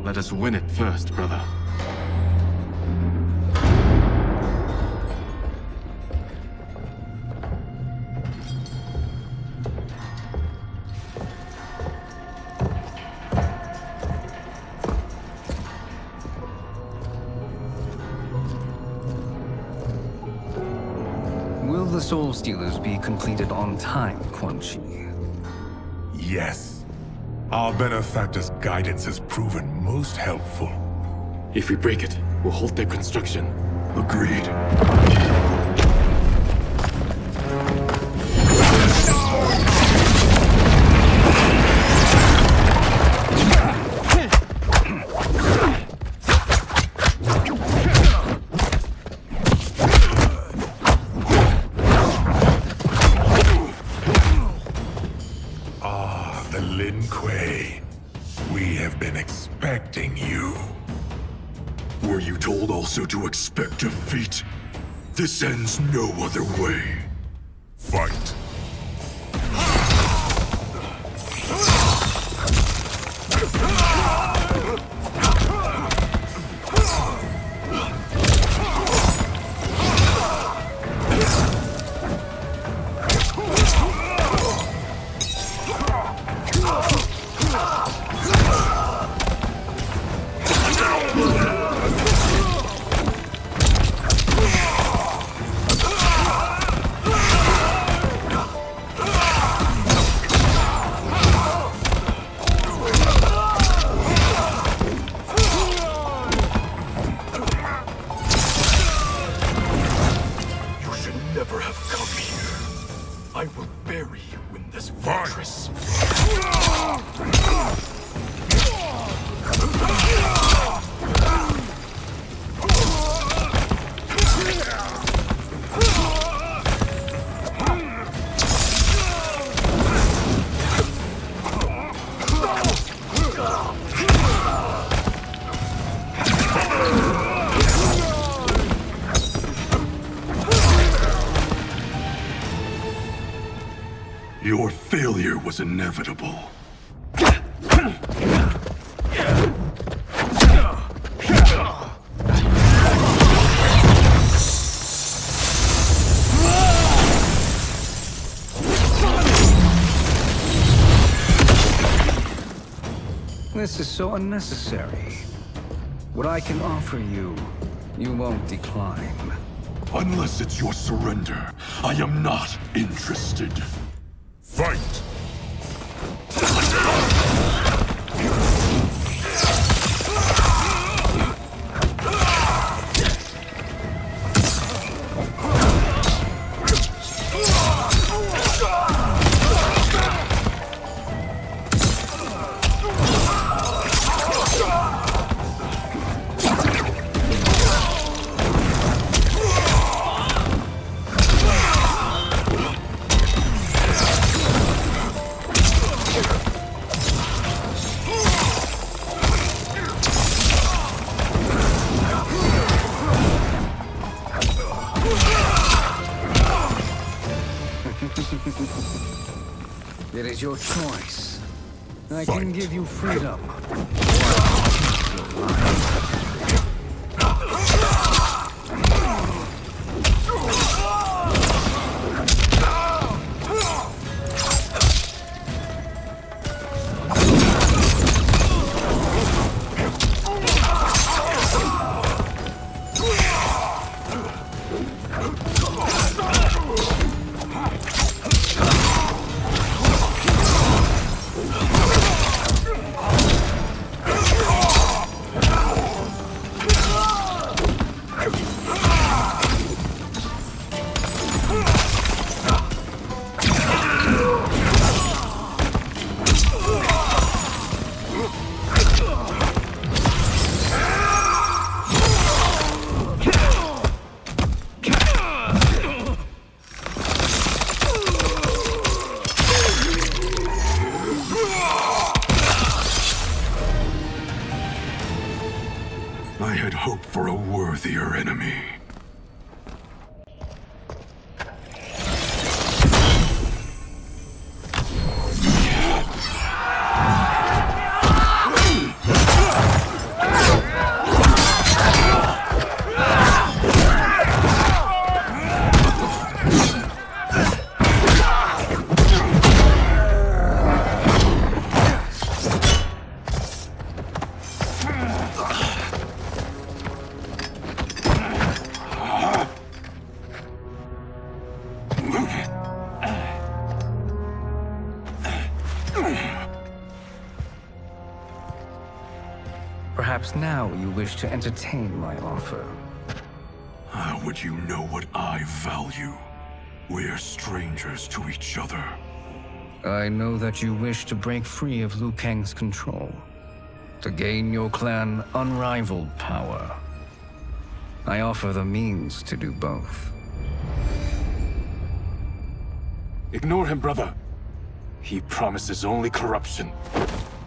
Let us win it first, brother. Will the Soul Stealers be completed on time, Quan Chi? Yes. Our benefactor's guidance has proven most helpful. If we break it, we'll halt their construction. Agreed. We have been expecting you. Were you told also to expect defeat? This ends no other way. Fight. Never have come here. I will bury you in this fortress. Your failure was inevitable. This is so unnecessary. What I can offer you, you won't decline. Unless it's your surrender, I am not interested. Fight! It is your choice. I can give you freedom. Perhaps now you wish to entertain my offer. How would you know what I value? We're strangers to each other. I know that you wish to break free of Liu Kang's control, to gain your clan unrivaled power. I offer the means to do both. Ignore him, brother. He promises only corruption.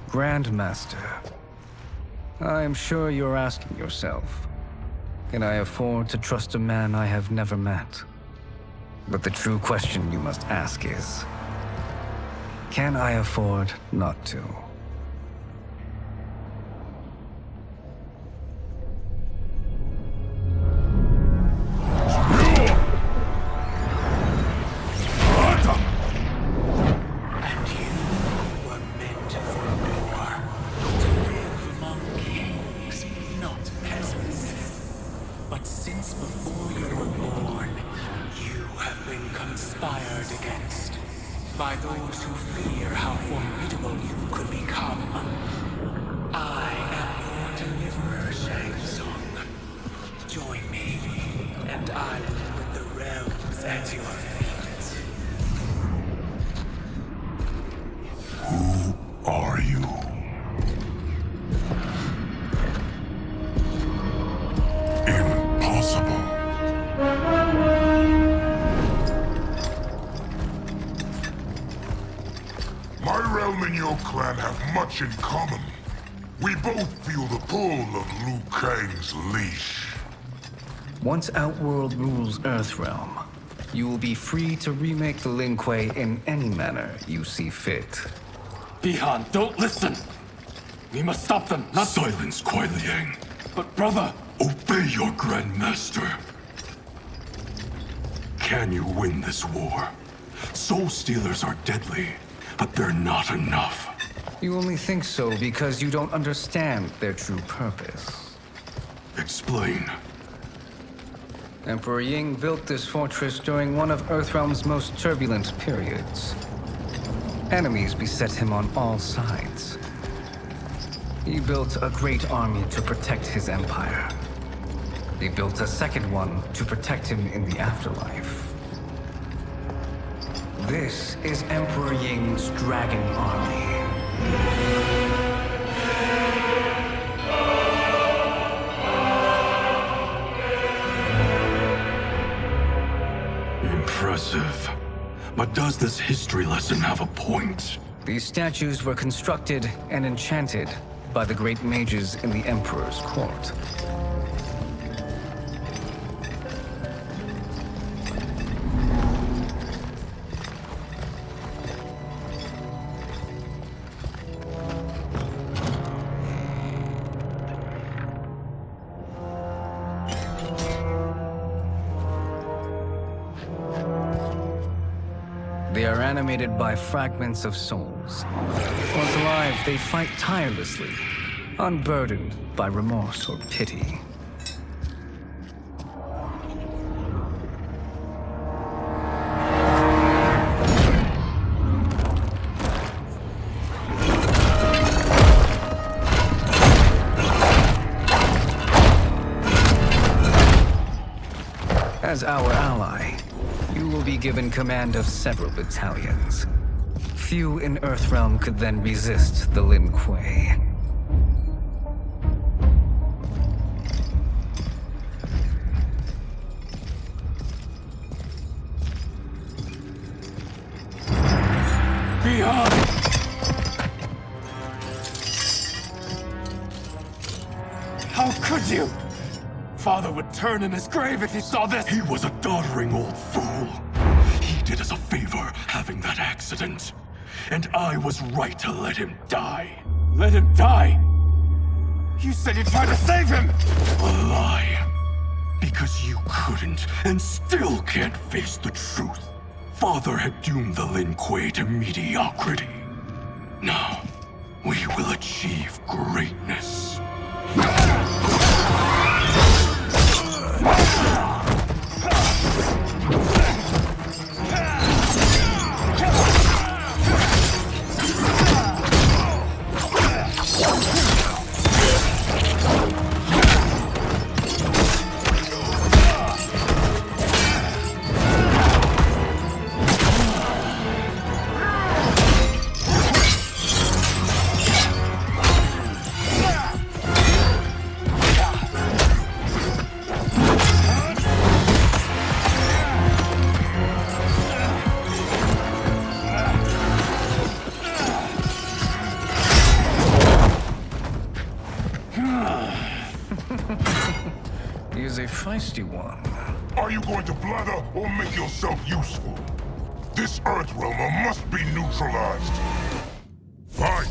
Grandmaster, I am sure you're asking yourself, can I afford to trust a man I have never met? But the true question you must ask is, can I afford not to? By those who fear how formidable you could become. I am your deliverer, Shang Tsung. Join me, and I will put the realms at your feet. Who are you? Impossible. My realm and your clan have much in common. We both feel the pull of Liu Kang's leash. Once Outworld rules Earthrealm, you will be free to remake the Lin Kuei in any manner you see fit. Bihan, don't listen! We must stop them, not— Silence, Kuai Liang. But brother— Obey your Grandmaster. Can you win this war? Soul Stealers are deadly, but they're not enough. You only think so because you don't understand their true purpose. Explain. Emperor Ying built this fortress during one of Earthrealm's most turbulent periods. Enemies beset him on all sides. He built a great army to protect his empire. He built a second one to protect him in the afterlife. This is Emperor Ying's Dragon Army. Impressive. But does this history lesson have a point? These statues were constructed and enchanted by the great mages in the Emperor's court. They are animated by fragments of souls. Once alive, they fight tirelessly, unburdened by remorse or pity. As our ally, you will be given command of several battalions. Few in Earthrealm could then resist the Lin Kuei. Bihan! How could you? Father would turn in his grave if he saw this! He was a doddering old fool. He did us a favor having that accident. And I was right to let him die. Let him die? You said you tried to save him! A lie. Because you couldn't and still can't face the truth. Father had doomed the Lin Kuei to mediocrity. Now, we will achieve greatness. feisty one. Are you going to blather or make yourself useful? This Earthrealmer must be neutralized. Fight!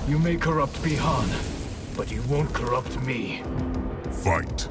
You may corrupt Bihan, but you won't corrupt me. Fight.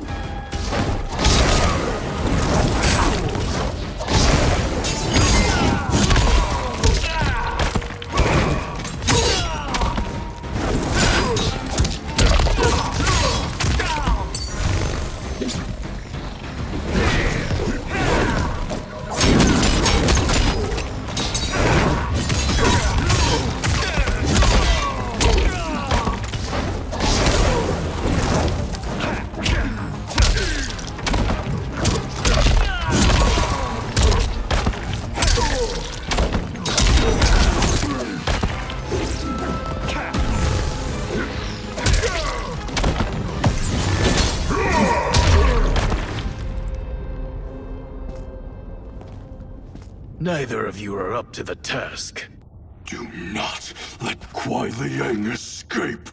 Neither of you are up to the task. Do not let Kuai Liang escape.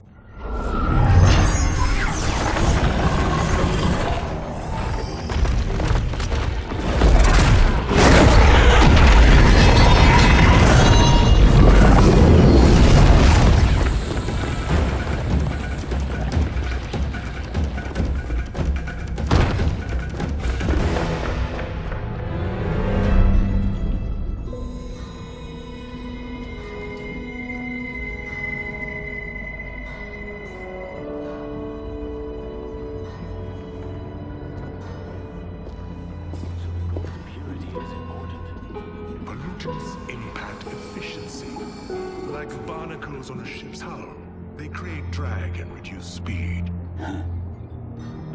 Pollutants impact efficiency. Like barnacles on a ship's hull. They create drag and reduce speed.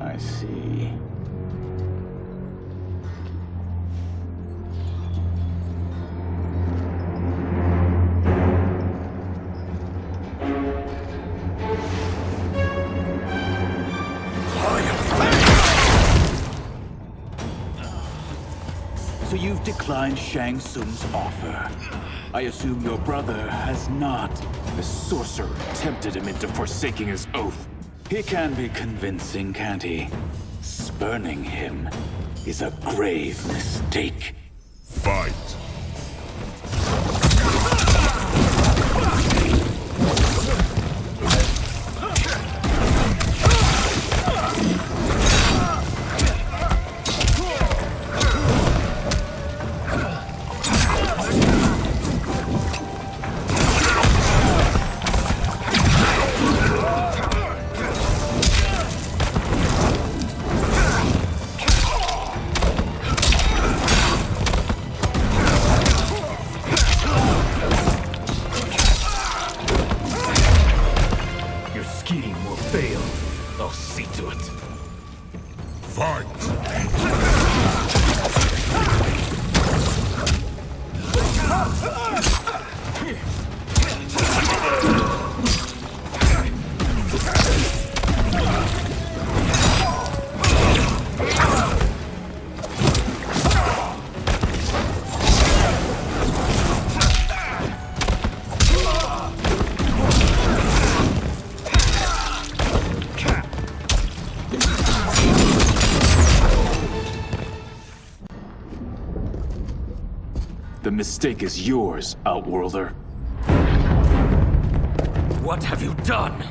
I see. So you've declined Shang Tsung's offer. I assume your brother has not. The sorcerer tempted him into forsaking his oath. He can be convincing, can't he? Spurning him is a grave mistake. Fight! I'll see to it. Fight! The mistake is yours, Outworlder. What have you done?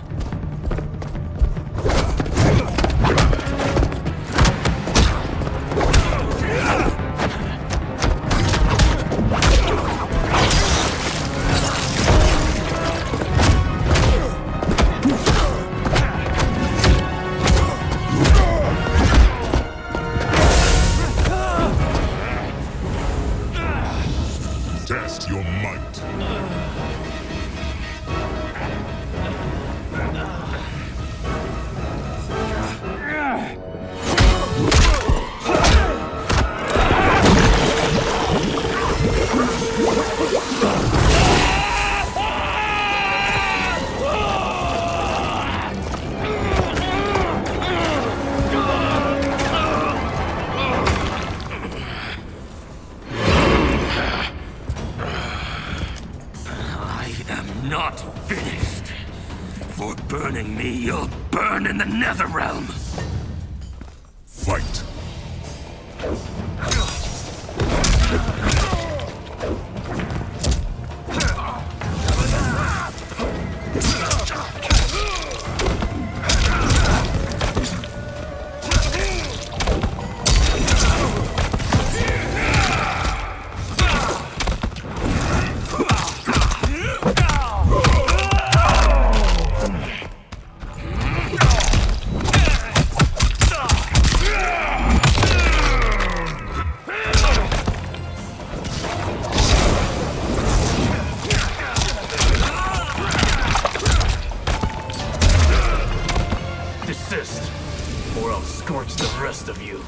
Test your might. finished. For burning me, you'll burn in the Netherrealm. Fight. Desist, or I'll scorch the rest of you.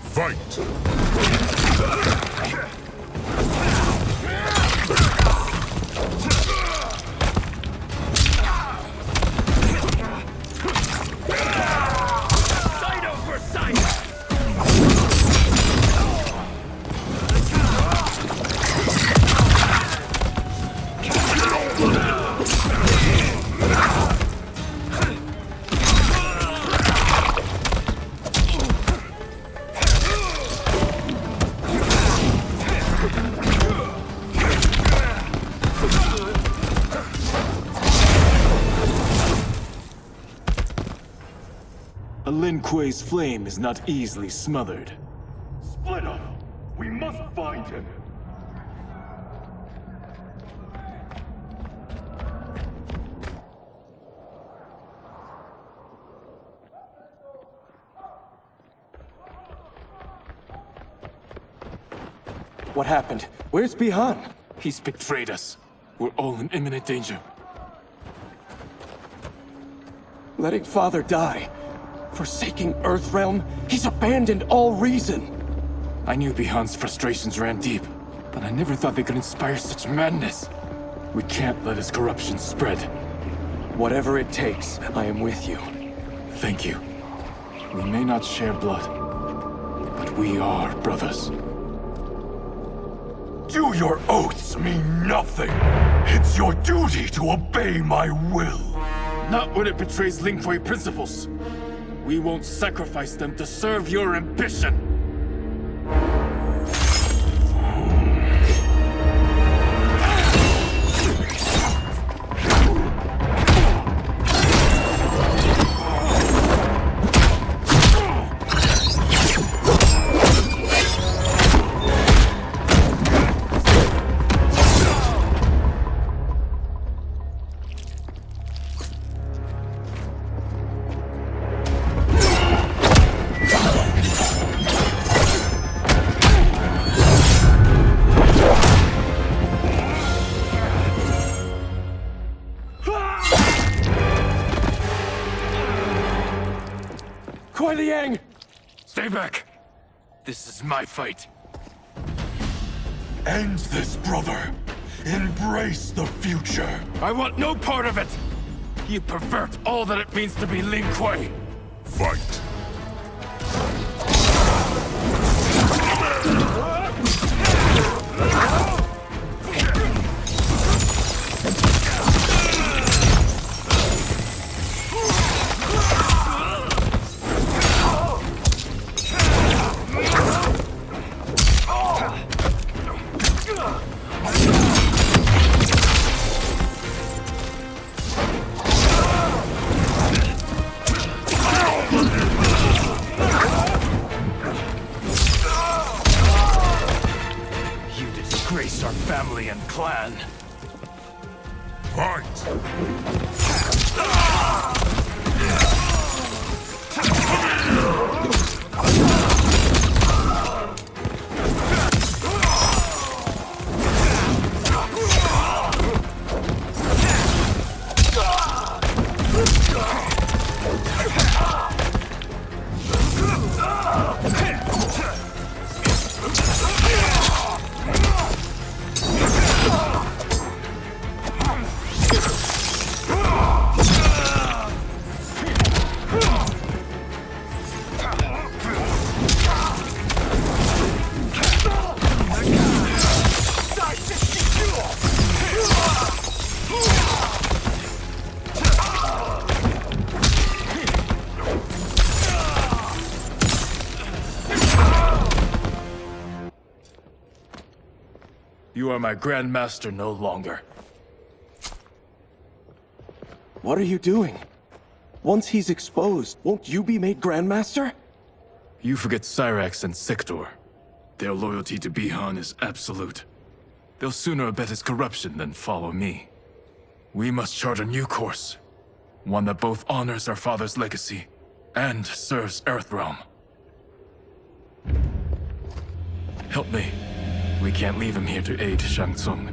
Fight! Sight over sight! A Lin Kuei's flame is not easily smothered. Split up! We must find him! What happened? Where's Bihan? He's betrayed us. We're all in imminent danger. Letting Father die. Forsaking Earthrealm, he's abandoned all reason. I knew Bihan's frustrations ran deep, but I never thought they could inspire such madness. We can't let his corruption spread. Whatever it takes, I am with you. Thank you. We may not share blood, but we are brothers. Do your oaths mean nothing? It's your duty to obey my will. Not when it betrays Lin Kuei principles. We won't sacrifice them to serve your ambition. Kuei Liang! Stay back! This is my fight. End this, brother. Embrace the future. I want no part of it! You pervert all that it means to be Lin Kuei! Fight! Disgrace our family and clan. Fight! You are my Grand Master no longer. What are you doing? Once he's exposed, won't you be made Grandmaster? You forget Cyrax and Sector. Their loyalty to Bihan is absolute. They'll sooner abet his corruption than follow me. We must chart a new course. One that both honors our father's legacy and serves Earthrealm. Help me. We can't leave him here to aid Shang Tsung.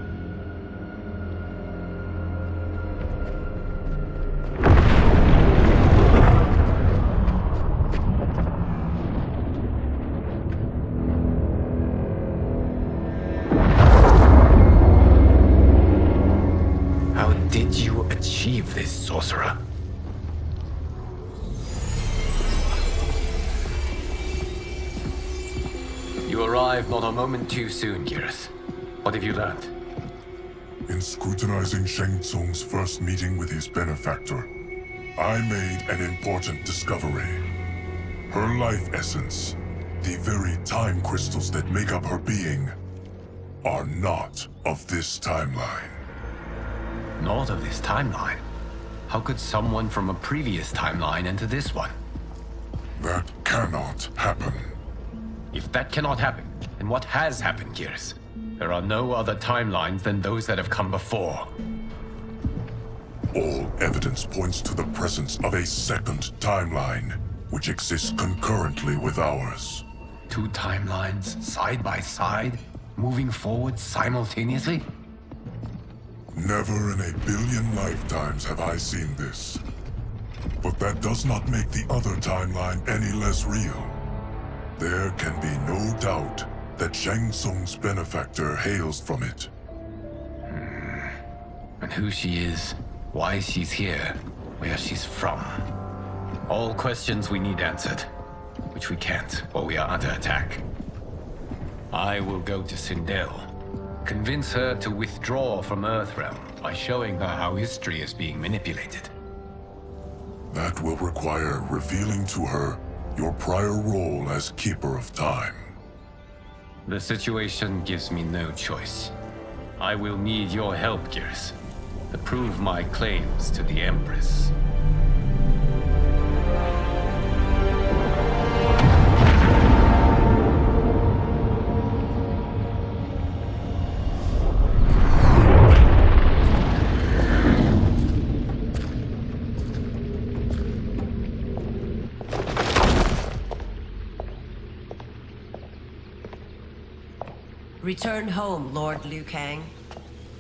How did you achieve this, sorcerer? You arrived not a moment too soon, Geras. What have you learned? In scrutinizing Shang Tsung's first meeting with his benefactor, I made an important discovery. Her life essence, the very time crystals that make up her being, are not of this timeline. Not of this timeline? How could someone from a previous timeline enter this one? That cannot happen. If that cannot happen, then what has happened, Geras? There are no other timelines than those that have come before. All evidence points to the presence of a second timeline, which exists concurrently with ours. Two timelines, side by side, moving forward simultaneously? Never in a billion lifetimes have I seen this. But that does not make the other timeline any less real. There can be no doubt that Shang Tsung's benefactor hails from it. And who she is, why she's here, where she's from. All questions we need answered, which we can't while we are under attack. I will go to Sindel, convince her to withdraw from Earthrealm by showing her how history is being manipulated. That will require revealing to her your prior role as Keeper of Time. The situation gives me no choice. I will need your help, Geras, to prove my claims to the Empress. Return home, Lord Liu Kang.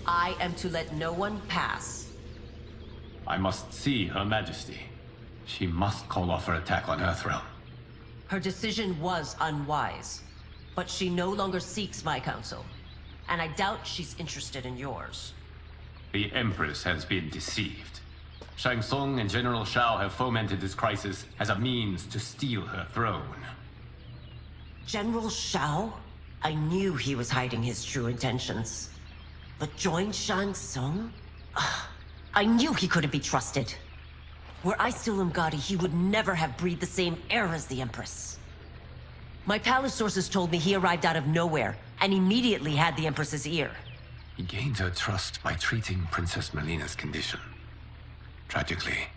I am to let no one pass. I must see Her Majesty. She must call off her attack on Earthrealm. Her decision was unwise, but she no longer seeks my counsel, and I doubt she's interested in yours. The Empress has been deceived. Shang Tsung and General Shao have fomented this crisis as a means to steal her throne. General Shao? I knew he was hiding his true intentions. But join Shang Tsung? I knew he couldn't be trusted. Were I still Umgadi, he would never have breathed the same air as the Empress. My palace sources told me he arrived out of nowhere, and immediately had the Empress's ear. He gained her trust by treating Princess Melina's condition. Tragically,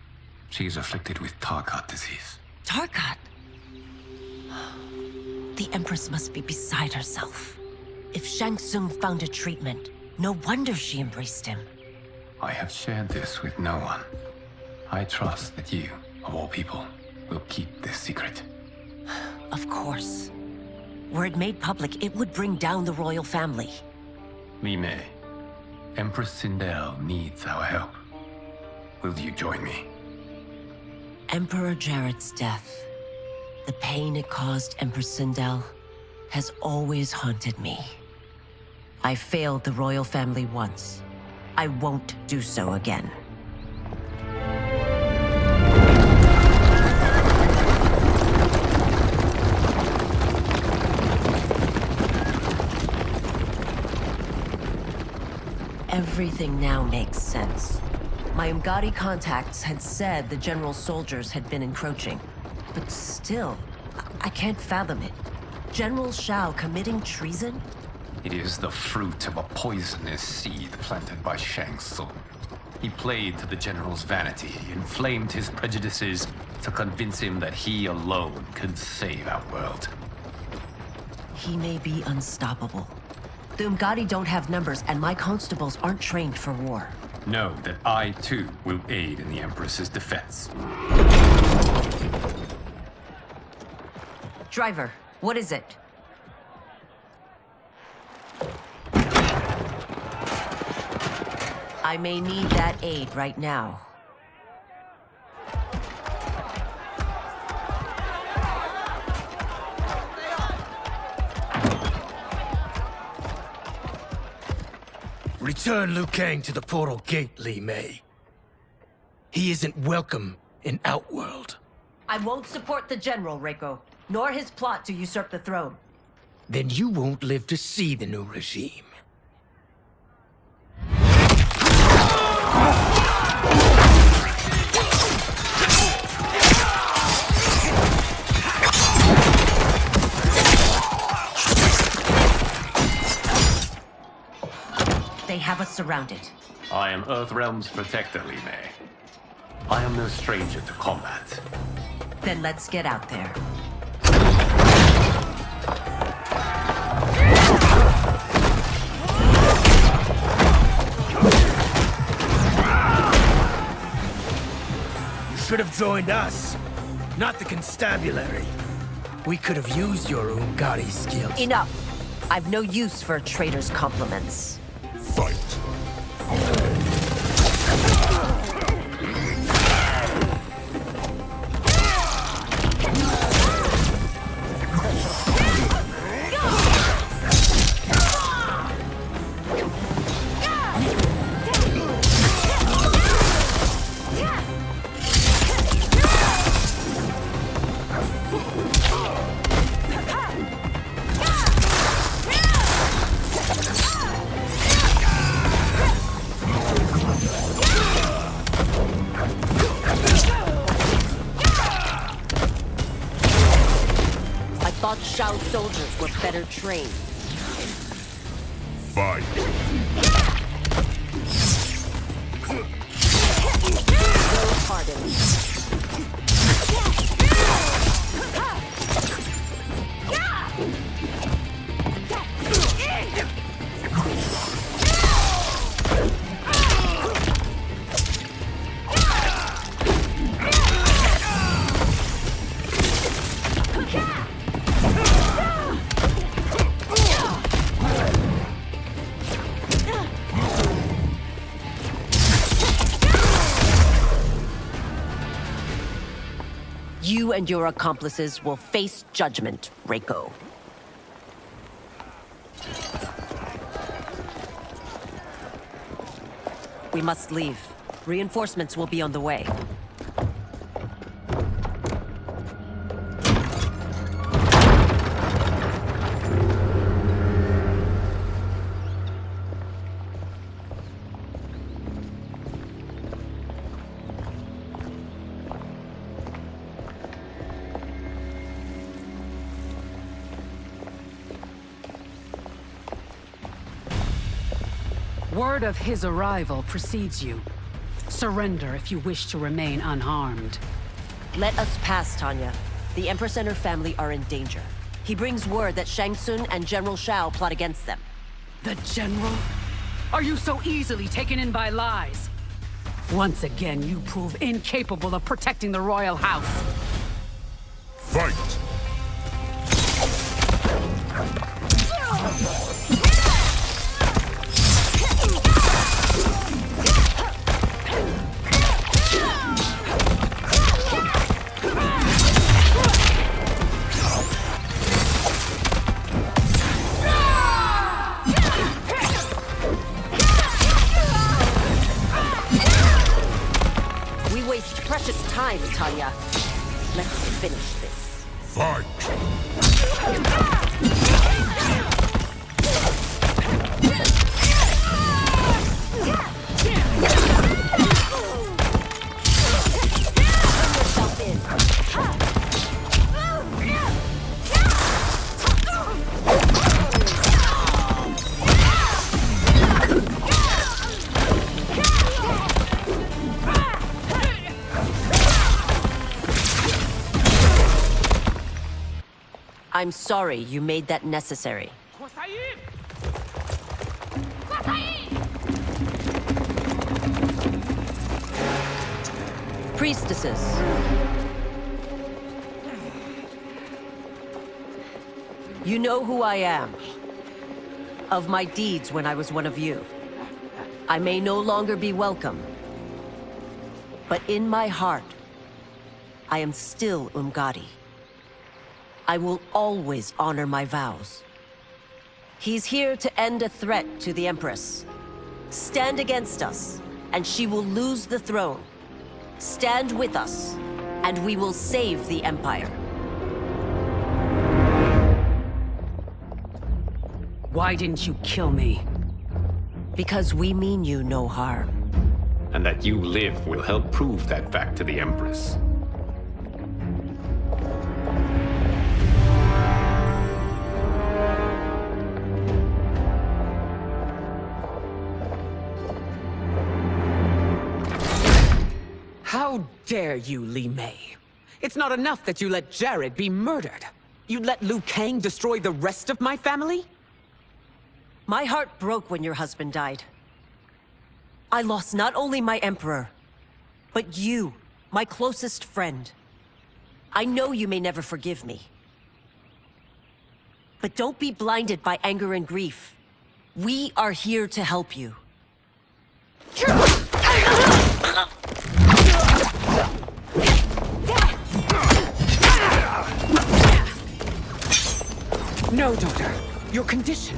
she is afflicted with Tarkat disease. Tarkat? The Empress must be beside herself. If Shang Tsung found a treatment, no wonder she embraced him. I have shared this with no one. I trust that you, of all people, will keep this secret. Of course. Were it made public, it would bring down the royal family. Li Mei, Empress Sindel needs our help. Will you join me? Emperor Jarrett's death, the pain it caused Empress Sindel, has always haunted me. I failed the royal family once. I won't do so again. Everything now makes sense. My Umgadi contacts had said the general soldiers had been encroaching. But still, I can't fathom it. General Shao committing treason? It is the fruit of a poisonous seed planted by Shang Tsung. He played to the General's vanity, inflamed his prejudices to convince him that he alone could save our world. He may be unstoppable. The Umgadi don't have numbers, and my constables aren't trained for war. Know that I, too, will aid in the Empress's defense. Driver, what is it? I may need that aid right now. Return Liu Kang to the portal gate, Li Mei. He isn't welcome in Outworld. I won't support the General, Reiko, nor his plot to usurp the throne. Then you won't live to see the new regime. They have us surrounded. I am Earthrealm's protector, Li Mei. I am no stranger to combat. Then let's get out there. You should have joined us, not the constabulary. We could have used your Umgadi skills. Enough! I've no use for a traitor's compliments. Fight! Shao's soldiers were better trained. Fight! No pardon. You and your accomplices will face judgment, Reiko. We must leave. Reinforcements will be on the way. Word of his arrival precedes you. Surrender if you wish to remain unharmed. Let us pass, Tanya. The Empress and her family are in danger. He brings word that Shang Tsung and General Shao plot against them. The General? Are you so easily taken in by lies? Once again, you prove incapable of protecting the royal house. Fight! Precious time, Tanya. Let's finish this. Fight! I'm sorry you made that necessary. Priestesses. You know who I am. Of my deeds when I was one of you. I may no longer be welcome. But in my heart, I am still Umgadi. I will always honor my vows. He's here to end a threat to the Empress. Stand against us, and she will lose the throne. Stand with us, and we will save the Empire. Why didn't you kill me? Because we mean you no harm. And that you live will help prove that fact to the Empress. How dare you, Li Mei? It's not enough that you let Jared be murdered. You'd let Liu Kang destroy the rest of my family? My heart broke when your husband died. I lost not only my Emperor, but you, my closest friend. I know you may never forgive me. But don't be blinded by anger and grief. We are here to help you. No, daughter. Your condition.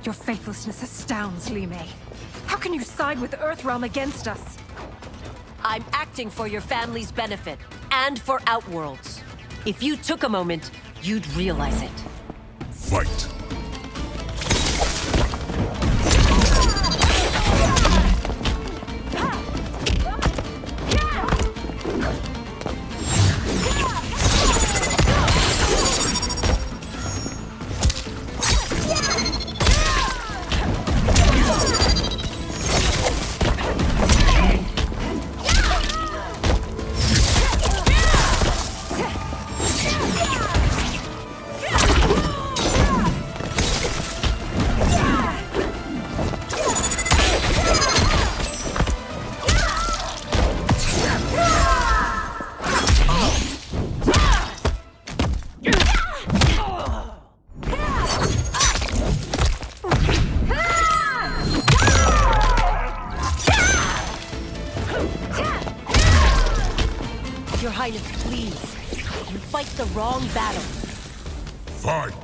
Your faithlessness astounds, Li Mei. How can you side with Earthrealm against us? I'm acting for your family's benefit, and for Outworld's. If you took a moment, you'd realize it. Fight! Your Highness, please. You fight the wrong battle. Fight!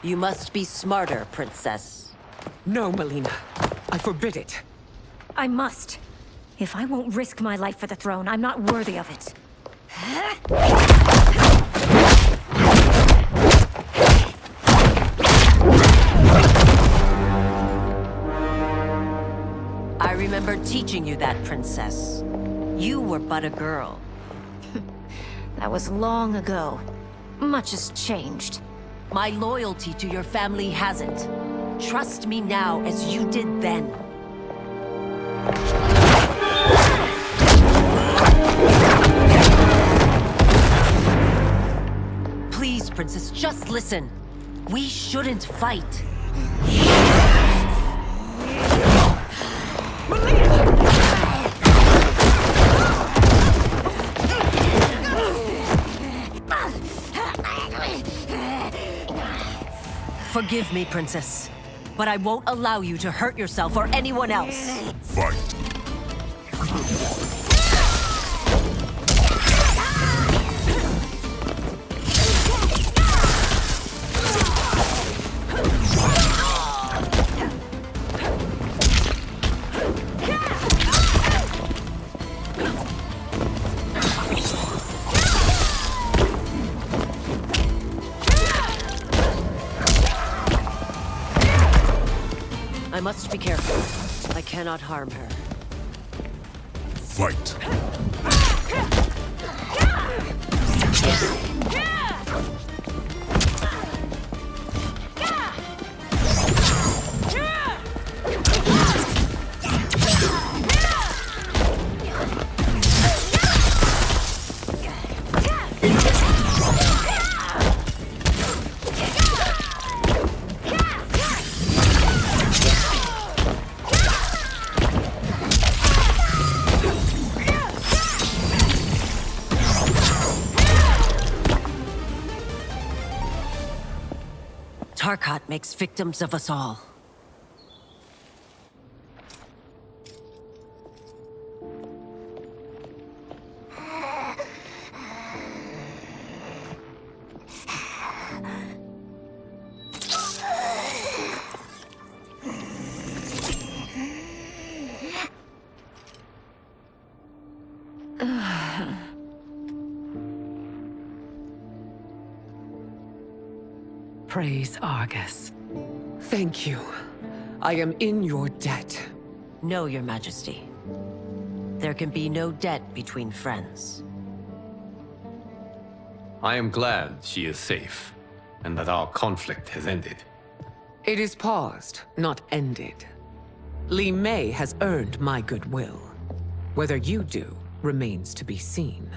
You must be smarter, Princess. No, Melina. I forbid it. I must. If I won't risk my life for the throne, I'm not worthy of it. I remember teaching you that, Princess. You were but a girl. That was long ago. Much has changed. My loyalty to your family hasn't. Trust me now as you did then. Please, Princess, just listen. We shouldn't fight. Forgive me, Princess, but I won't allow you to hurt yourself or anyone else. Fight. I must be careful. I cannot harm her. Fight. Tarkat makes victims of us all. Praise Argus. Thank you. I am in your debt. No, Your Majesty. There can be no debt between friends. I am glad she is safe, and that our conflict has ended. It is paused, not ended. Li Mei has earned my goodwill. Whether you do remains to be seen.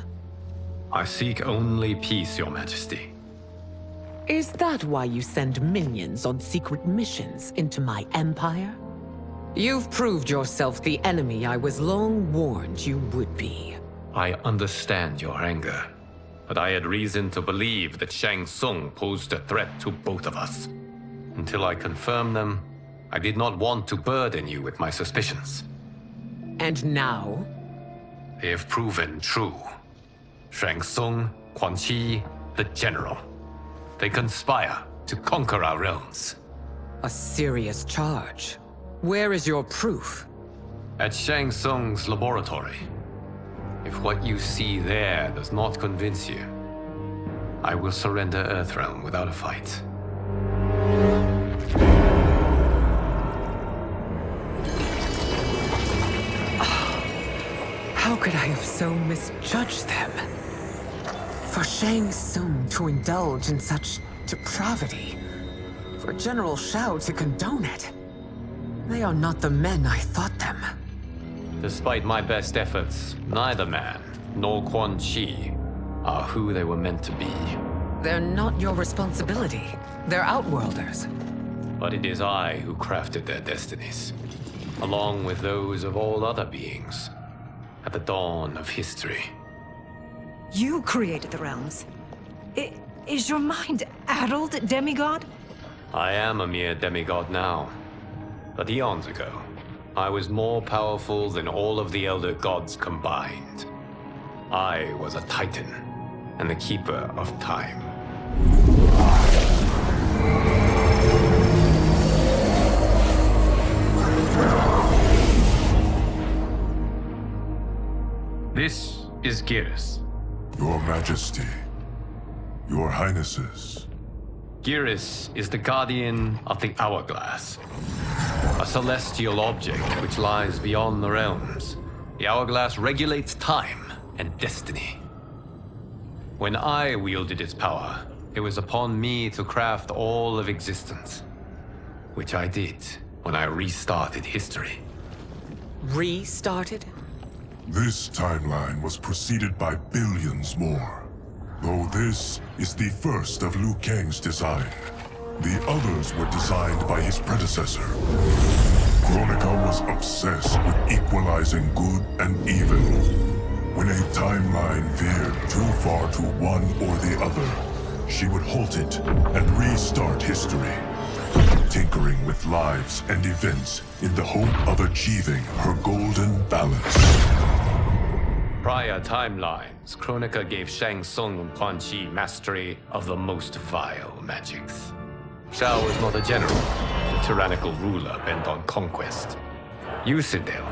I seek only peace, Your Majesty. Is that why you send minions on secret missions into my empire? You've proved yourself the enemy I was long warned you would be. I understand your anger, but I had reason to believe that Shang Tsung posed a threat to both of us. Until I confirmed them, I did not want to burden you with my suspicions. And now? They have proven true. Shang Tsung, Quan Chi, the General. They conspire to conquer our realms. A serious charge. Where is your proof? At Shang Tsung's laboratory. If what you see there does not convince you, I will surrender Earthrealm without a fight. How could I have so misjudged them? For Shang Tsung to indulge in such depravity, for General Shao to condone it, they are not the men I thought them. Despite my best efforts, neither man nor Quan Chi are who they were meant to be. They're not your responsibility. They're Outworlders. But it is I who crafted their destinies, along with those of all other beings, at the dawn of history. You created the realms. Is your mind addled, demigod? I am a mere demigod now. But eons ago, I was more powerful than all of the Elder Gods combined. I was a Titan, and the Keeper of Time. This is Geras. Your Majesty. Your Highnesses. Geras is the guardian of the Hourglass. A celestial object which lies beyond the realms. The Hourglass regulates time and destiny. When I wielded its power, it was upon me to craft all of existence. Which I did when I restarted history. Restarted? This timeline was preceded by billions more. Though this is the first of Liu Kang's design. The others were designed by his predecessor. Kronika was obsessed with equalizing good and evil. When a timeline veered too far to one or the other, she would halt it and restart history. tinkering with lives and events in the hope of achieving her golden balance. Prior timelines, Kronika gave Shang Tsung and Quan Chi mastery of the most vile magics. Shao was not a general, a tyrannical ruler bent on conquest. Yusidel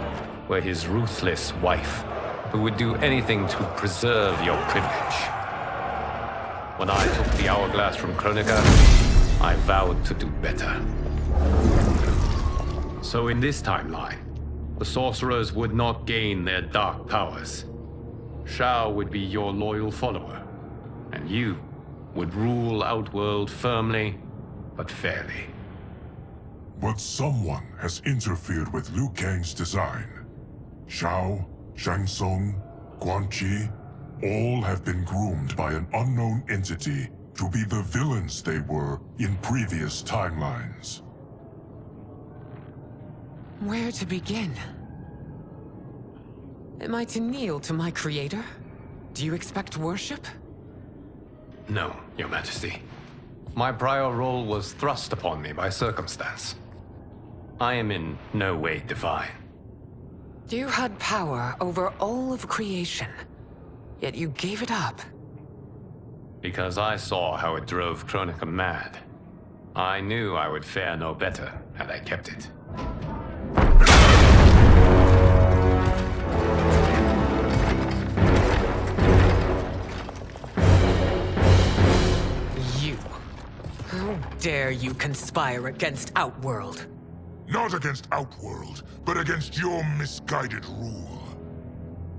were his ruthless wife, who would do anything to preserve your privilege. When I took the hourglass from Kronika, I vowed to do better. So in this timeline, the sorcerers would not gain their dark powers. Shao would be your loyal follower, and you would rule Outworld firmly, but fairly. But someone has interfered with Liu Kang's design. Shao, Shang Tsung, Quan Chi, all have been groomed by an unknown entity to be the villains they were in previous timelines. Where to begin? Am I to kneel to my creator? Do you expect worship? No, Your Majesty. My prior role was thrust upon me by circumstance. I am in no way divine. You had power over all of creation, yet you gave it up. Because I saw how it drove Kronika mad. I knew I would fare no better had I kept it. You. How dare you conspire against Outworld? Not against Outworld, but against your misguided rule.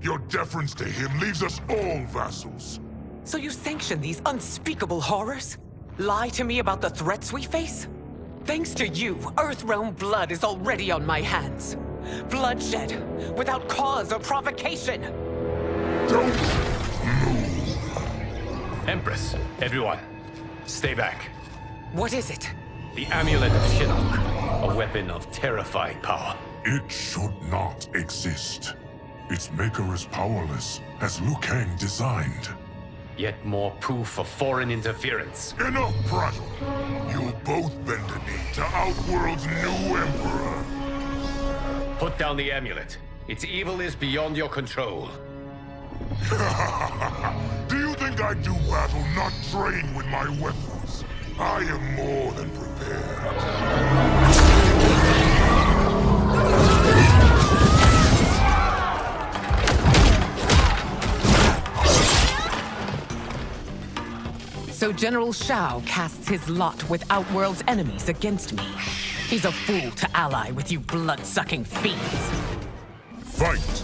Your deference to him leaves us all vassals. So you sanction these unspeakable horrors? Lie to me about the threats we face? Thanks to you, Earthrealm blood is already on my hands. Bloodshed, without cause or provocation. Don't move. Empress, everyone, stay back. What is it? The Amulet of Shinnok, a weapon of terrifying power. It should not exist. Its maker is powerless, as Liu Kang designed. Yet more proof of foreign interference. Enough prattle! You'll both bend a knee to Outworld's new emperor. Put down the amulet. Its evil is beyond your control. Do you think I do battle not trained with my weapons? I am more than prepared. So General Shao casts his lot with Outworld's enemies against me. He's a fool to ally with you blood-sucking fiends. Fight!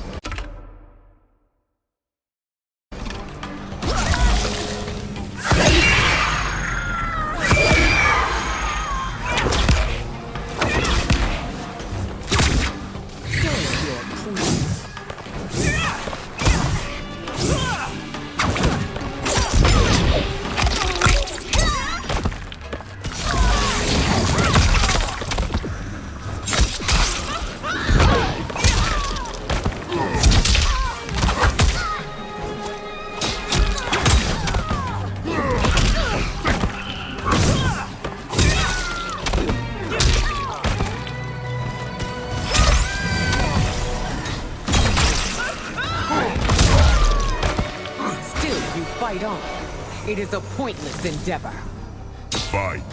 Fight on. It is a pointless endeavor. Fight.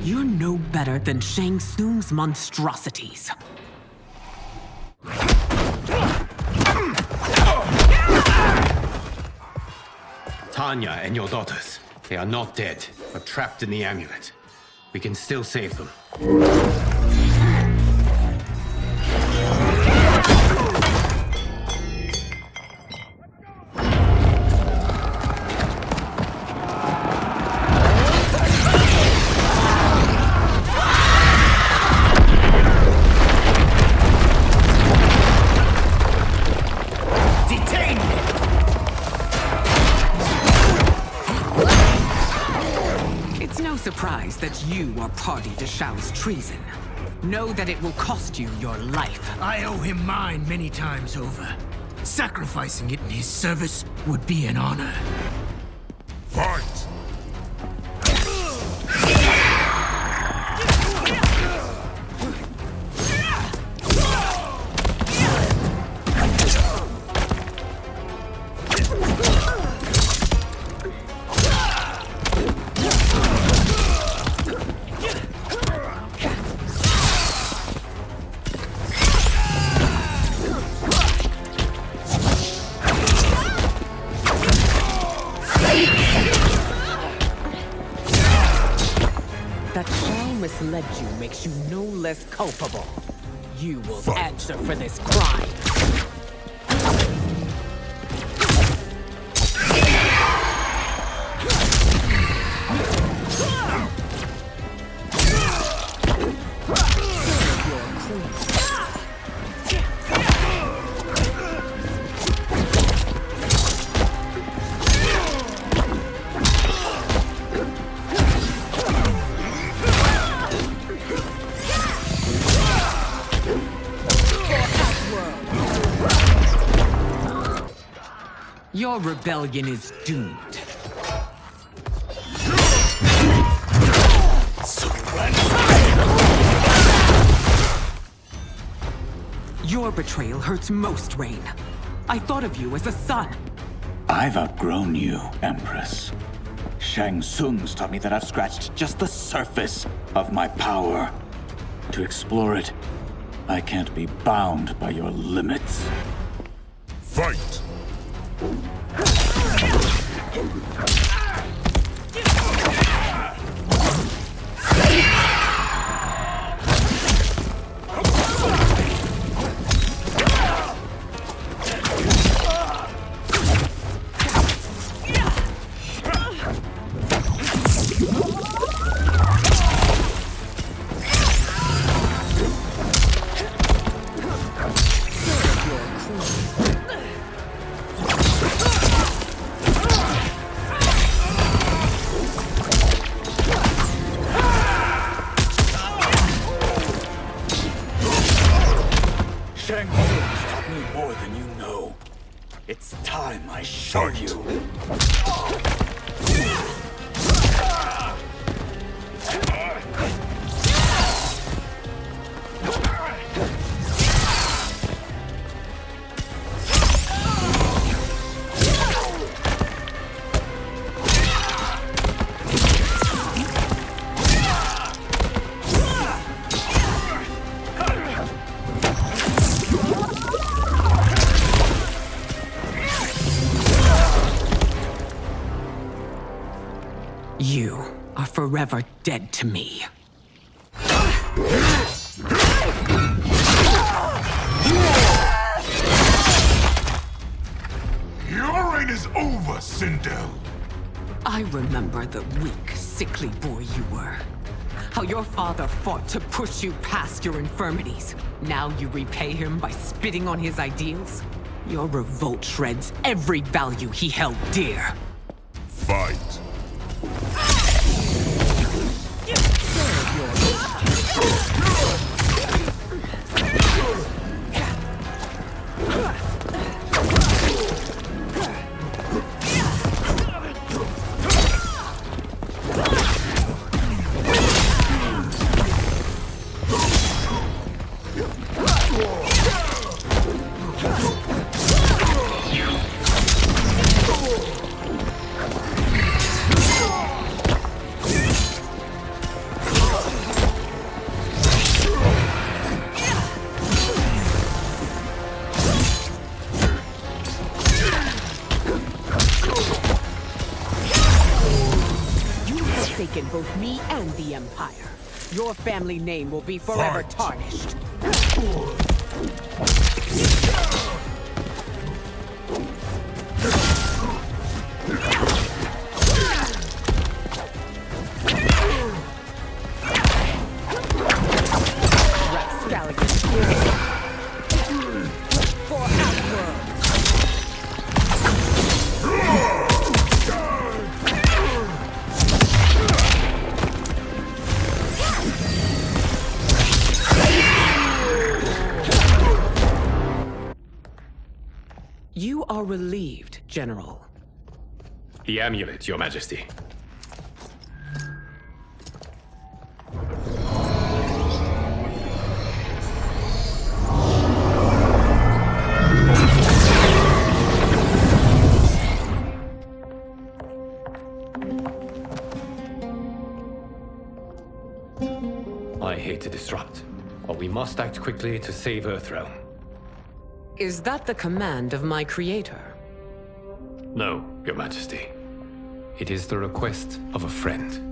You're no better than Shang Tsung's monstrosities. Tanya and your daughters, They are not dead, but trapped in the amulet. We can still save them. Surprised that you are party to Shao's treason. Know that it will cost you your life. I owe him mine many times over. Sacrificing it in his service would be an honor. Fight! Misled you makes you no less culpable. You will answer for this crime. Your rebellion is doomed. Your betrayal hurts most, Rain. I thought of you as a son. I've outgrown you, Empress. Shang Tsung's taught me that I've scratched just the surface of my power. To explore it, I can't be bound by your limits. Fight! Shang Tsung's taught me more than you know. It's time I show you. You are forever dead to me. Your reign is over, Sindel. I remember the weak, sickly boy you were. How your father fought to push you past your infirmities. Now you repay him by spitting on his ideals? Your revolt shreds every value he held dear. Fight. weaken both me and the Empire. Your family name will be forever tarnished. You are relieved, General. The amulet, Your Majesty. I hate to disrupt, but we must act quickly to save Earthrealm. Is that the command of my creator? No, Your Majesty. It is the request of a friend.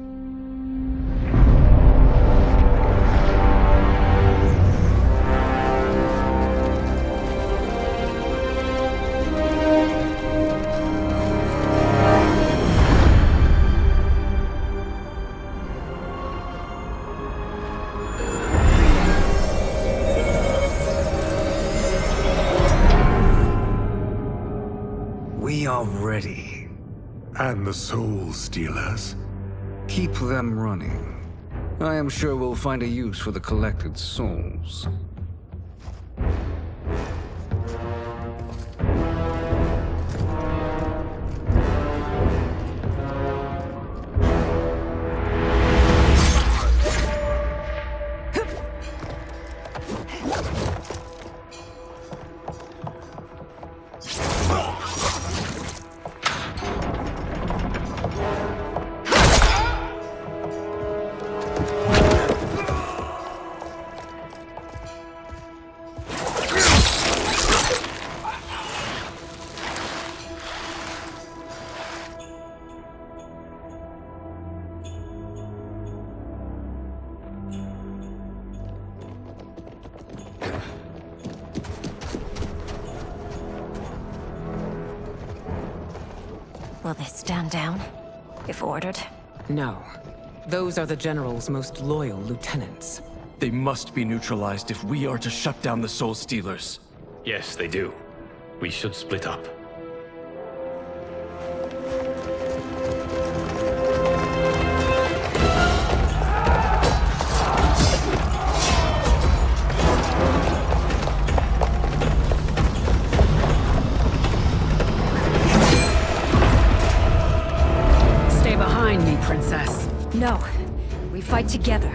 We are ready. And the Soul Stealers? Keep them running. I am sure we'll find a use for the collected souls. Will they stand down, if ordered? No. Those are the General's most loyal lieutenants. They must be neutralized if we are to shut down the Soul Stealers. Yes, they do. We should split up. Stay behind me, Princess. No. We fight together.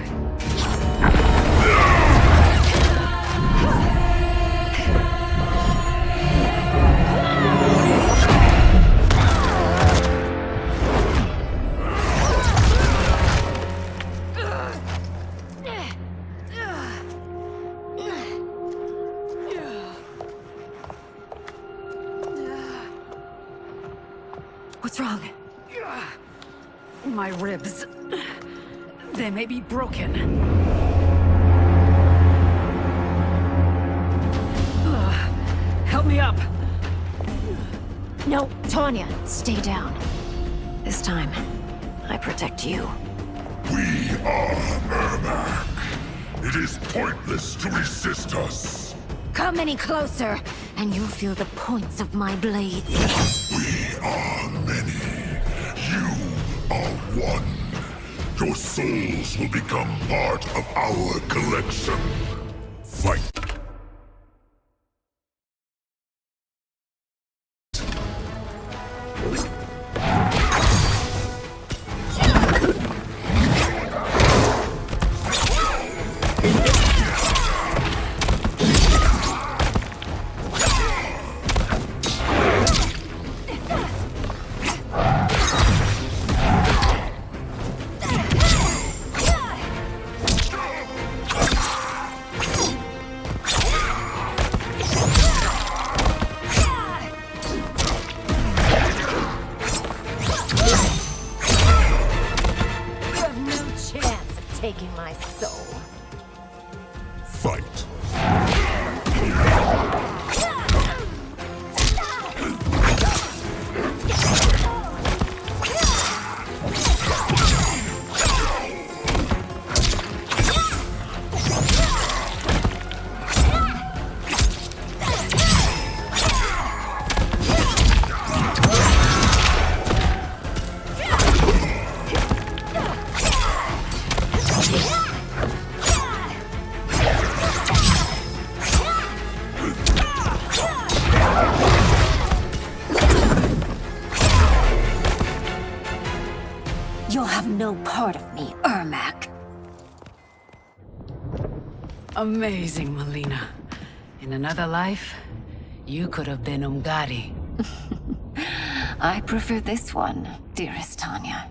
What's wrong? My ribs. They may be broken. Help me up. No, Tanya, stay down. This time, I protect you. We are Ermac. It is pointless to resist us. Come any closer, and you'll feel the points of my blades. We are many. You are one. Your souls will become part of our collection. Fight. no part of me, Ermac. Amazing, Melina. In another life, you could have been Umgadi. I prefer this one, dearest Tanya.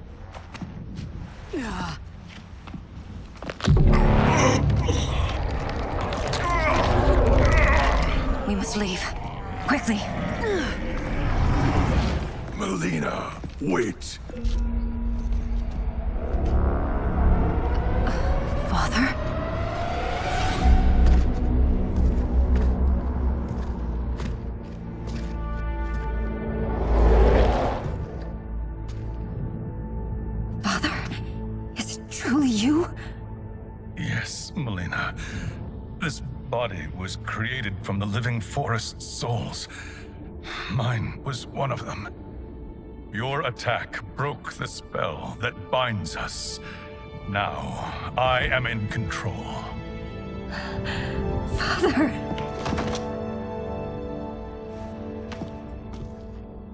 We must leave. Quickly. Melina, wait. Father? Father? Is it truly you? Yes, Melina. This body was created from the living forest's souls. Mine was one of them. Your attack broke the spell that binds us. Now, I am in control. Father!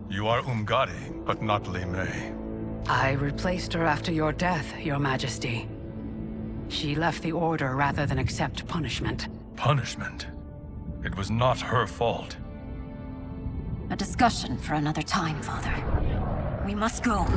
You are Umgadi, but not Li Mei. I replaced her after your death, Your Majesty. She left the Order rather than accept punishment. Punishment? It was not her fault. A discussion for another time, Father. We must go.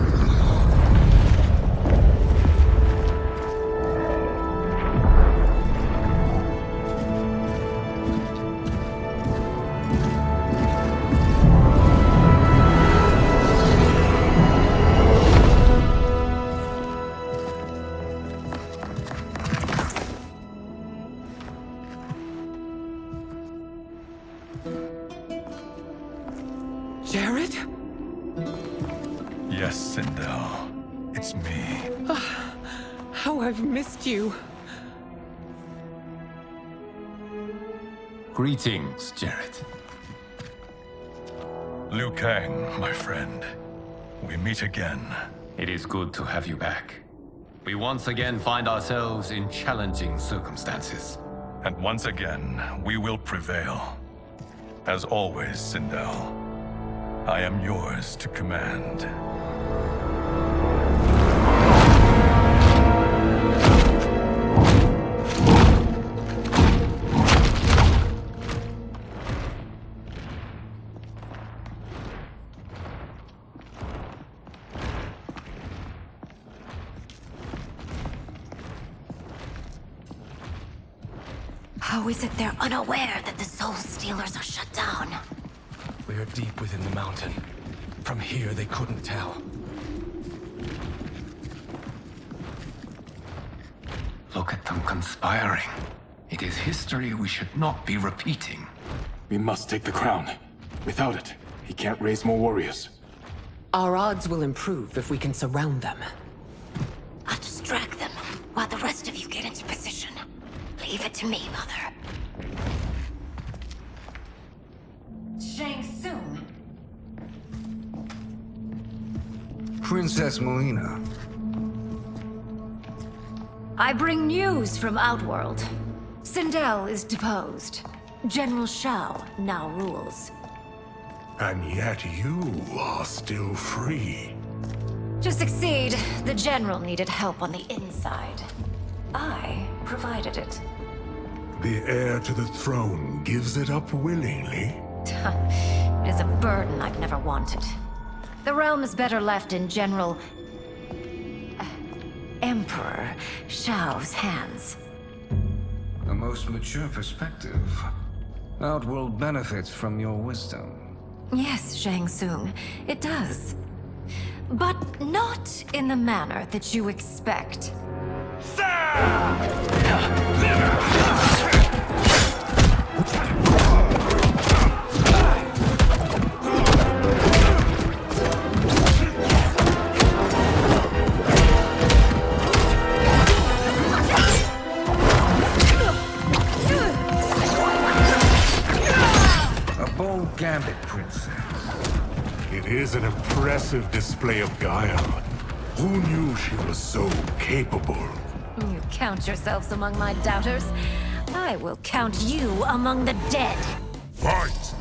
Jared? Yes, Sindel. It's me. How I've missed you. Greetings, Jared. Liu Kang, my friend. We meet again. It is good to have you back. We once again find ourselves in challenging circumstances. And once again, we will prevail. As always, Sindel, I am yours to command. How is it they're unaware that the Soul Stealers are shut down? We are deep within the mountain. From here, they couldn't tell. Look at them conspiring. It is history we should not be repeating. We must take the crown. Without it, he can't raise more warriors. Our odds will improve if we can surround them. I'll distract them while the rest of you get into position. Leave it to me, Mother. Shang Tsung. Princess Melina. I bring news from Outworld. Sindel is deposed. General Shao now rules. And yet you are still free. To succeed, the General needed help on the inside. I provided it. The heir to the throne gives it up willingly. It is a burden I've never wanted. The realm is better left in General... Emperor Shao's hands. A most mature perspective. Outworld benefits from your wisdom. Yes, Shang Tsung, it does. But not in the manner that you expect. A bold gambit, Princess. It is an impressive display of guile. Who knew she was so capable? You count yourselves among my doubters. I will count you among the dead. Fight!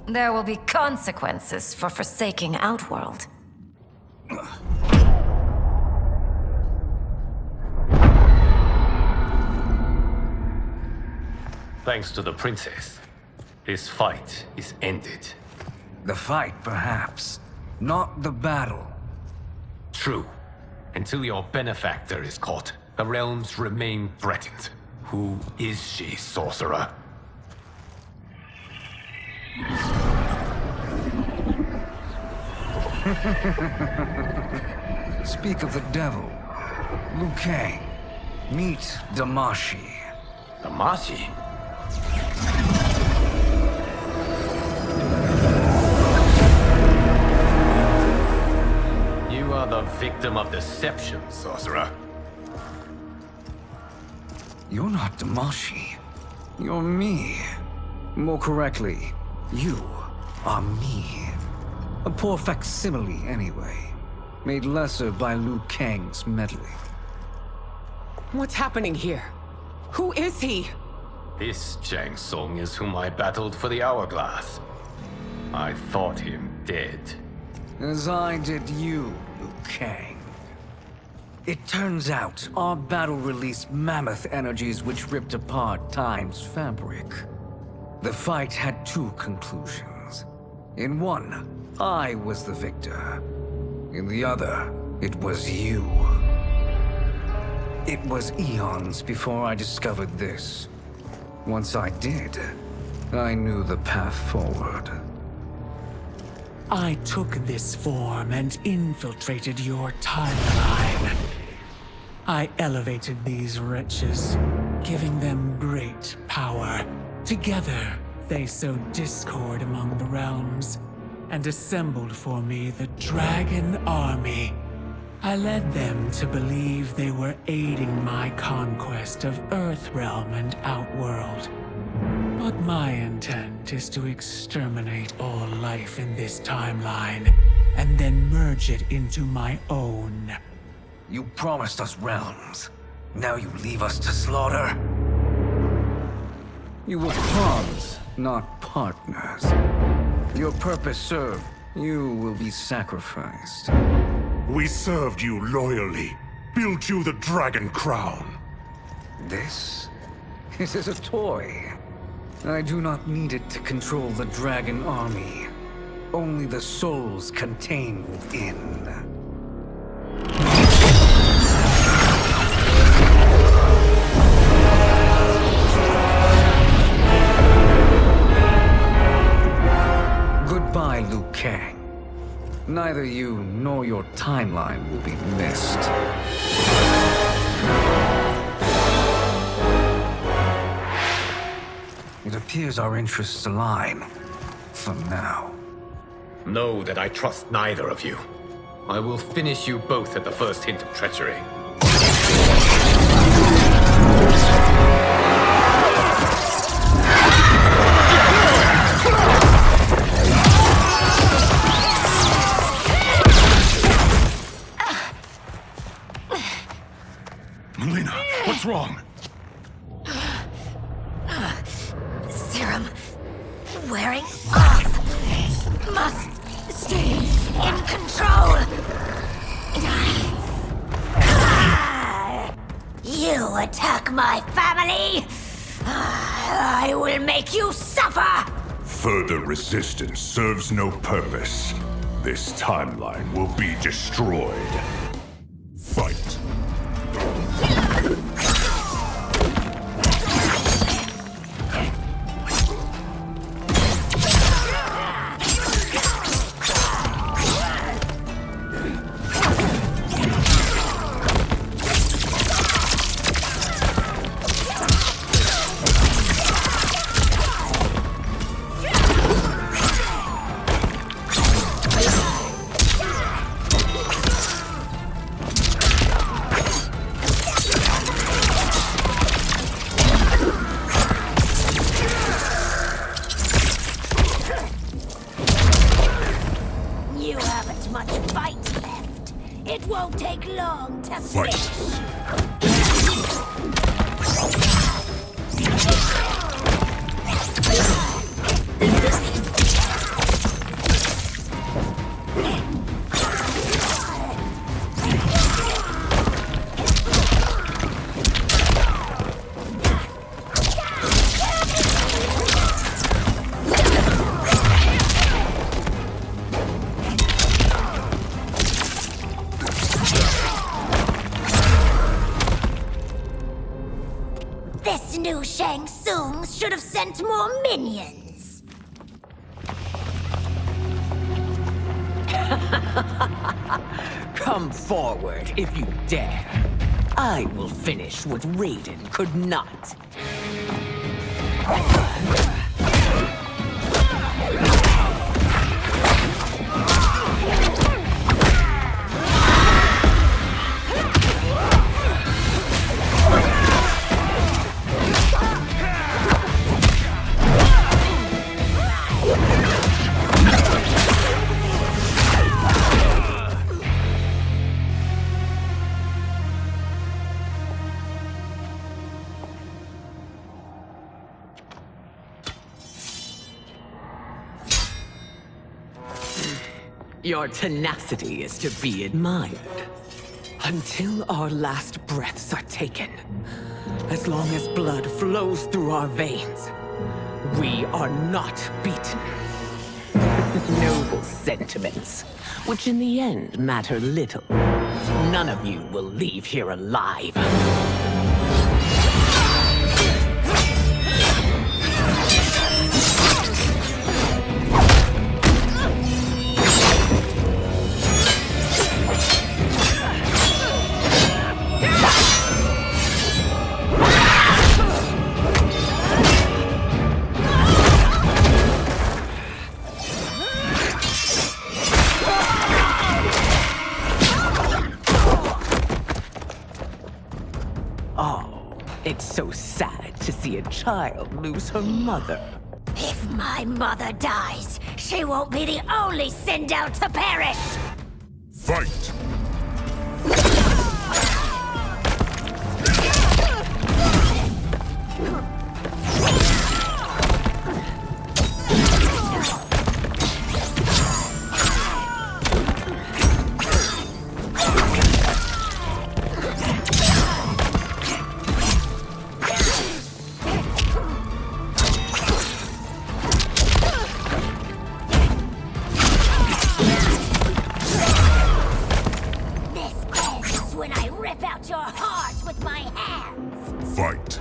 There will be consequences for forsaking Outworld. Thanks to the princess, this fight is ended. The fight, perhaps. Not the battle. True. Until your benefactor is caught, the realms remain threatened. Who is she, sorcerer? Speak of the devil. Liu Kang. Meet Damashi. Damashi? You are the victim of deception, sorcerer. You're not Damashi. You're me. More correctly, you are me. A poor facsimile, anyway. Made lesser by Liu Kang's meddling. What's happening here? Who is he? This Shang Tsung is whom I battled for the Hourglass. I thought him dead. As I did you, Liu Kang. It turns out our battle released mammoth energies which ripped apart time's fabric. The fight had two conclusions. In one, I was the victor. In the other, it was you. It was eons before I discovered this. Once I did, I knew the path forward. I took this form and infiltrated your timeline. I elevated these wretches, giving them great power. Together, they sowed discord among the realms, and assembled for me the Dragon Army. I led them to believe they were aiding my conquest of Earthrealm and Outworld. But my intent is to exterminate all life in this timeline, and then merge it into my own. You promised us realms. Now you leave us to slaughter? You were pawns, not partners. Your purpose served. You will be sacrificed. We served you loyally, built you the Dragon Crown. This is a toy. I do not need it to control the Dragon Army. Only the souls contained within. Goodbye, Liu Kang. Neither you nor your timeline will be missed. It appears our interests align. For now. Know that I trust neither of you. I will finish you both at the first hint of treachery. Melina, what's wrong? Serum wearing off. Must stay in control. You attack my family. I will make you suffer. Further resistance serves no purpose. This timeline will be destroyed. Fight. You haven't much fight left. It won't take long to finish. should have sent more minions. Come forward if you dare. I will finish what Raiden could not. Your tenacity is to be admired. Until our last breaths are taken, as long as blood flows through our veins, we are not beaten. Noble sentiments, which in the end matter little. None of you will leave here alive. It's so sad to see a child lose her mother. If my mother dies, she won't be the only Sindel to perish! Fight! Fight.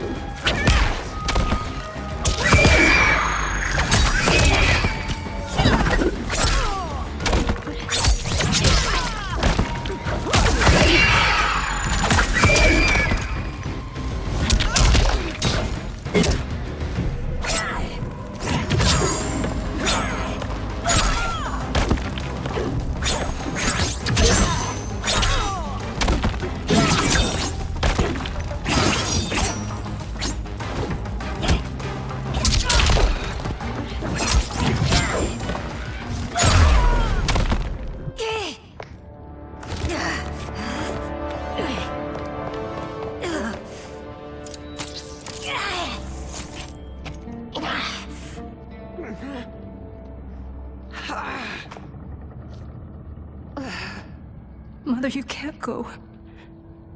Mother, you can't go.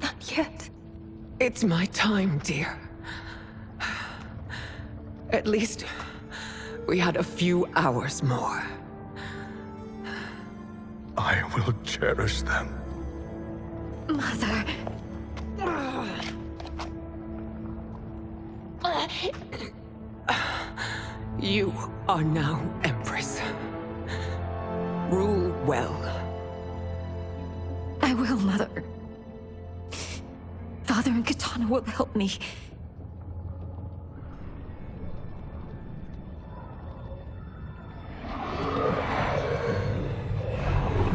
Not yet. It's my time, dear. At least, we had a few hours more. I will cherish them. Mother... You are now Empress. Rule well. I will, Mother. Father and Katana will help me.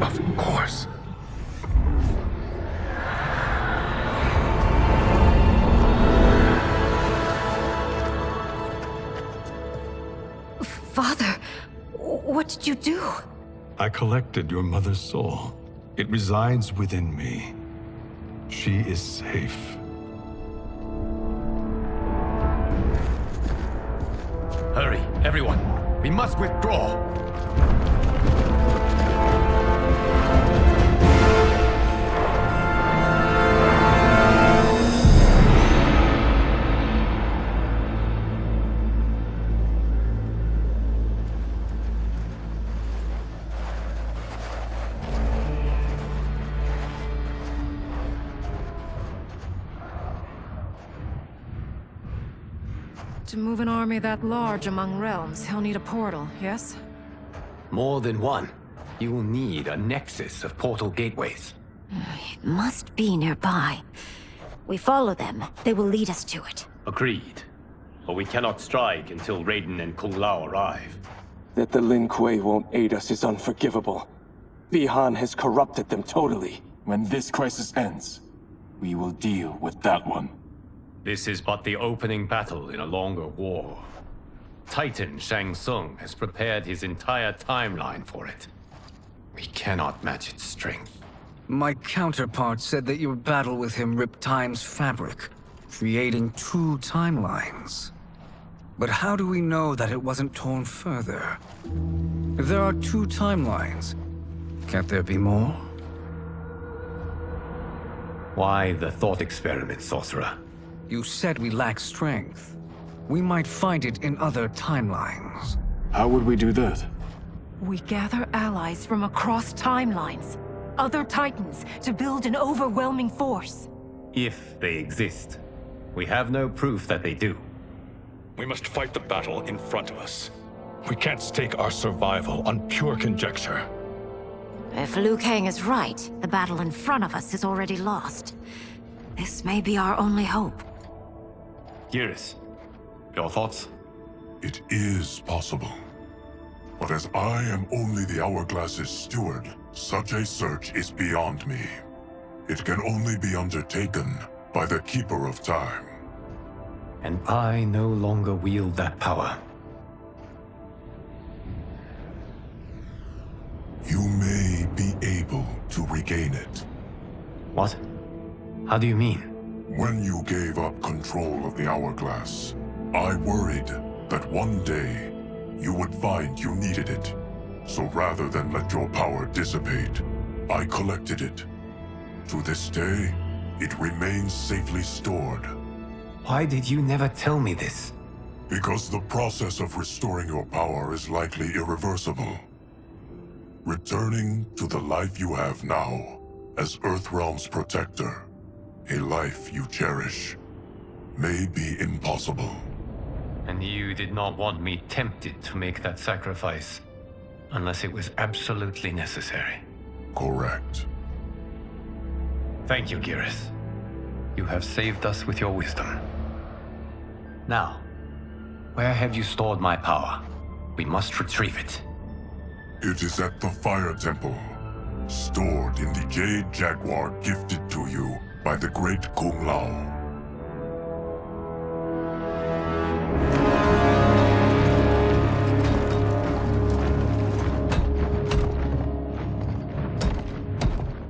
Of course. Father, what did you do? I collected your mother's soul. It resides within me. She is safe. Hurry, everyone. We must withdraw. To move an army that large among realms, he'll need a portal, yes? More than one. You will need a nexus of portal gateways. It must be nearby. We follow them, they will lead us to it. Agreed. But we cannot strike until Raiden and Kung Lao arrive. That the Lin Kuei won't aid us is unforgivable. Bi-Han has corrupted them totally. When this crisis ends, we will deal with that one. This is but the opening battle in a longer war. Titan Shang Tsung has prepared his entire timeline for it. We cannot match its strength. My counterpart said that your battle with him ripped time's fabric, creating 2 timelines. But how do we know that it wasn't torn further? If there are 2 timelines, can't there be more? Why the thought experiment, Sorcerer? You said we lack strength. We might find it in other timelines. How would we do that? We gather allies from across timelines, other Titans, to build an overwhelming force. If they exist. We have no proof that they do. We must fight the battle in front of us. We can't stake our survival on pure conjecture. If Liu Kang is right, the battle in front of us is already lost. This may be our only hope. Geras, your thoughts? It is possible. But as I am only the Hourglass's steward, such a search is beyond me. It can only be undertaken by the Keeper of Time. And I no longer wield that power. You may be able to regain it. What? How do you mean? When you gave up control of the Hourglass, I worried that one day you would find you needed it. So rather than let your power dissipate, I collected it. To this day, it remains safely stored. Why did you never tell me this? Because the process of restoring your power is likely irreversible. Returning to the life you have now, as Earthrealm's protector, a life you cherish, may be impossible. And you did not want me tempted to make that sacrifice, unless it was absolutely necessary. Correct. Thank you, Geras. You have saved us with your wisdom. Now, where have you stored my power? We must retrieve it. It is at the Fire Temple, stored in the Jade Jaguar gifted to you by the great Kung Lao.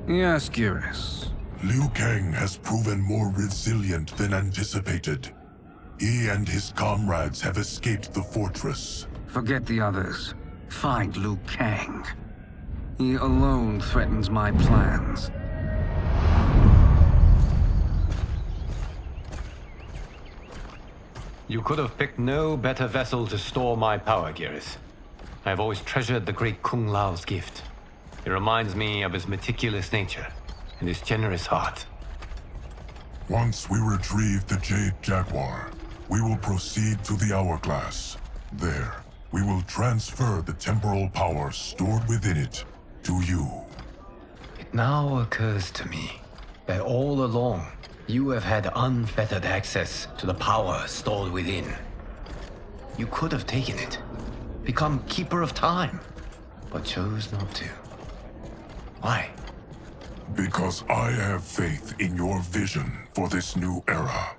Yes, Geras. Liu Kang has proven more resilient than anticipated. He and his comrades have escaped the fortress. Forget the others. Find Liu Kang. He alone threatens my plans. You could have picked no better vessel to store my power, Geras. I have always treasured the great Kung Lao's gift. It reminds me of his meticulous nature and his generous heart. Once we retrieve the Jade Jaguar, we will proceed to the Hourglass. There, we will transfer the temporal power stored within it to you. It now occurs to me that all along, you have had unfettered access to the power stored within. You could have taken it, become Keeper of Time, but chose not to. Why? Because I have faith in your vision for this new era.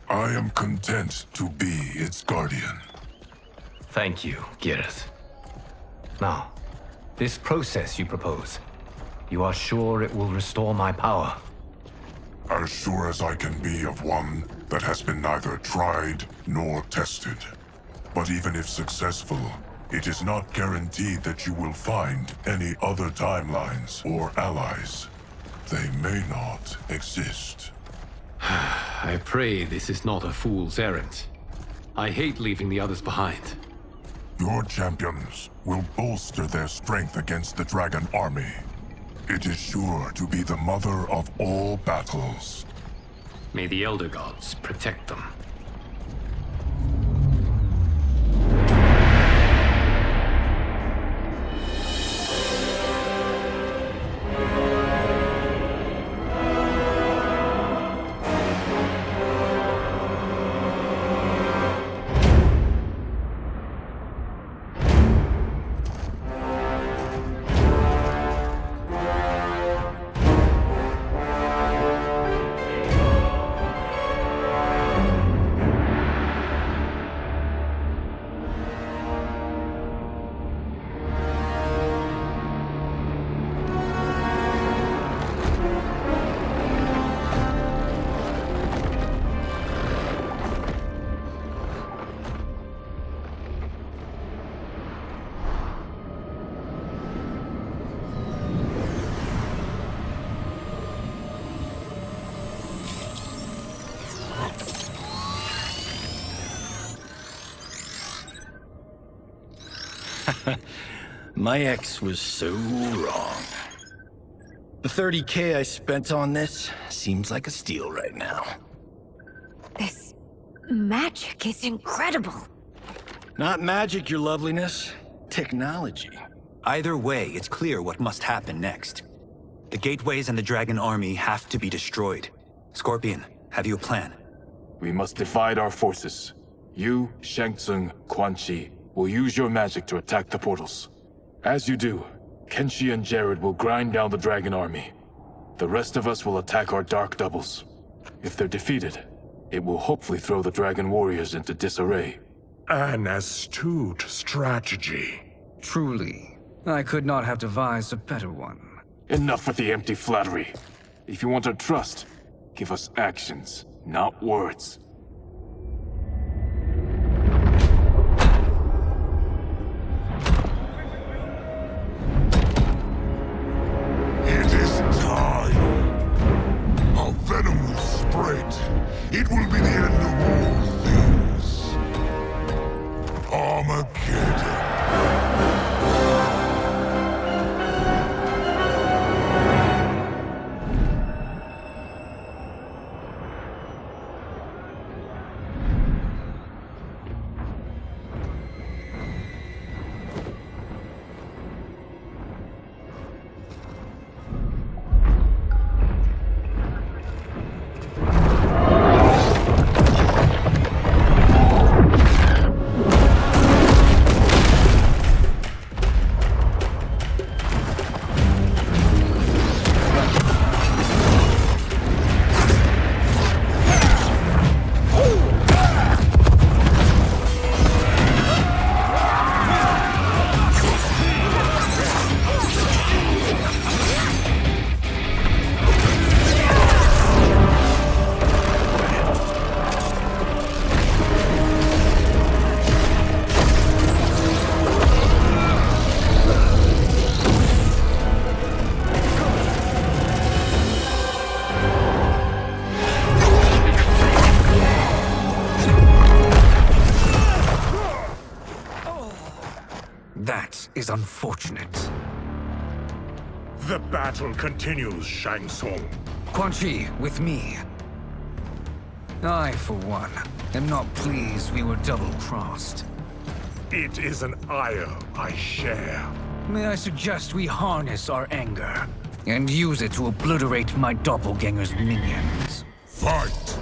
I am content to be its guardian. Thank you, Geras. Now, this process you propose, you are sure it will restore my power? As sure as I can be of one that has been neither tried nor tested. But even if successful, it is not guaranteed that you will find any other timelines or allies. They may not exist. I pray this is not a fool's errand. I hate leaving the others behind. Your champions will bolster their strength against the Dragon Army. It is sure to be the mother of all battles. May the Elder Gods protect them. My ex was so wrong. The 30K I spent on this seems like a steal right now. This magic is incredible. Not magic, your loveliness. Technology. Either way, it's clear what must happen next. The gateways and the Dragon Army have to be destroyed. Scorpion, have you a plan? We must divide our forces. You, Shang Tsung, Quan Chi, will use your magic to attack the portals. As you do, Kenshi and Jared will grind down the Dragon Army. The rest of us will attack our dark doubles. If they're defeated, it will hopefully throw the Dragon Warriors into disarray. An astute strategy. Truly, I could not have devised a better one. Enough with the empty flattery. If you want our trust, give us actions, not words. It is time. Our venom will spread. It will be the end of all things. Armageddon. That is unfortunate. The battle continues, Shang Tsung. Quan Chi, with me. I, for one, am not pleased we were double-crossed. It is an ire I share. May I suggest we harness our anger and use it to obliterate my doppelganger's minions? Fight!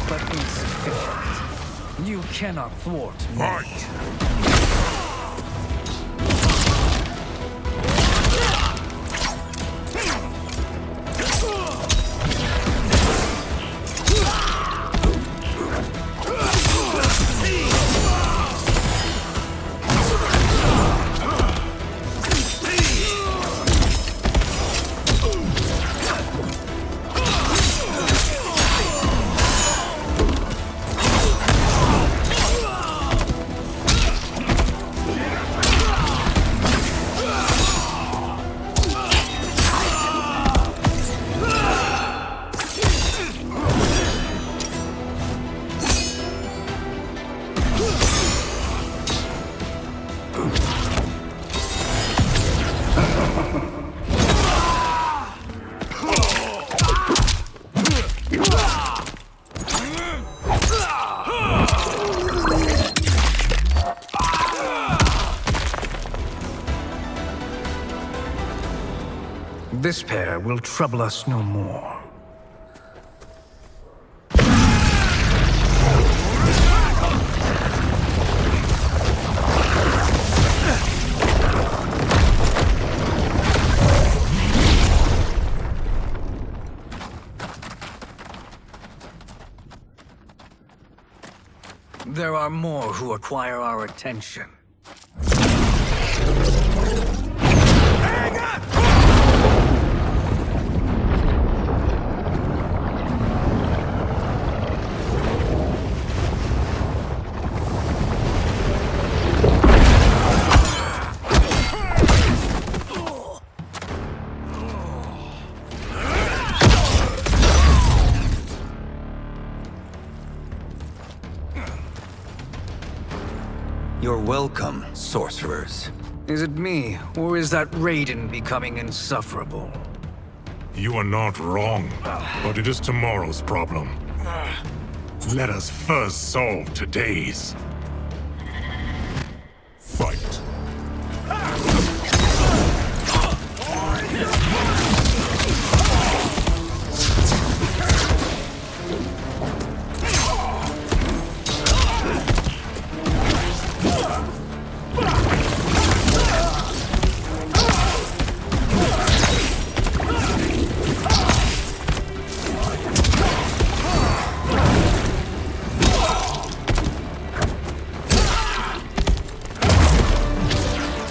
But insufficient. You cannot thwart me. Fight! This pair will trouble us no more. There are more who require our attention. You're welcome, sorcerers. Is it me, or is that Raiden becoming insufferable? You are not wrong, but it is tomorrow's problem. Let us first solve today's. Fight.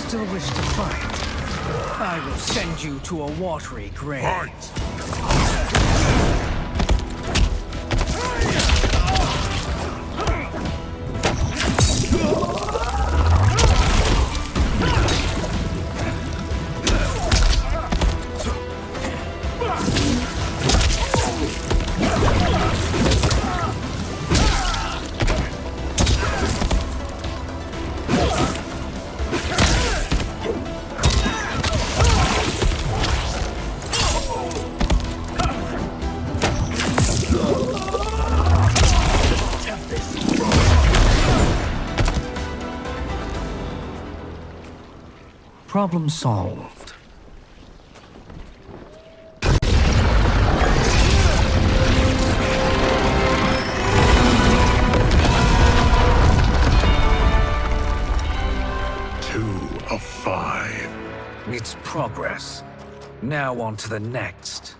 Still wish to fight? I will send you to a watery grave. Problem solved. Two of 5. It's progress. Now on to the next.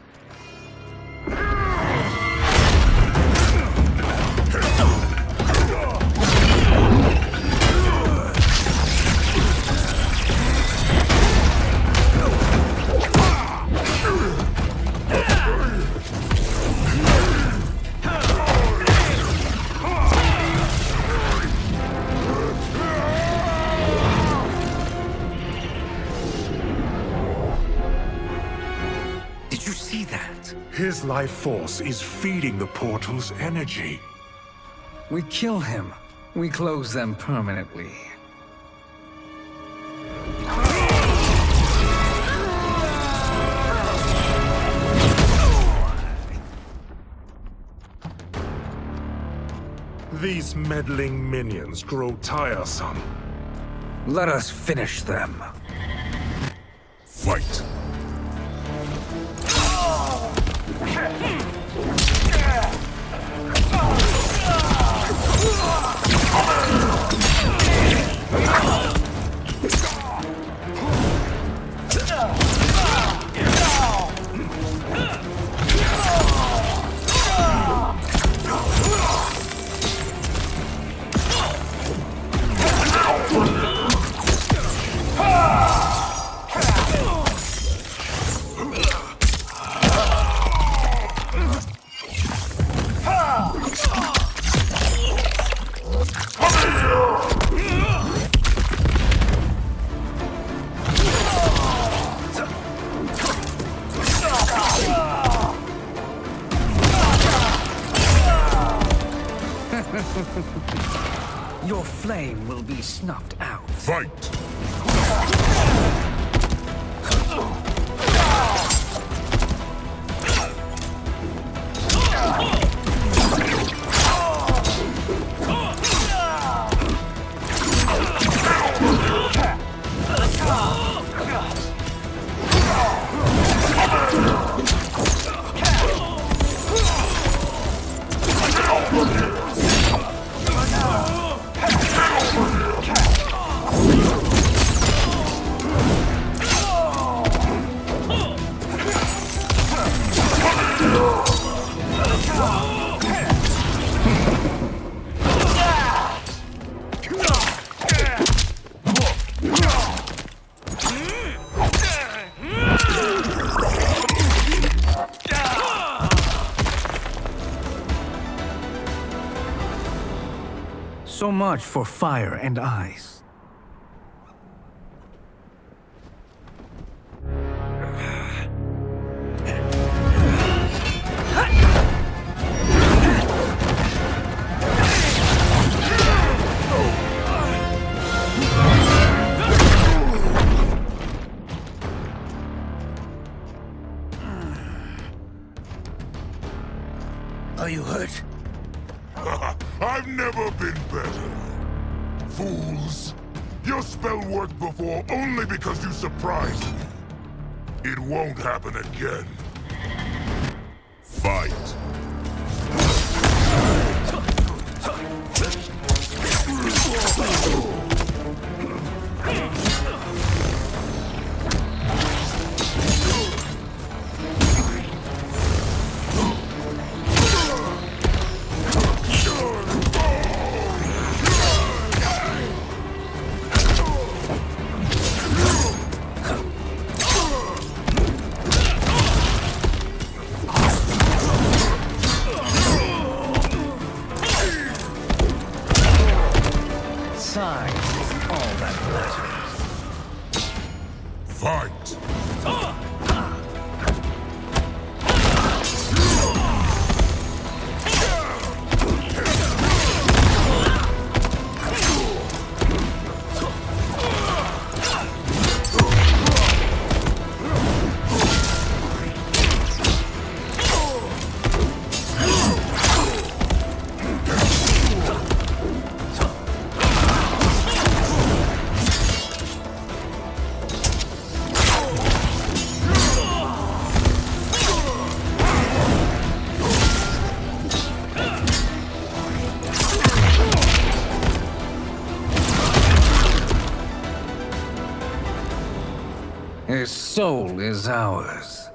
Did you see that? His life force is feeding the portal's energy. We kill him. We close them permanently. These meddling minions grow tiresome. Let us finish them. Fight. Your flame will be snuffed out. Fight! So much for fire and ice. Are you hurt? I've never been better. Fools! Your spell worked before only because you surprised me. It won't happen again. Fight! Size is all that matters. Fight! His soul is ours.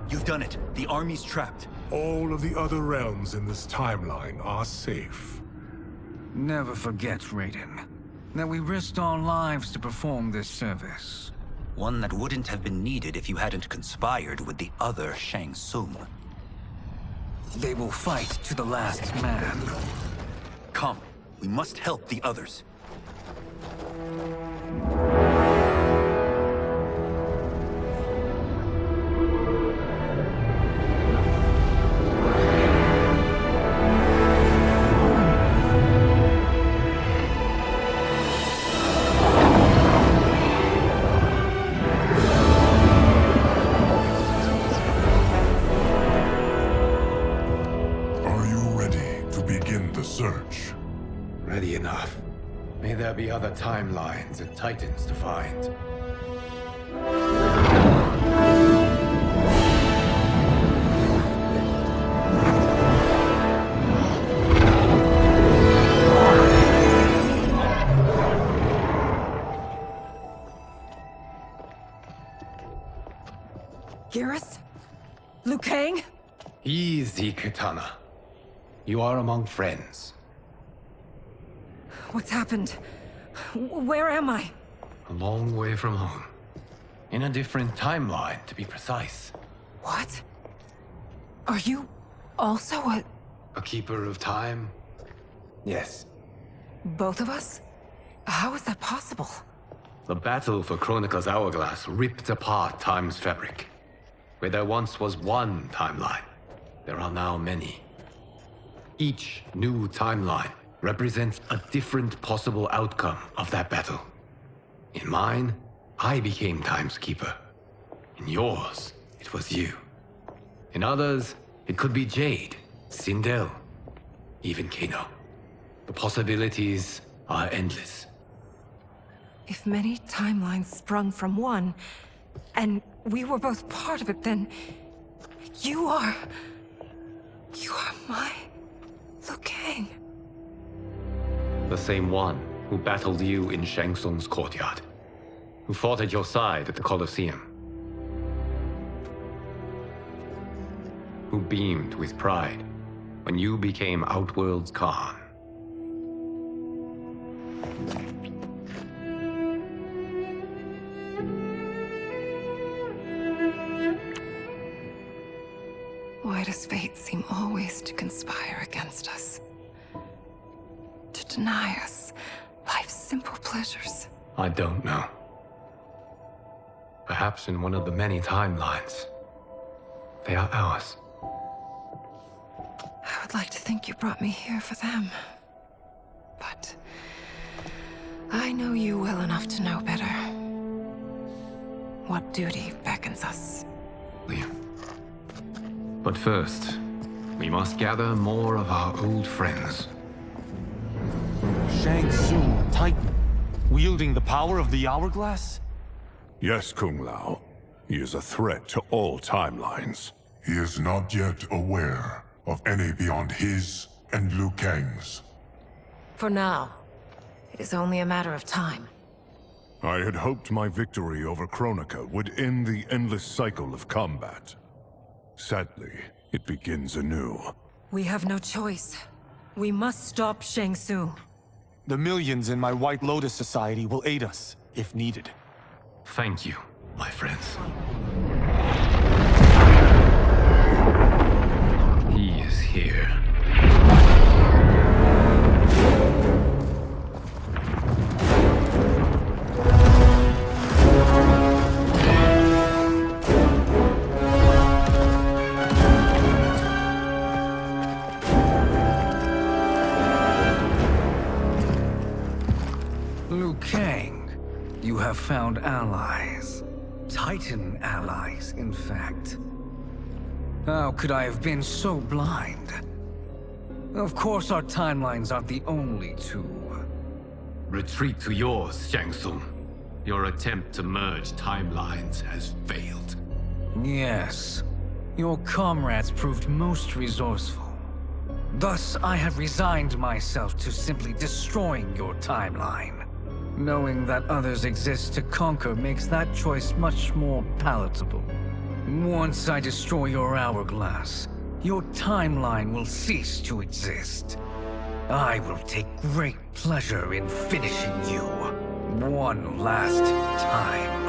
You've done it. The army's trapped. All of the other realms in this timeline are safe. Never forget, Raiden, that we risked our lives to perform this service. One that wouldn't have been needed if you hadn't conspired with the other Shang Tsung. They will fight to the last man. Come, we must help the others. Are you ready to begin the search? Ready enough. May there be other timelines and titans to find. Geras? Liu Kang? Easy, Katana. You are among friends. What's happened? Where am I? A long way from home. In a different timeline, to be precise. What? Are you also A keeper of time? Yes. both of us? How is that possible? The battle for Chronica's Hourglass ripped apart time's fabric. Where there once was one timeline, there are now many. Each new timeline represents a different possible outcome of that battle. In mine, I became Time's Keeper. In yours, it was you. In others, it could be Jade, Sindel, even Kano. The possibilities are endless. If many timelines sprung from one, and we were both part of it, then you are my Liu Kang. The same one who battled you in Shang Tsung's courtyard, who fought at your side at the Colosseum, who beamed with pride when you became Outworld's Khan. Why does fate seem always to conspire against us? To deny us life's simple pleasures? I don't know. Perhaps in one of the many timelines, they are ours. I would like to think you brought me here for them. But I know you well enough to know better. What duty beckons us? But first, we must gather more of our old friends. Shang Tsung, Titan, wielding the power of the Hourglass? Yes, Kung Lao. He is a threat to all timelines. He is not yet aware of any beyond his and Liu Kang's. For now, it is only a matter of time. I had hoped my victory over Kronika would end the endless cycle of combat. Sadly, it begins anew. We have no choice. We must stop Shang Tsung. The millions in my White Lotus Society will aid us, if needed. Thank you, my friends. He is here. Liu Kang, you have found allies. Titan allies, in fact. How could I have been so blind? Of course our timelines aren't the only two. Retreat to yours, Shang Tsung. Your attempt to merge timelines has failed. Yes. Your comrades proved most resourceful. Thus, I have resigned myself to simply destroying your timeline. Knowing that others exist to conquer makes that choice much more palatable. Once I destroy your hourglass, your timeline will cease to exist. I will take great pleasure in finishing you one last time.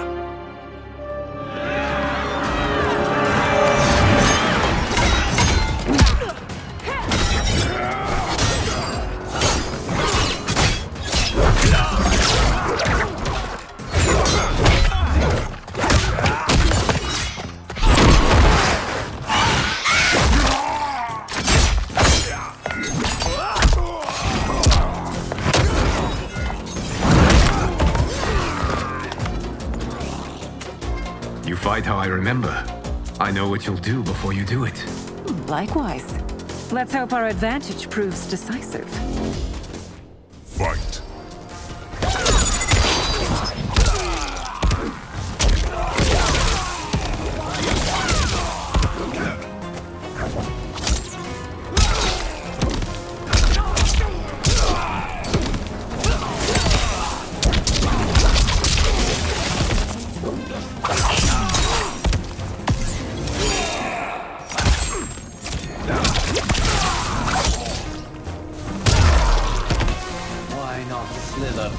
Fight how I remember. I know what you'll do before you do it. Likewise. Let's hope our advantage proves decisive. Fight.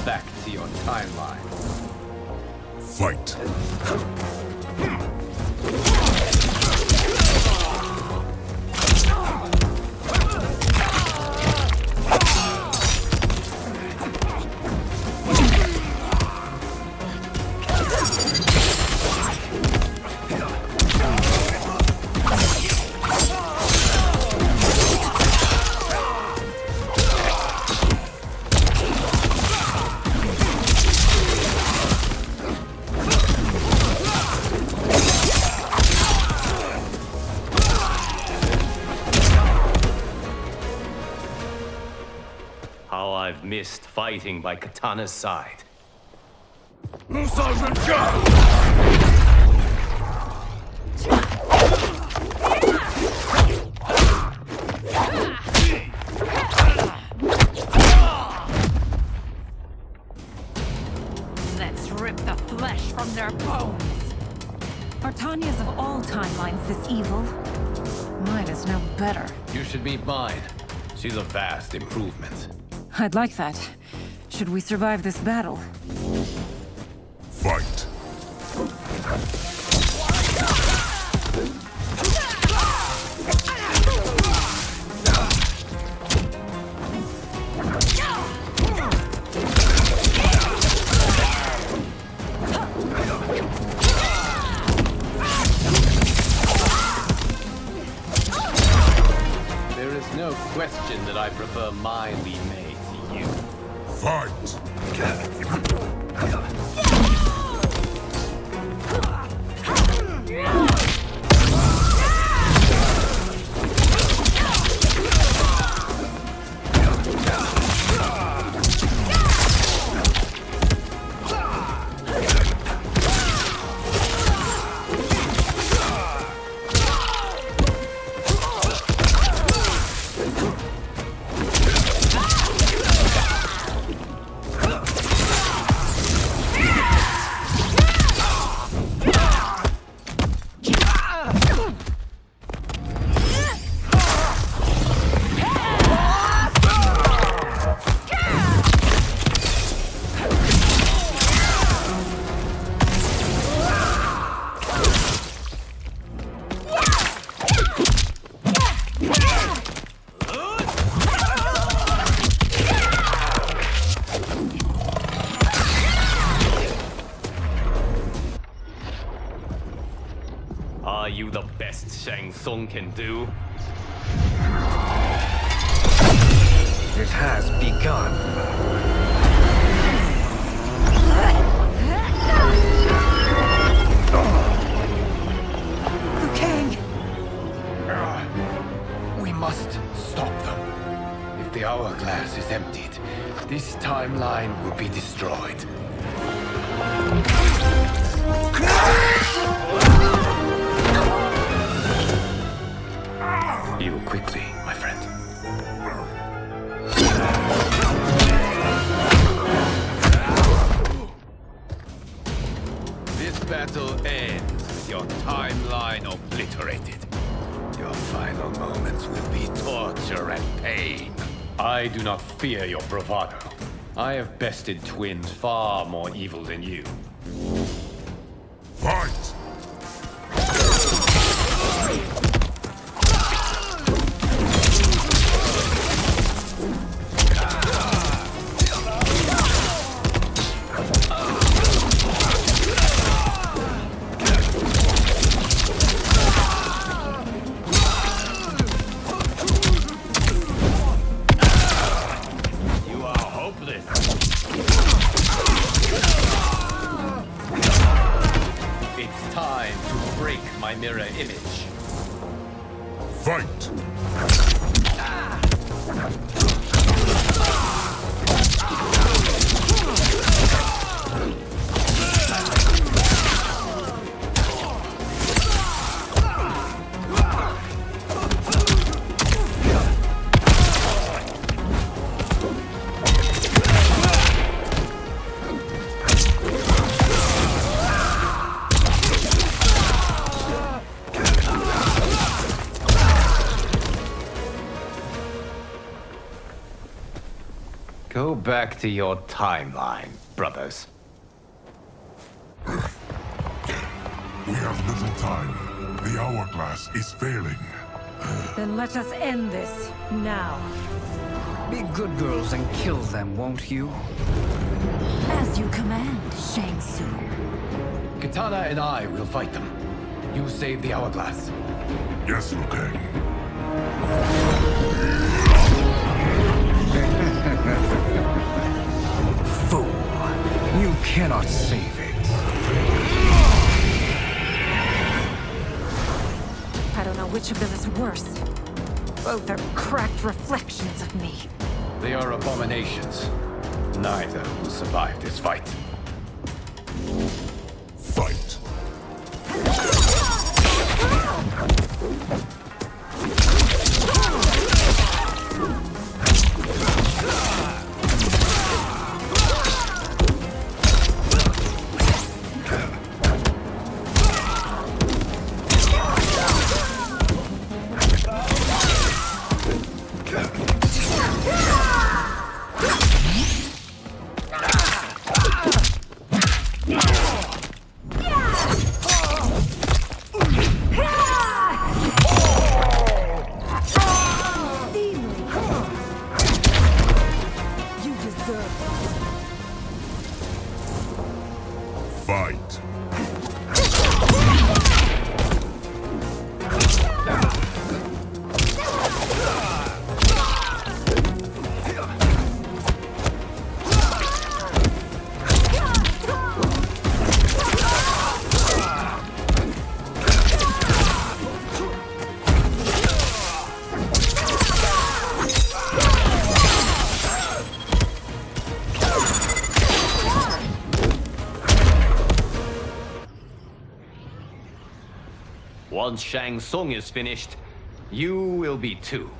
Back to your timeline. Fight. I've missed fighting by Katana's side. Sergeant John! Are Tanya's of all timelines this evil? Mine is no better. You should meet mine. She's a vast improvement. I'd like that. Should we survive this battle? Fight! There is no question that I prefer mine be made to you. Fight! Are you the best Shang Tsung can do? It has begun. Liu Kang! We must stop them. If the hourglass is emptied, this timeline will be destroyed. Heal quickly, my friend. This battle ends with your timeline obliterated. Your final moments will be torture and pain. I do not fear your bravado. I have bested twins far more evil than you. Fight! It's time to break my mirror image. Fight! Go back to your timeline, brothers. We have little time. The hourglass is failing. Then let us end this, now. Be good girls and kill them, won't you? As you command, Shang Tsung. Katana and I will fight them. You save the hourglass. Yes, Liu Kang. Fool! You cannot save it. I don't know which of them is worse. Both are cracked reflections of me. They are abominations. Neither will survive this fight. Fight! Once Shang Tsung is finished, you will be too.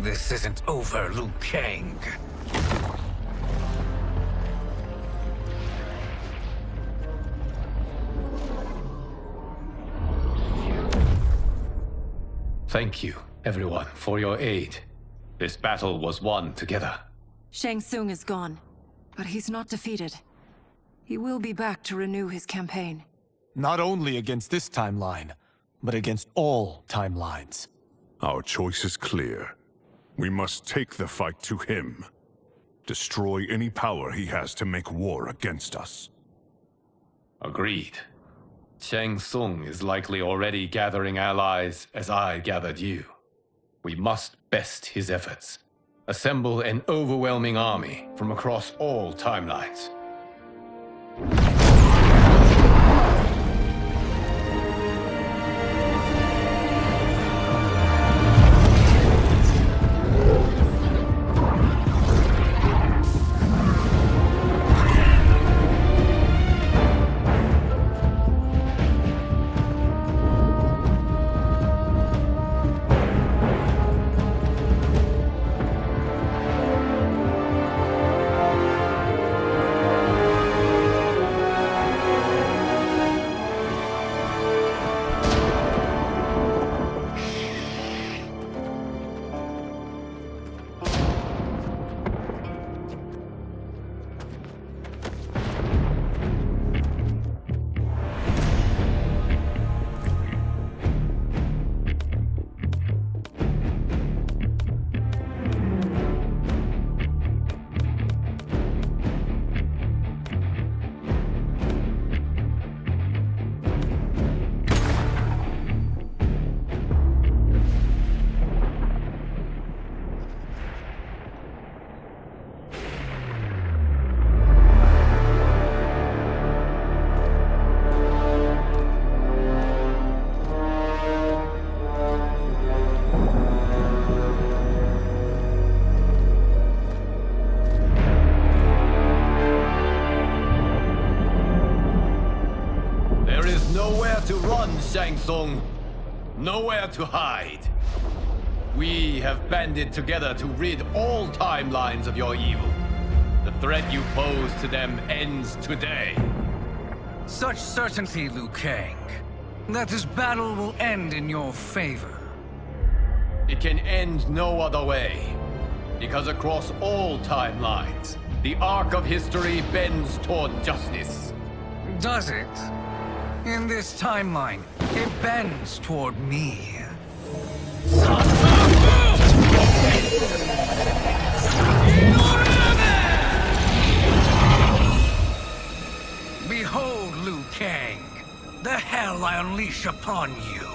This isn't over, Liu Kang. Thank you, everyone, for your aid. This battle was won together. Shang Tsung is gone, but he's not defeated. He will be back to renew his campaign. Not only against this timeline, but against all timelines. Our choice is clear. We must take the fight to him. Destroy any power he has to make war against us. Agreed. Shang Tsung is likely already gathering allies as I gathered you. We must best his efforts. Assemble an overwhelming army from across all timelines. Nowhere to run, Shang Tsung. Nowhere to hide. We have banded together to rid all timelines of your evil. The threat you pose to them ends today. Such certainty, Liu Kang, that this battle will end in your favor. It can end no other way. Because across all timelines, the arc of history bends toward justice. Does it? In this timeline, it bends toward me. Behold, Liu Kang, the hell I unleash upon you.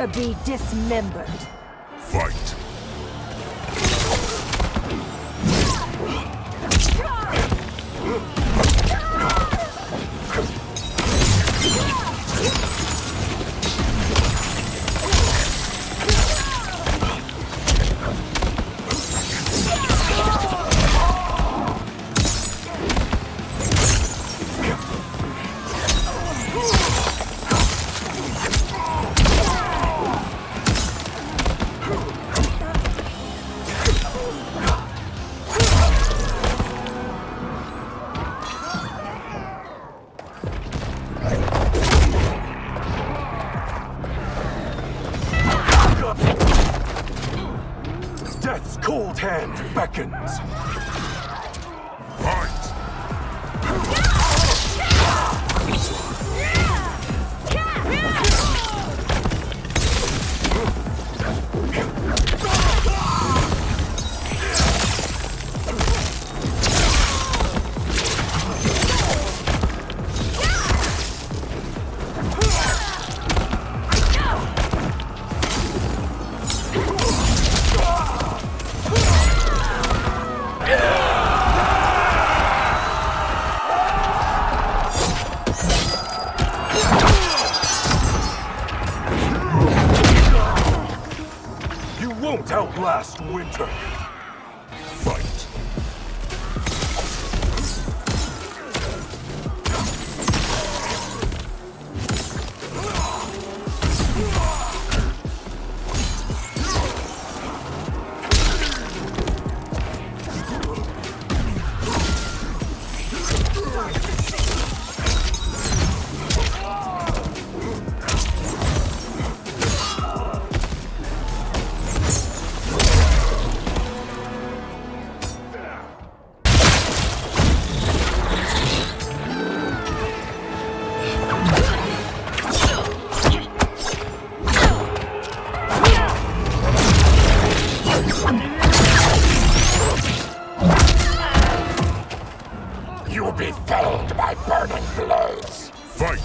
to be dismembered. Fight! Death's cold hand beckons. You won't outlast winter. Fight. You'll be felled by burning blades. Fight!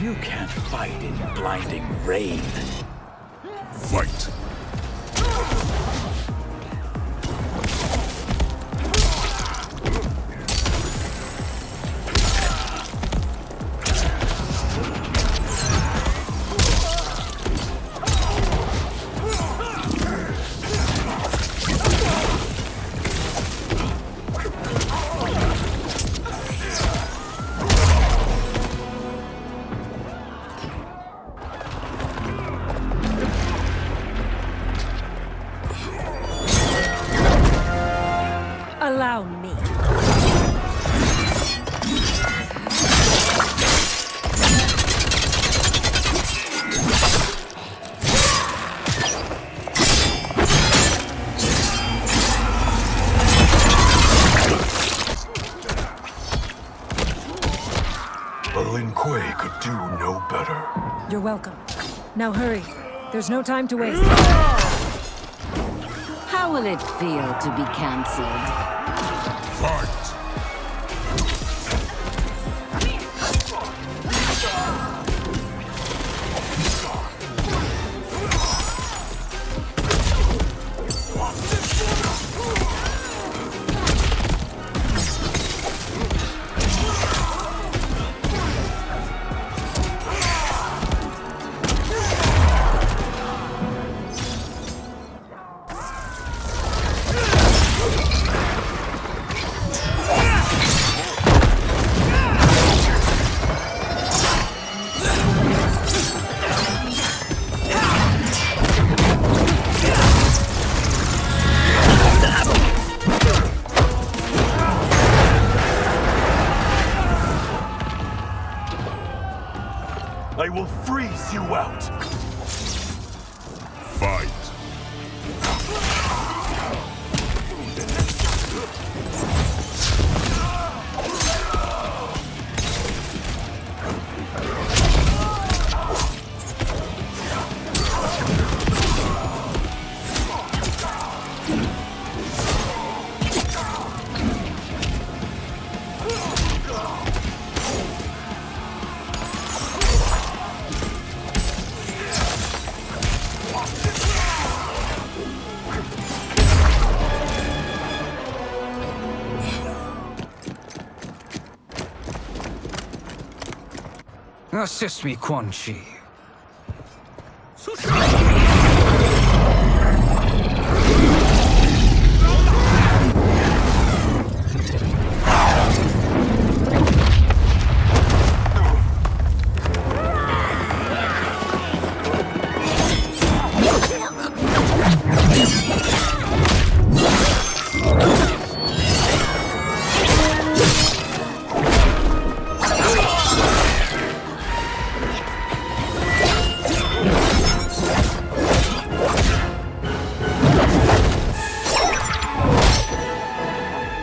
You can't fight in blinding rain. Fight! Allow me. A Lin Kuei could do no better. You're welcome. Now hurry. There's no time to waste. How will it feel to be cancelled? Fight! Assist me, Quan Chi.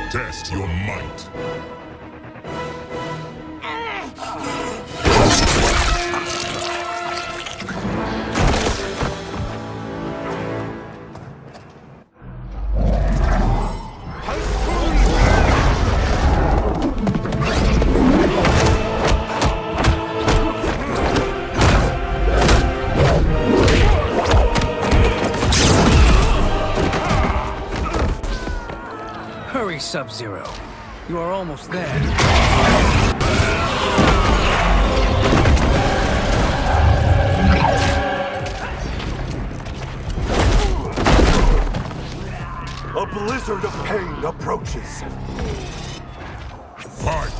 Test your might. Hurry, Sub-Zero. You are almost there. A blizzard of pain approaches. Fight!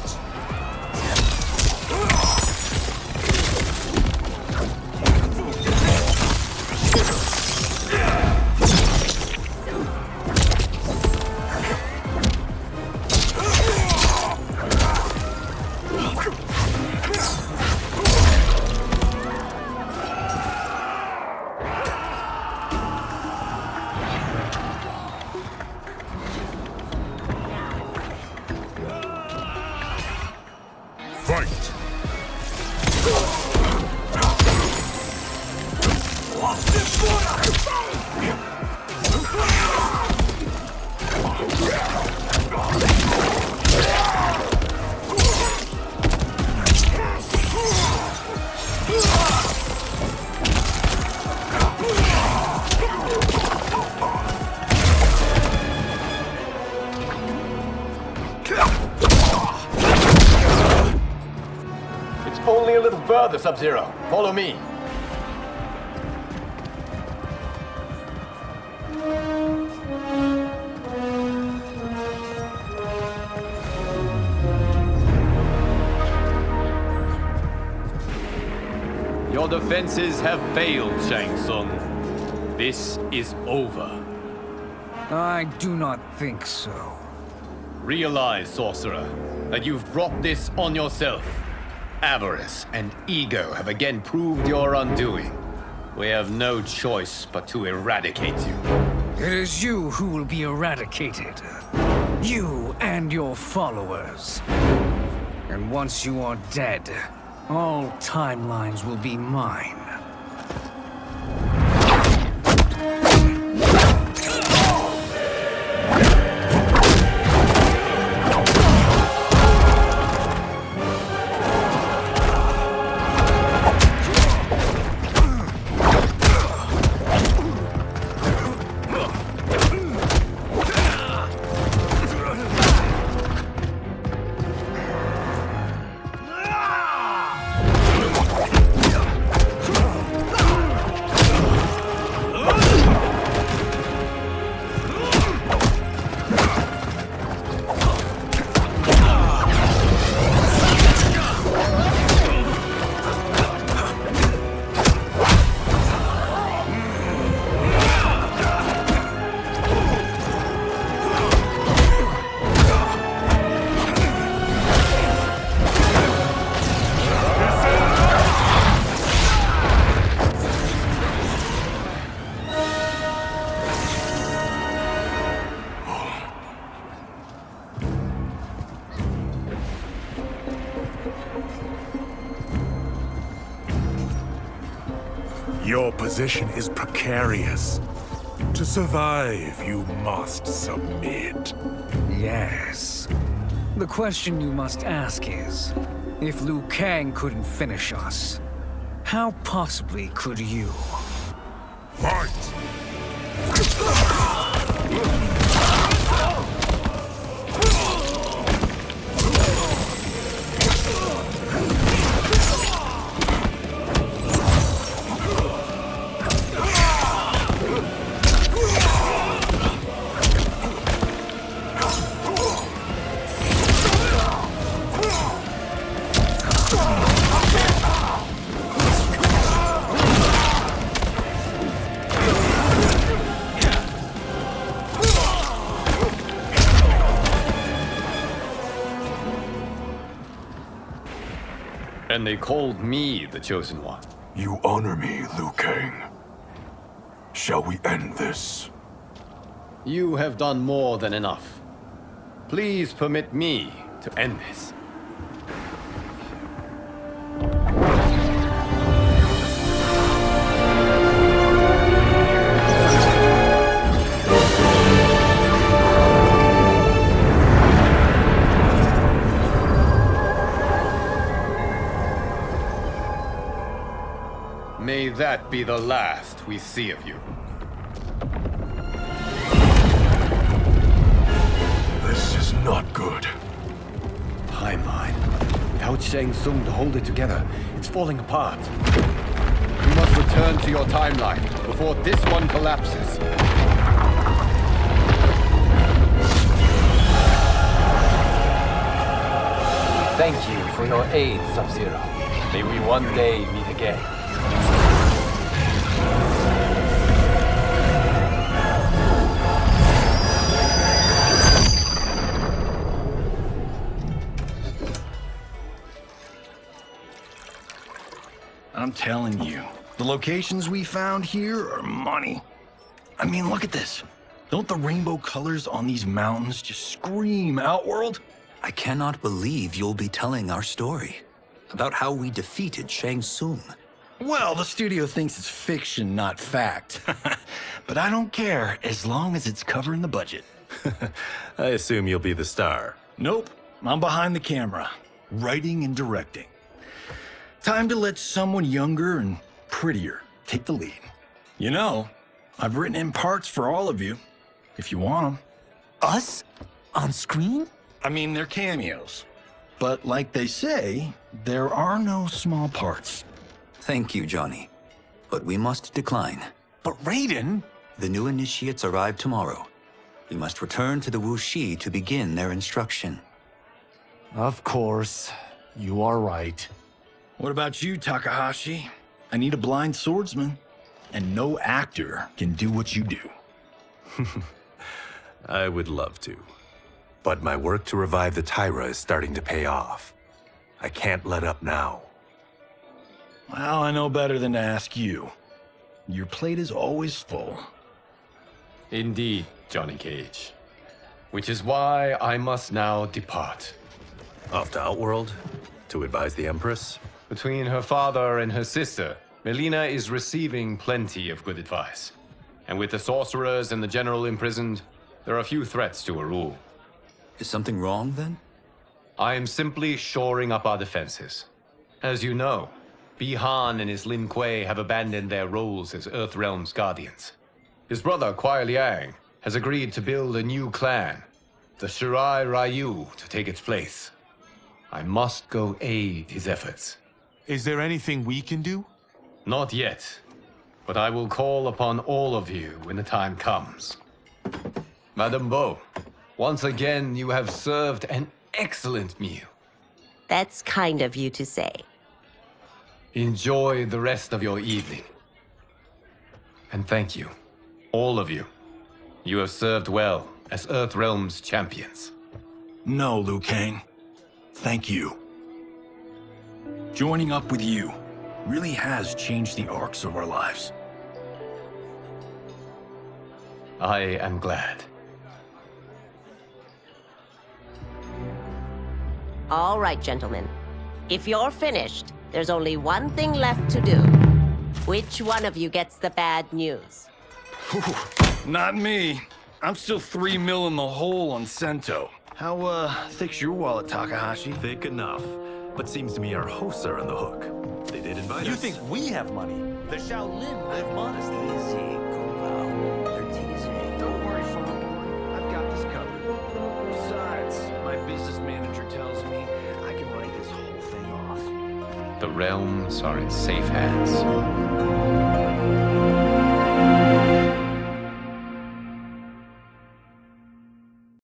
Fight! It's only a little further, Sub-Zero. Follow me. Your defenses have failed, Shang Tsung. This is over. I do not think so. Realize, sorcerer, that you've brought this on yourself. Avarice and ego have again proved your undoing. We have no choice but to eradicate you. It is you who will be eradicated. You and your followers. And once you are dead, all timelines will be mine. Your position is precarious. To survive, you must submit. Yes. The question you must ask is, if Liu Kang couldn't finish us, how possibly could you? Fight! And they called me the Chosen One. You honor me, Liu Kang. Shall we end this? You have done more than enough. Please permit me to end this. May that be the last we see of you. This is not good. Timeline. Without Shang Tsung to hold it together, it's falling apart. You must return to your timeline before this one collapses. Thank you for your aid, Sub-Zero. May we one day meet again. I'm telling you, the locations we found here are money. I mean, look at this. Don't the rainbow colors on these mountains just scream Outworld? I cannot believe you'll be telling our story about how we defeated Shang Tsung. Well, the studio thinks it's fiction, not fact. But I don't care, as long as it's covering the budget. I assume you'll be the star. Nope, I'm behind the camera, writing and directing. Time to let someone younger and prettier take the lead. You know, I've written in parts for all of you, if you want them. Us? On screen? I mean, they're cameos. But like they say, there are no small parts. Thank you, Johnny. But we must decline. But Raiden? The new initiates arrive tomorrow. We must return to the Wuxi to begin their instruction. Of course. You are right. What about you, Takahashi? I need a blind swordsman, and no actor can do what you do. I would love to. But my work to revive the Tyra is starting to pay off. I can't let up now. Well, I know better than to ask you. Your plate is always full. Indeed, Johnny Cage. Which is why I must now depart. Off to Outworld? To advise the Empress? Between her father and her sister, Melina is receiving plenty of good advice. And with the sorcerers and the general imprisoned, there are few threats to her rule. Is something wrong, then? I am simply shoring up our defenses. As you know, Bi-Han and his Lin Kuei have abandoned their roles as Earthrealm's guardians. His brother, Kuai Liang, has agreed to build a new clan, the Shirai Ryu, to take its place. I must go aid his efforts. Is there anything we can do? Not yet, but I will call upon all of you when the time comes. Madame Bo, once again you have served an excellent meal. That's kind of you to say. Enjoy the rest of your evening. And thank you, all of you. You have served well as Earthrealm's champions. No, Liu Kang. Thank you. Joining up with you really has changed the arcs of our lives. I am glad. All right, gentlemen. If you're finished, there's only one thing left to do. Which one of you gets the bad news? Not me. I'm still 3 mil in the hole on Sento. How, thick's your wallet, Takahashi? Thick enough. But seems to me our hosts are on the hook. They did invite us. You think we have money? The Shaolin live modestly. Easy, Kombat. They're teasing. Don't worry, farm boy. I've got this covered. Besides, my business manager tells me I can write this whole thing off. The realms are in safe hands.